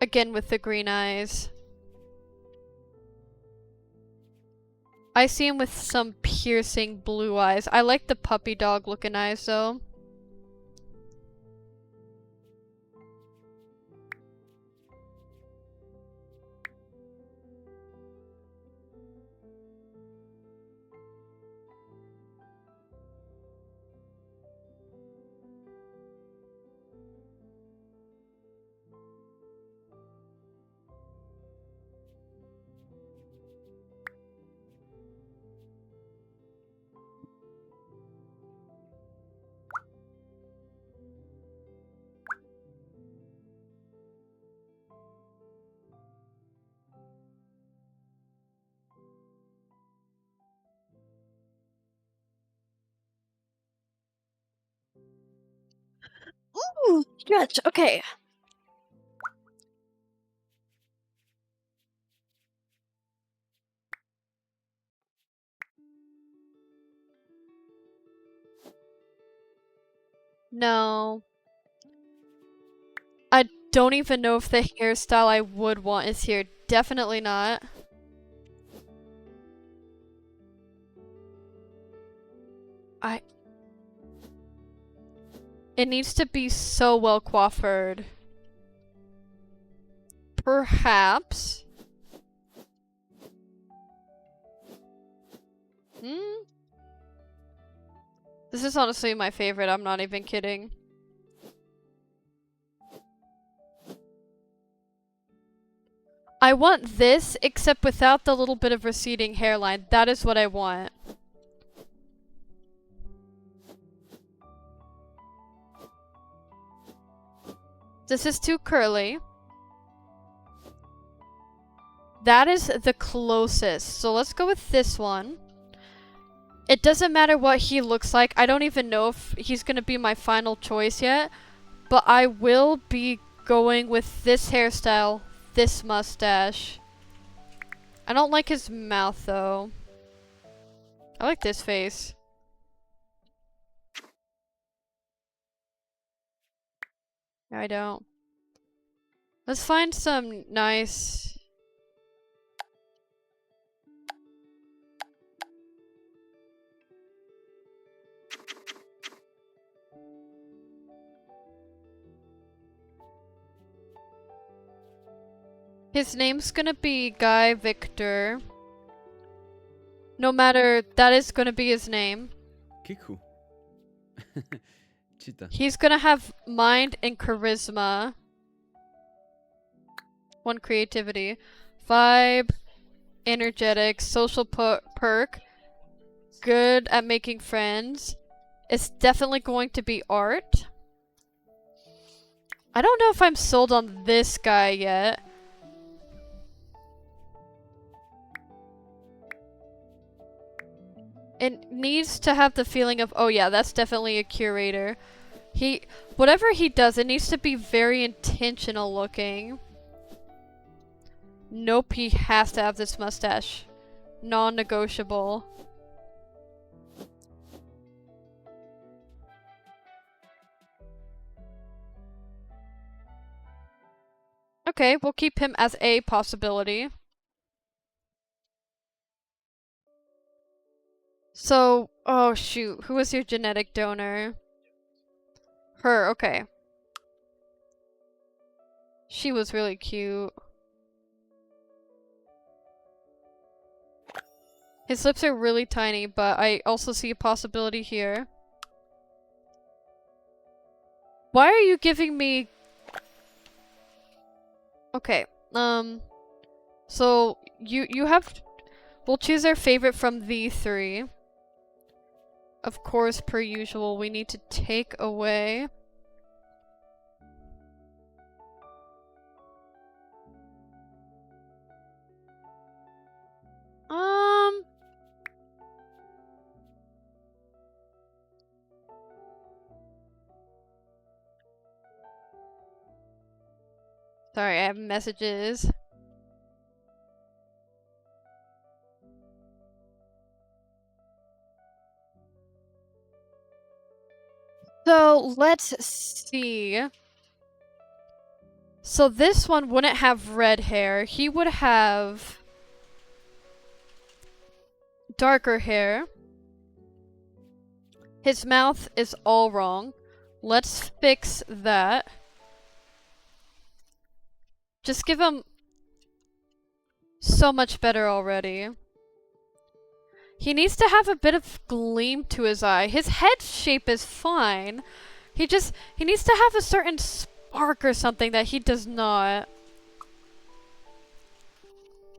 Again with the green eyes. I see him with some piercing blue eyes. I like the puppy dog looking eyes though. Ooh, stretch. Okay. No. I don't even know if the hairstyle I would want is here. Definitely not. It needs to be so well coiffured. Perhaps. Hmm? This is honestly my favorite, I'm not even kidding. I want this, except without the little bit of receding hairline. That is what I want. This is too curly. That is the closest. So let's go with this one. It doesn't matter what he looks like. I don't even know if he's gonna be my final choice yet. But I will be going with this hairstyle, this mustache. I don't like his mouth though. I like this face. No, I don't. Let's find some nice... His name's gonna be Guy Victor. No matter, that is gonna be his name. Kiku. Chita. He's gonna have mind and charisma. 1 creativity. Vibe. Energetic. Social perk. Good at making friends. It's definitely going to be art. I don't know if I'm sold on this guy yet. It needs to have the feeling of, oh yeah, that's definitely a curator. Whatever he does, it needs to be very intentional looking. Nope, he has to have this mustache. Non-negotiable. Okay, we'll keep him as a possibility. So, oh shoot, who was your genetic donor? Her, okay. She was really cute. His lips are really tiny, but I also see a possibility here. Why are you giving me... Okay, so you have... We'll choose our favorite from the 3. Of course, per usual, we need to take away... Sorry, I have messages. So, let's see. So this one wouldn't have red hair. He would have darker hair. His mouth is all wrong. Let's fix that. Just give him so much better already. He needs to have a bit of gleam to his eye. His head shape is fine. He needs to have a certain spark or something that he does not.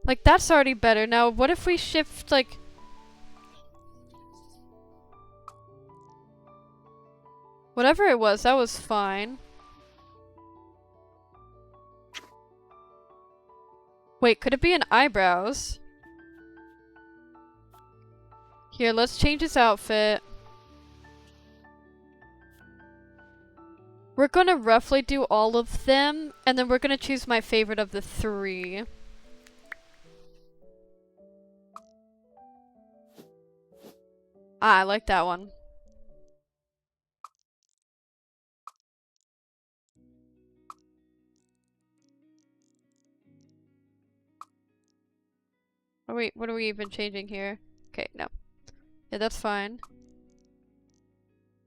Like, that's already better. Now, what if we shift, like... Whatever it was, that was fine. Wait, could it be an eyebrows? Here, let's change his outfit. We're gonna roughly do all of them, and then we're gonna choose my favorite of the 3. Ah, I like that one. Oh wait, what are we even changing here? Okay, no. Yeah, that's fine.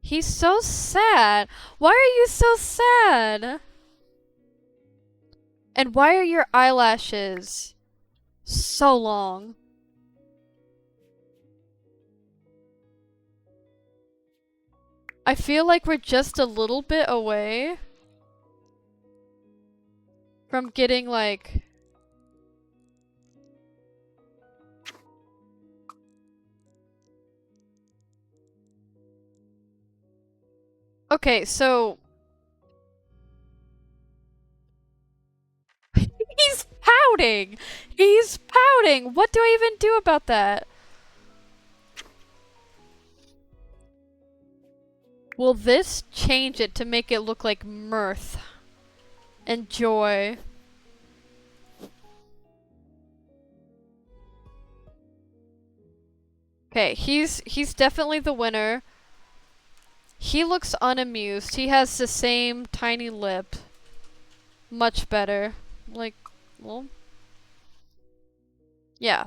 He's so sad. Why are you so sad? And why are your eyelashes so long? I feel like we're just a little bit away from getting like... Okay, so... He's pouting! He's pouting! What do I even do about that? Will this change it to make it look like mirth and joy? Okay, he's definitely the winner. He looks unamused. He has the same tiny lip. Much better. Like, well... Yeah.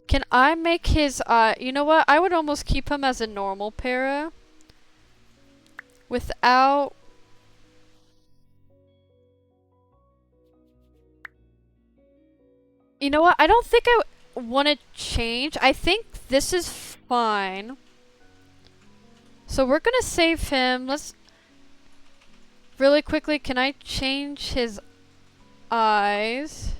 Can I make his eye... You know what? I would almost keep him as a normal para. Without... You know what? I don't think I want to change. I think this is fine. So we're gonna save him. Let's really quickly. Can I change his eyes?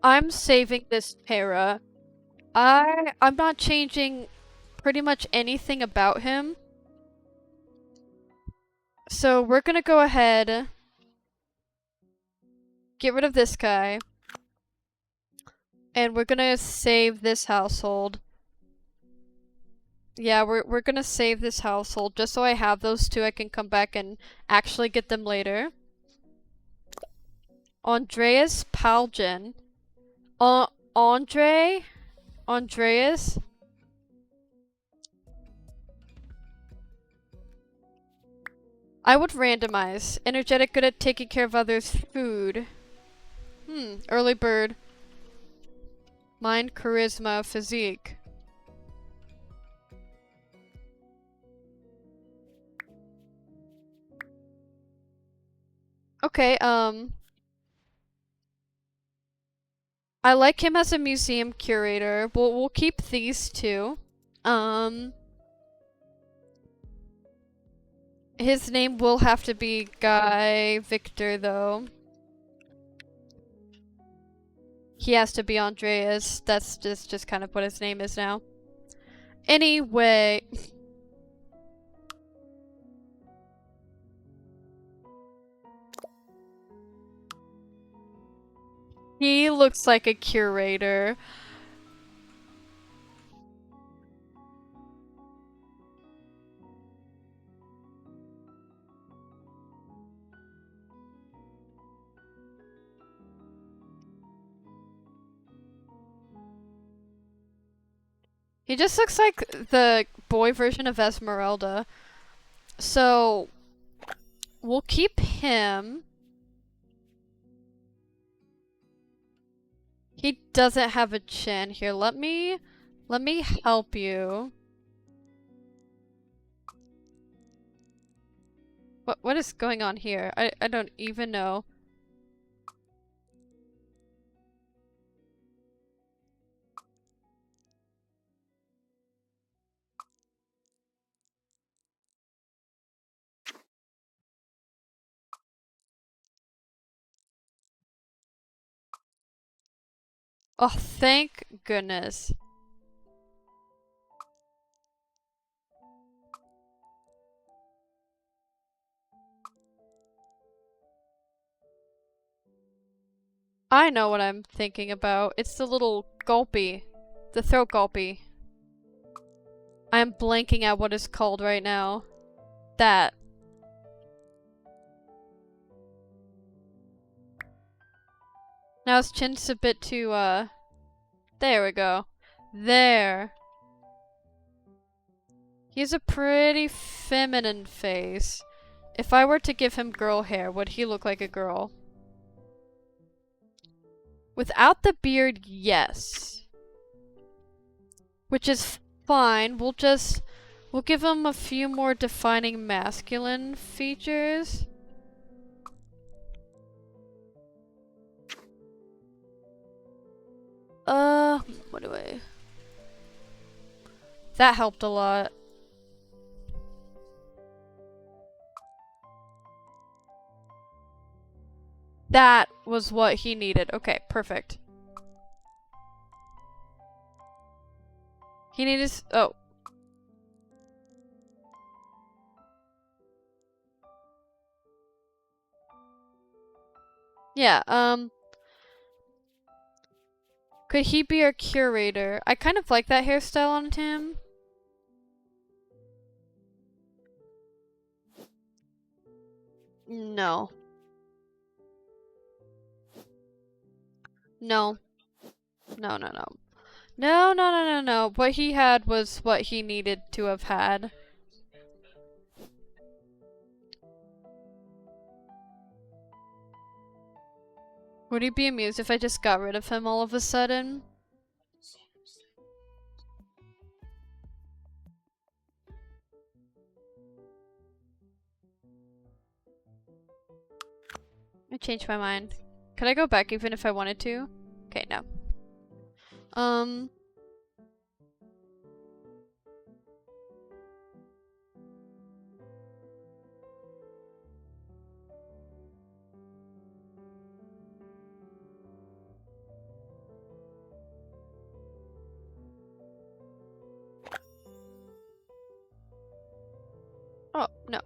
I'm saving this para. I'm not changing pretty much anything about him. So we're gonna go ahead, get rid of this guy, and we're gonna save this household. Yeah, we're gonna save this household just so I have those two. I can come back and actually get them later. Andreas Palgen. Andreas. I would randomize. Energetic, good at taking care of others. Food. Early bird. Mind, charisma, physique. Okay, I like him as a museum curator. We'll keep these two. His name will have to be Guy Victor, though. He has to be Andreas. That's just kind of what his name is now. Anyway. He looks like a curator. He just looks like the boy version of Esmeralda. So, we'll keep him. He doesn't have a chin. Here, let me help you. What is going on here? I don't even know. Oh, thank goodness. I know what I'm thinking about. It's the little gulpy. The throat gulpy. I'm blanking out what it's called right now. That. Now his chin's a bit too, there we go. There. He has a pretty feminine face. If I were to give him girl hair, would he look like a girl? Without the beard, yes. Which is fine. We'll give him a few more defining masculine features. What do I... That helped a lot. That was what he needed. Okay, perfect. He needed... Oh. Yeah, could he be our curator? I kind of like that hairstyle on him. No. No. No, no, no. No, no, no, no, no. What he had was what he needed to have had. Would he be amused if I just got rid of him all of a sudden? I changed my mind. Could I go back even if I wanted to? Okay, no. Oh, no.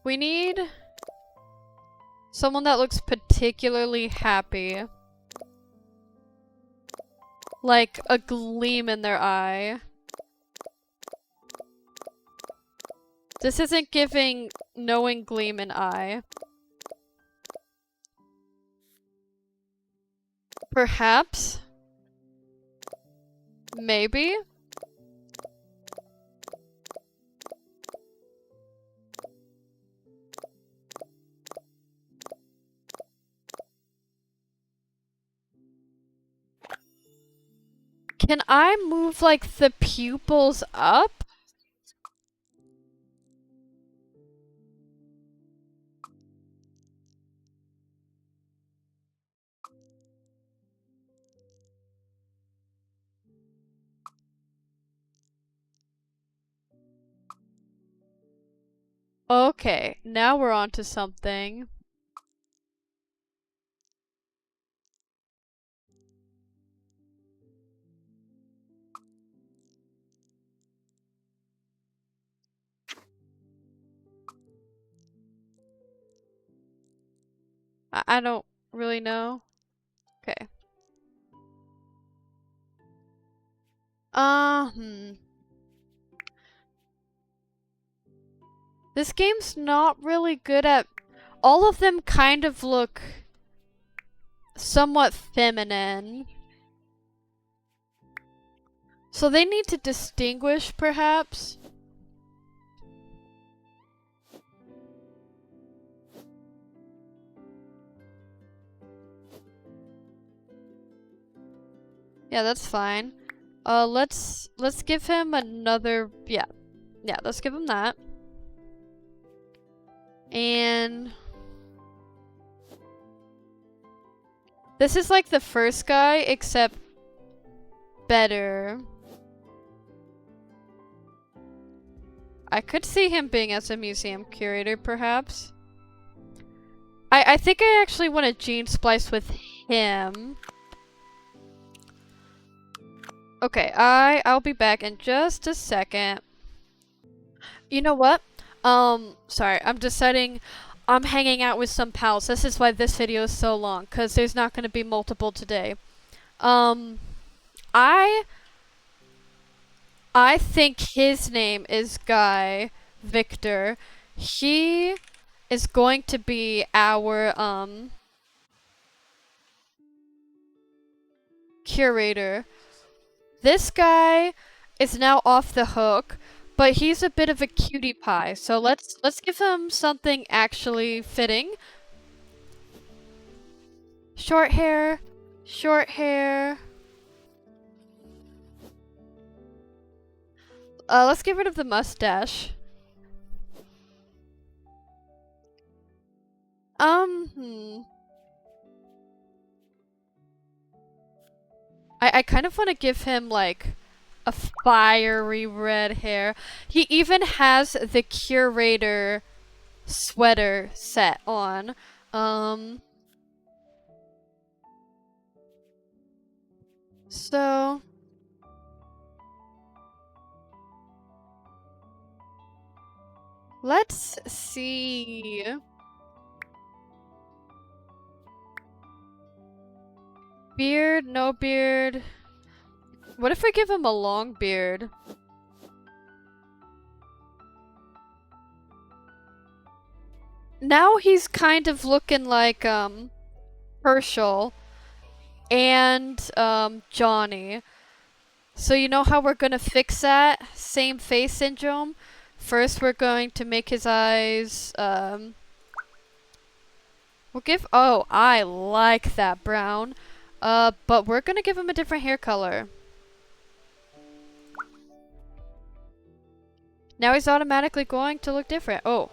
We need someone that looks particularly happy. Like a gleam in their eye. This isn't giving knowing gleam in eye. Perhaps? Maybe? Can I move, like, the pupils up? Okay, now we're on to something. I don't really know. Okay. Hmm. This game's not really good at... All of them kind of look somewhat feminine. So they need to distinguish, perhaps? Yeah, that's fine. Let's give him another... Yeah, let's give him that. And... This is like the first guy, except better. I could see him being as a museum curator, perhaps. I think I actually want to gene splice with him. Okay, I'll be back in just a second. You know what? Sorry, I'm deciding I'm hanging out with some pals. This is why this video is so long, because there's not going to be multiple today. I think his name is Guy Victor. He is going to be our, curator. This guy is now off the hook, but he's a bit of a cutie pie, so let's give him something actually fitting. Short hair, short hair. Let's get rid of the mustache. I kind of want to give him, like, a fiery red hair. He even has the curator sweater set on. So... Let's see... Beard, no beard. What if we give him a long beard? Now he's kind of looking like, Herschel and, Johnny. So you know how we're gonna fix that same face syndrome? First we're going to make his eyes, oh, I like that brown. But we're gonna give him a different hair color. Now he's automatically going to look different. Oh,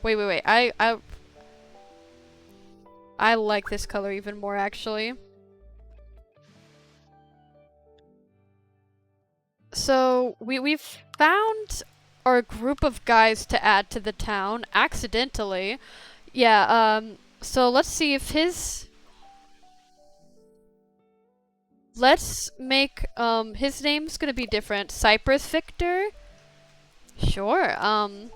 wait. I like this color even more, actually. So, we've found our group of guys to add to the town, accidentally. Yeah, so let's see if let's make, his name's gonna be different. Cypress Victor? Sure, and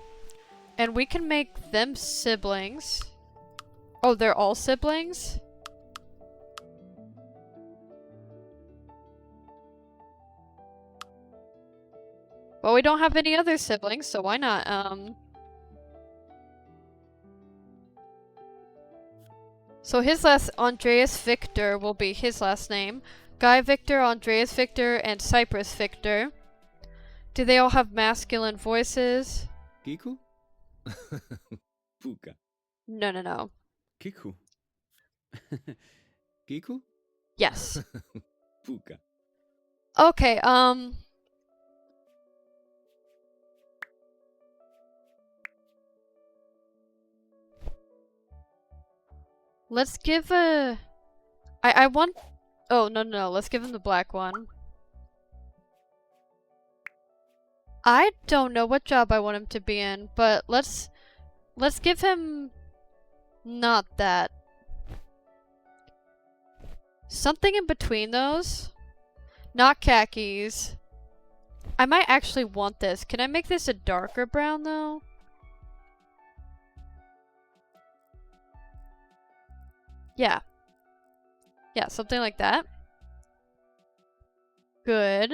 we can make them siblings. Oh, they're all siblings? Well, we don't have any other siblings, so why not, So his last, Andreas Victor, will be his last name. Guy Victor, Andreas Victor, and Cypress Victor. Do they all have masculine voices? Kiku? Puka. No. Kiku. Kiku? Yes. Puka. Okay, let's give I want... Oh, no. Let's give him the black one. I don't know what job I want him to be in, but let's give him not that. Something in between those. Not khakis. I might actually want this. Can I make this a darker brown though? Yeah. Yeah, something like that. Good.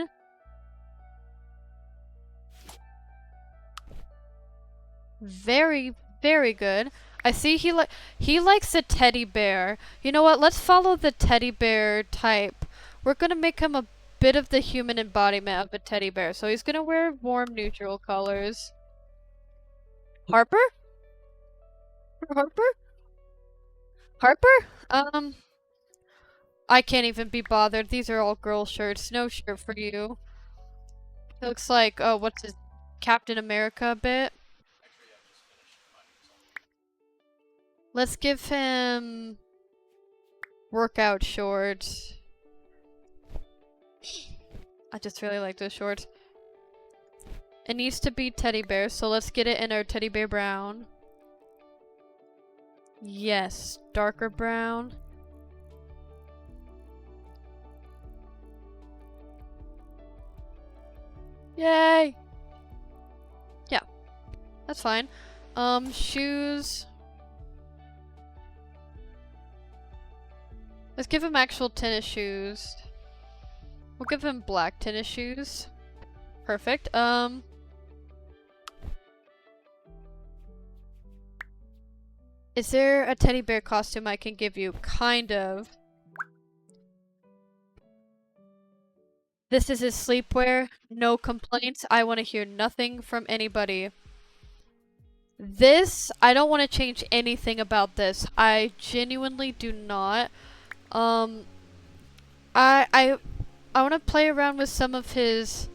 Very, very good. I see he likes a teddy bear. You know what? Let's follow the teddy bear type. We're gonna make him a bit of the human embodiment of a teddy bear. So he's gonna wear warm neutral colors. Harper? Harper? Harper? I can't even be bothered. These are all girl shirts. No shirt for you. He looks like, oh, what's his Captain America a bit. Let's give him workout shorts. I just really like those shorts. It needs to be teddy bear, so let's get it in our teddy bear brown. Yes, darker brown. Yay! Yeah, that's fine. Shoes. Let's give him actual tennis shoes. We'll give him black tennis shoes. Perfect. Is there a teddy bear costume I can give you? Kind of. This is his sleepwear. No complaints. I want to hear nothing from anybody. This, I don't want to change anything about this. I genuinely do not. I want to play around with some of his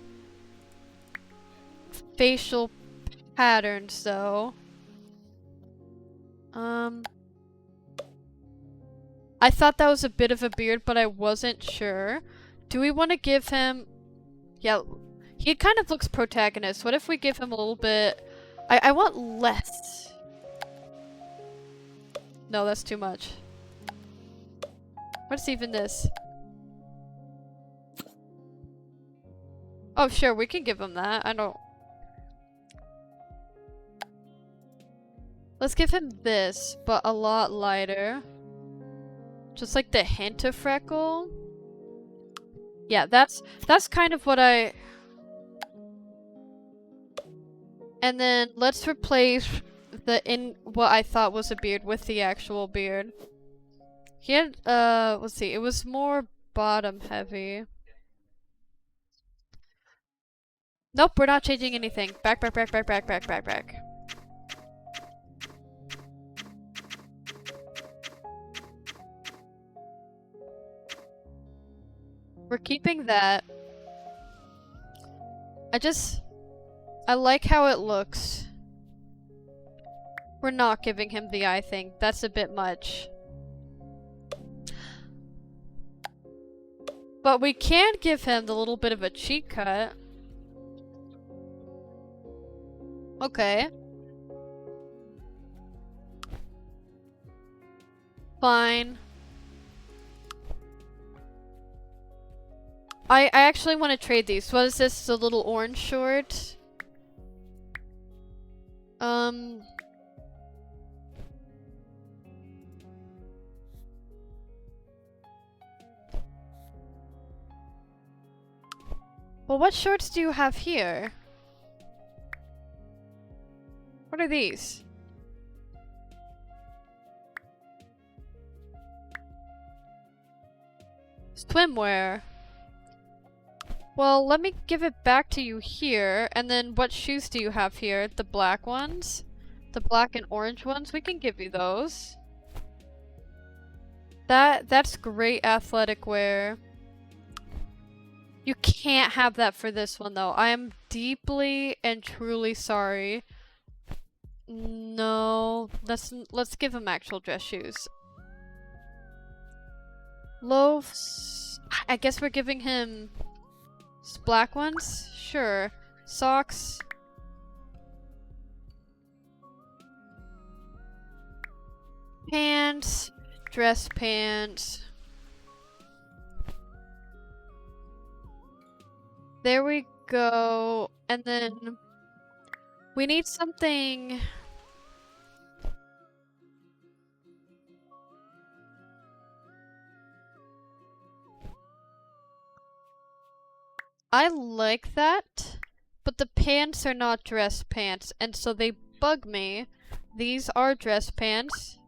facial patterns though. I thought that was a bit of a beard, but I wasn't sure. Do we want to give him... Yeah, he kind of looks protagonist. What if we give him a little bit... I want less. No, that's too much. What's even this? Oh, sure, we can give him that. I don't... Let's give him this, but a lot lighter. Just like the hint of freckle. Yeah, that's kind of what I... And then let's replace what I thought was a beard with the actual beard. He had, let's see, it was more bottom heavy. Nope, we're not changing anything. Back, back, back, back, back, back, back, back. We're keeping that. I like how it looks. We're not giving him the eye thing. That's a bit much. But we can give him the little bit of a cheek cut. Okay. Fine. I actually want to trade these. What is this? The little orange short? Well, what shorts do you have here? What are these? Swimwear. Well, let me give it back to you here, and then what shoes do you have here? The black ones? The black and orange ones? We can give you those. That's great athletic wear. You can't have that for this one though. I am deeply and truly sorry. No, let's give him actual dress shoes. Loafs. I guess we're giving him black ones? Sure. Socks. Pants. Dress pants. There we go. And then we need something. I like that, but the pants are not dress pants, and so they bug me. These are dress pants.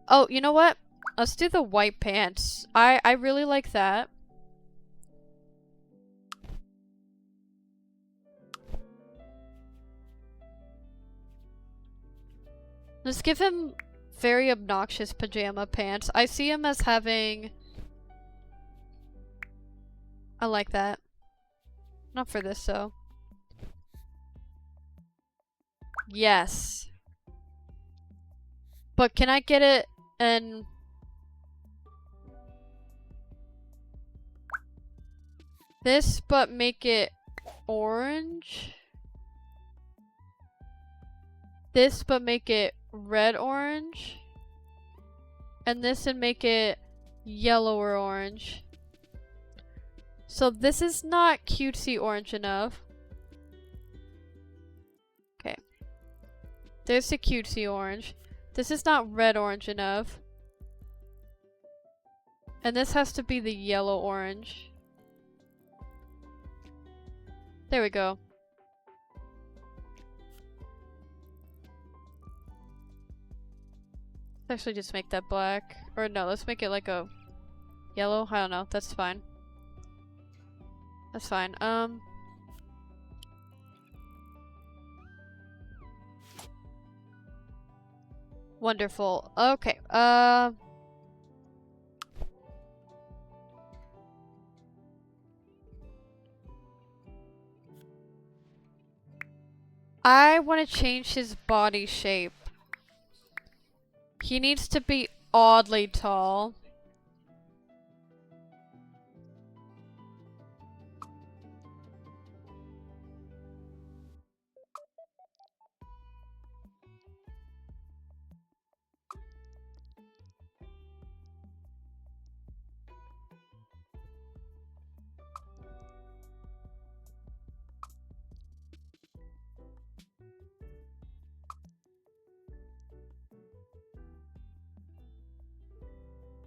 Oh, you know what? Let's do the white pants. I really like that. Let's give him very obnoxious pajama pants. I see him as having... I like that. Not for this, though. Yes. But can I get it and... this, but make it orange? This, but make it red-orange? And this and make it yellower orange. So this is not cutesy orange enough. Okay. There's the cutesy orange. This is not red-orange enough. And this has to be the yellow-orange. There we go. Let's actually just make that black. Or no, let's make it like a yellow. I don't know. That's fine. That's fine. Wonderful. Okay. I want to change his body shape. He needs to be oddly tall.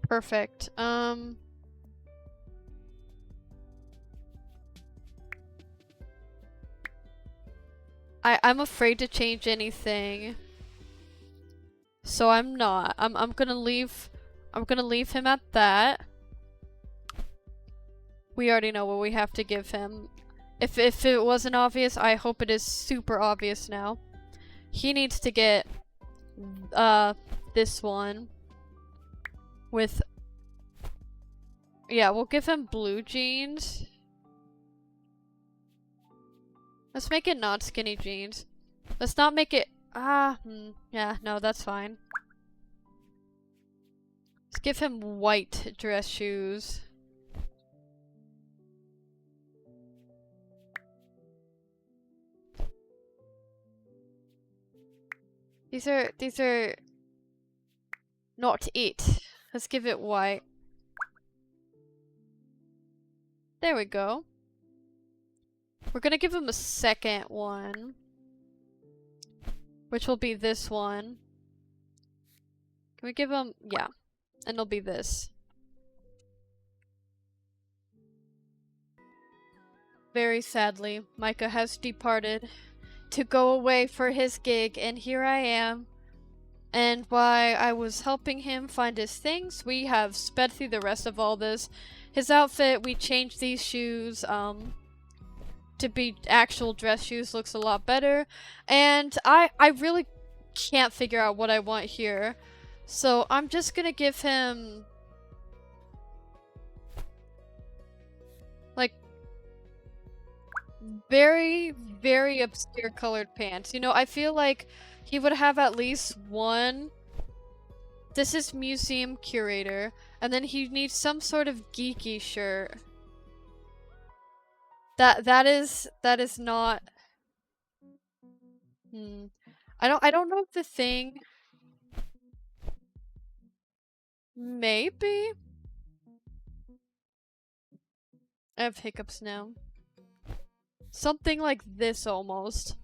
Perfect. I'm afraid to change anything. So I'm not. I'm gonna leave him at that. We already know what we have to give him. If it wasn't obvious, I hope it is super obvious now. He needs to get this one with, yeah, we'll give him blue jeans. Let's make it not skinny jeans. Let's not make it, yeah, no, that's fine. Let's give him white dress shoes. These are not it. Let's give it white. There we go. We're gonna give him a second one, which will be this one. Can we give him, yeah, and it'll be this. Very sadly, Micah has departed to go away for his gig, and here I am. And while I was helping him find his things, we have sped through the rest of all this. His outfit, we changed these shoes, to be actual dress shoes, looks a lot better. And I really can't figure out what I want here. So I'm just gonna give him, like, very, very obscure colored pants. You know, I feel like he would have at least one. This is museum curator. And then he needs some sort of geeky shirt. That is not. I don't know if the thing. Maybe. I have hiccups now. Something like this almost.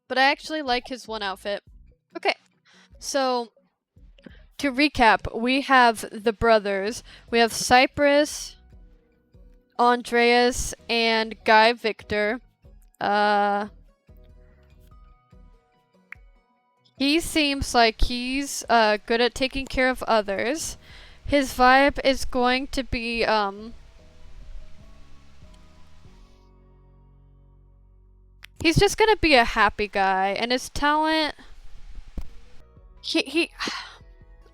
But I actually like his one outfit. Okay. So to recap, we have the brothers. We have Cypress, Andreas, and Guy Victor. He seems like he's good at taking care of others. His vibe is going to be he's just gonna be a happy guy, and his talent,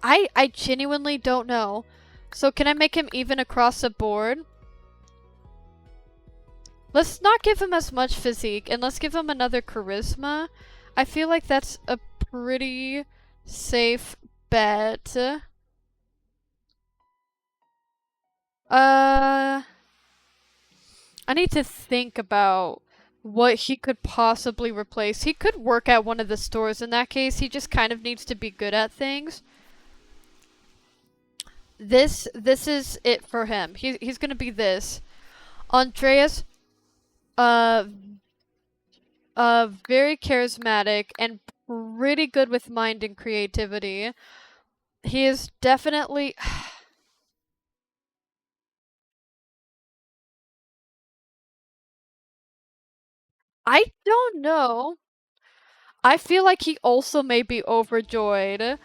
I genuinely don't know. So can I make him even across the board? Let's not give him as much physique, and let's give him another charisma. I feel like that's a pretty safe bet. I need to think about what he could possibly replace. He could work at one of the stores in that case. He just kind of needs to be good at things. This is it for him. He's gonna be this. Andreas, very charismatic and pretty good with mind and creativity. He is definitely. I don't know. I feel like he also may be overjoyed.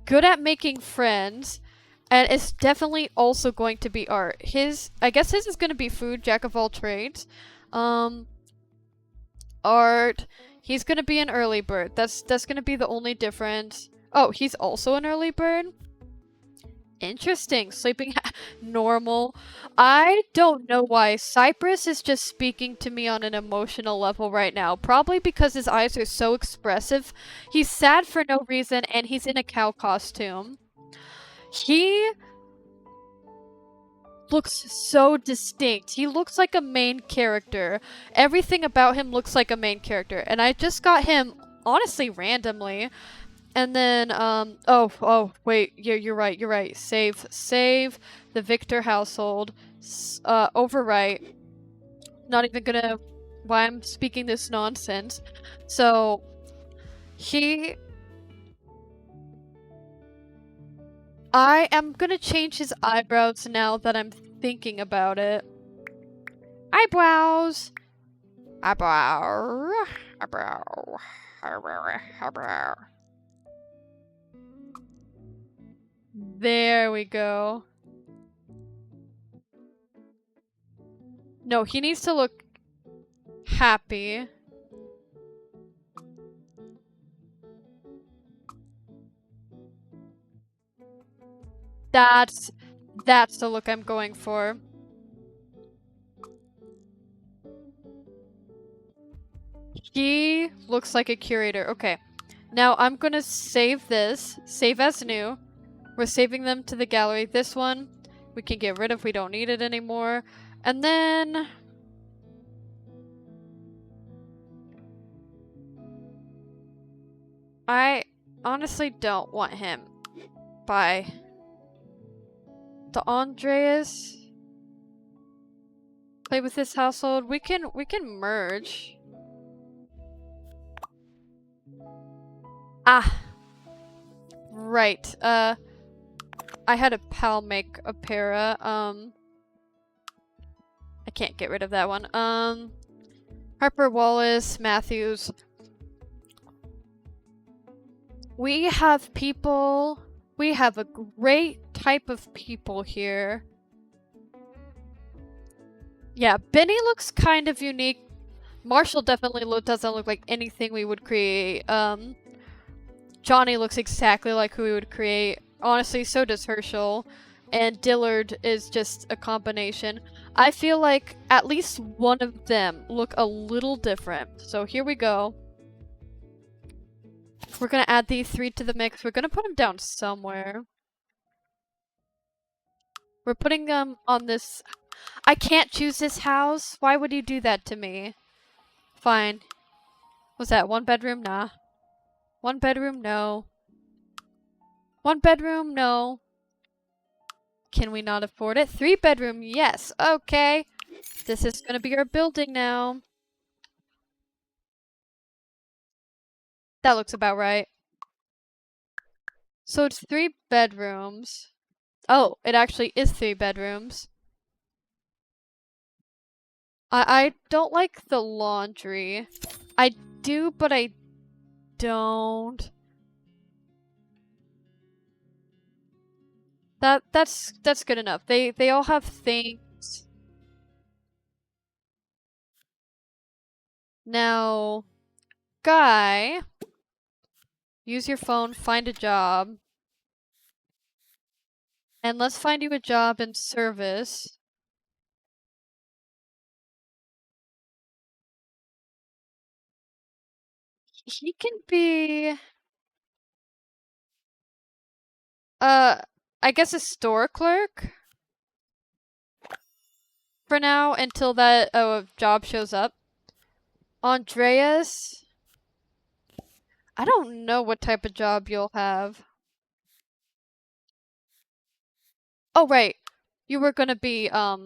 Good at making friends. And it's definitely also going to be art. I guess his is going to be food, jack of all trades. Art. He's going to be an early bird. That's going to be the only difference. Oh, he's also an early bird? Interesting. Sleeping normal. I don't know why. Cypress is just speaking to me on an emotional level right now. Probably because his eyes are so expressive. He's sad for no reason, and he's in a cow costume. He looks so distinct. He looks like a main character. Everything about him looks like a main character. And I just got him, honestly, randomly. And then, oh, wait, you're right. Save the Victor household. Overwrite. Not even gonna, why I'm speaking this nonsense. So, I am gonna change his eyebrows now that I'm thinking about it. Eyebrows! Eyebrow. There we go. No, he needs to look happy. That's the look I'm going for. He looks like a curator. Okay. Now I'm gonna save this. Save as new. We're saving them to the gallery. This one we can get rid of. We don't need it anymore. And then I honestly don't want him. Bye. The Andreas. Play with this household. We can merge. Ah. Right. I had a pal make a para. I can't get rid of that one. Harper, Wallace, Matthews. We have people. We have a great type of people here. Yeah, Benny looks kind of unique. Marshall definitely doesn't look like anything we would create. Johnny looks exactly like who we would create. Honestly, so does Herschel. And Dillard is just a combination. I feel like at least one of them look a little different. So here we go. We're gonna add these three to the mix. We're gonna put them down somewhere. We're putting them on this. I can't choose this house. Why would you do that to me? Fine. Was that one bedroom? Nah. One bedroom? No. One bedroom? No. Can we not afford it? 3-bedroom? Yes. Okay. This is gonna be our building now. That looks about right. So it's 3 bedrooms. Oh, it actually is 3 bedrooms. I don't like the laundry. I do, but I don't. That's good enough. They all have things. Now, Guy, use your phone, find a job. And let's find you a job in service. He can be I guess a store clerk for now until that job shows up. Andreas, I don't know what type of job you'll have. Oh right, you were gonna be a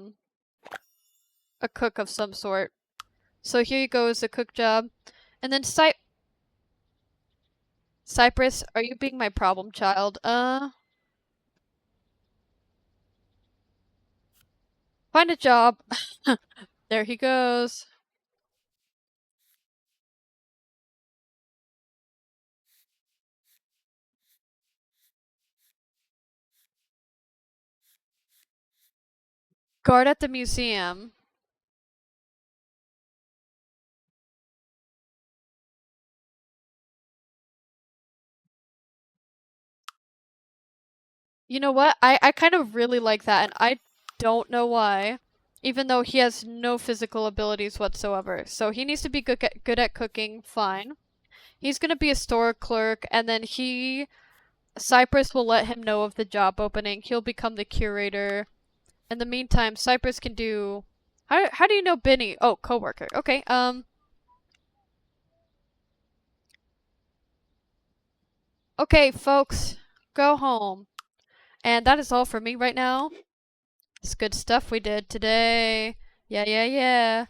cook of some sort. So here you go as a cook job. And then Cypress, are you being my problem child? Find a job. There he goes. Guard at the museum. You know what? I kind of really like that, and I don't know why. Even though he has no physical abilities whatsoever. So he needs to be good at cooking, fine. He's gonna be a store clerk, and then Cypress will let him know of the job opening. He'll become the curator. In the meantime, Cypress can do... How do you know Benny? Oh, coworker. Okay, Okay, folks. Go home. And that is all for me right now. It's good stuff we did today. Yeah, yeah, yeah.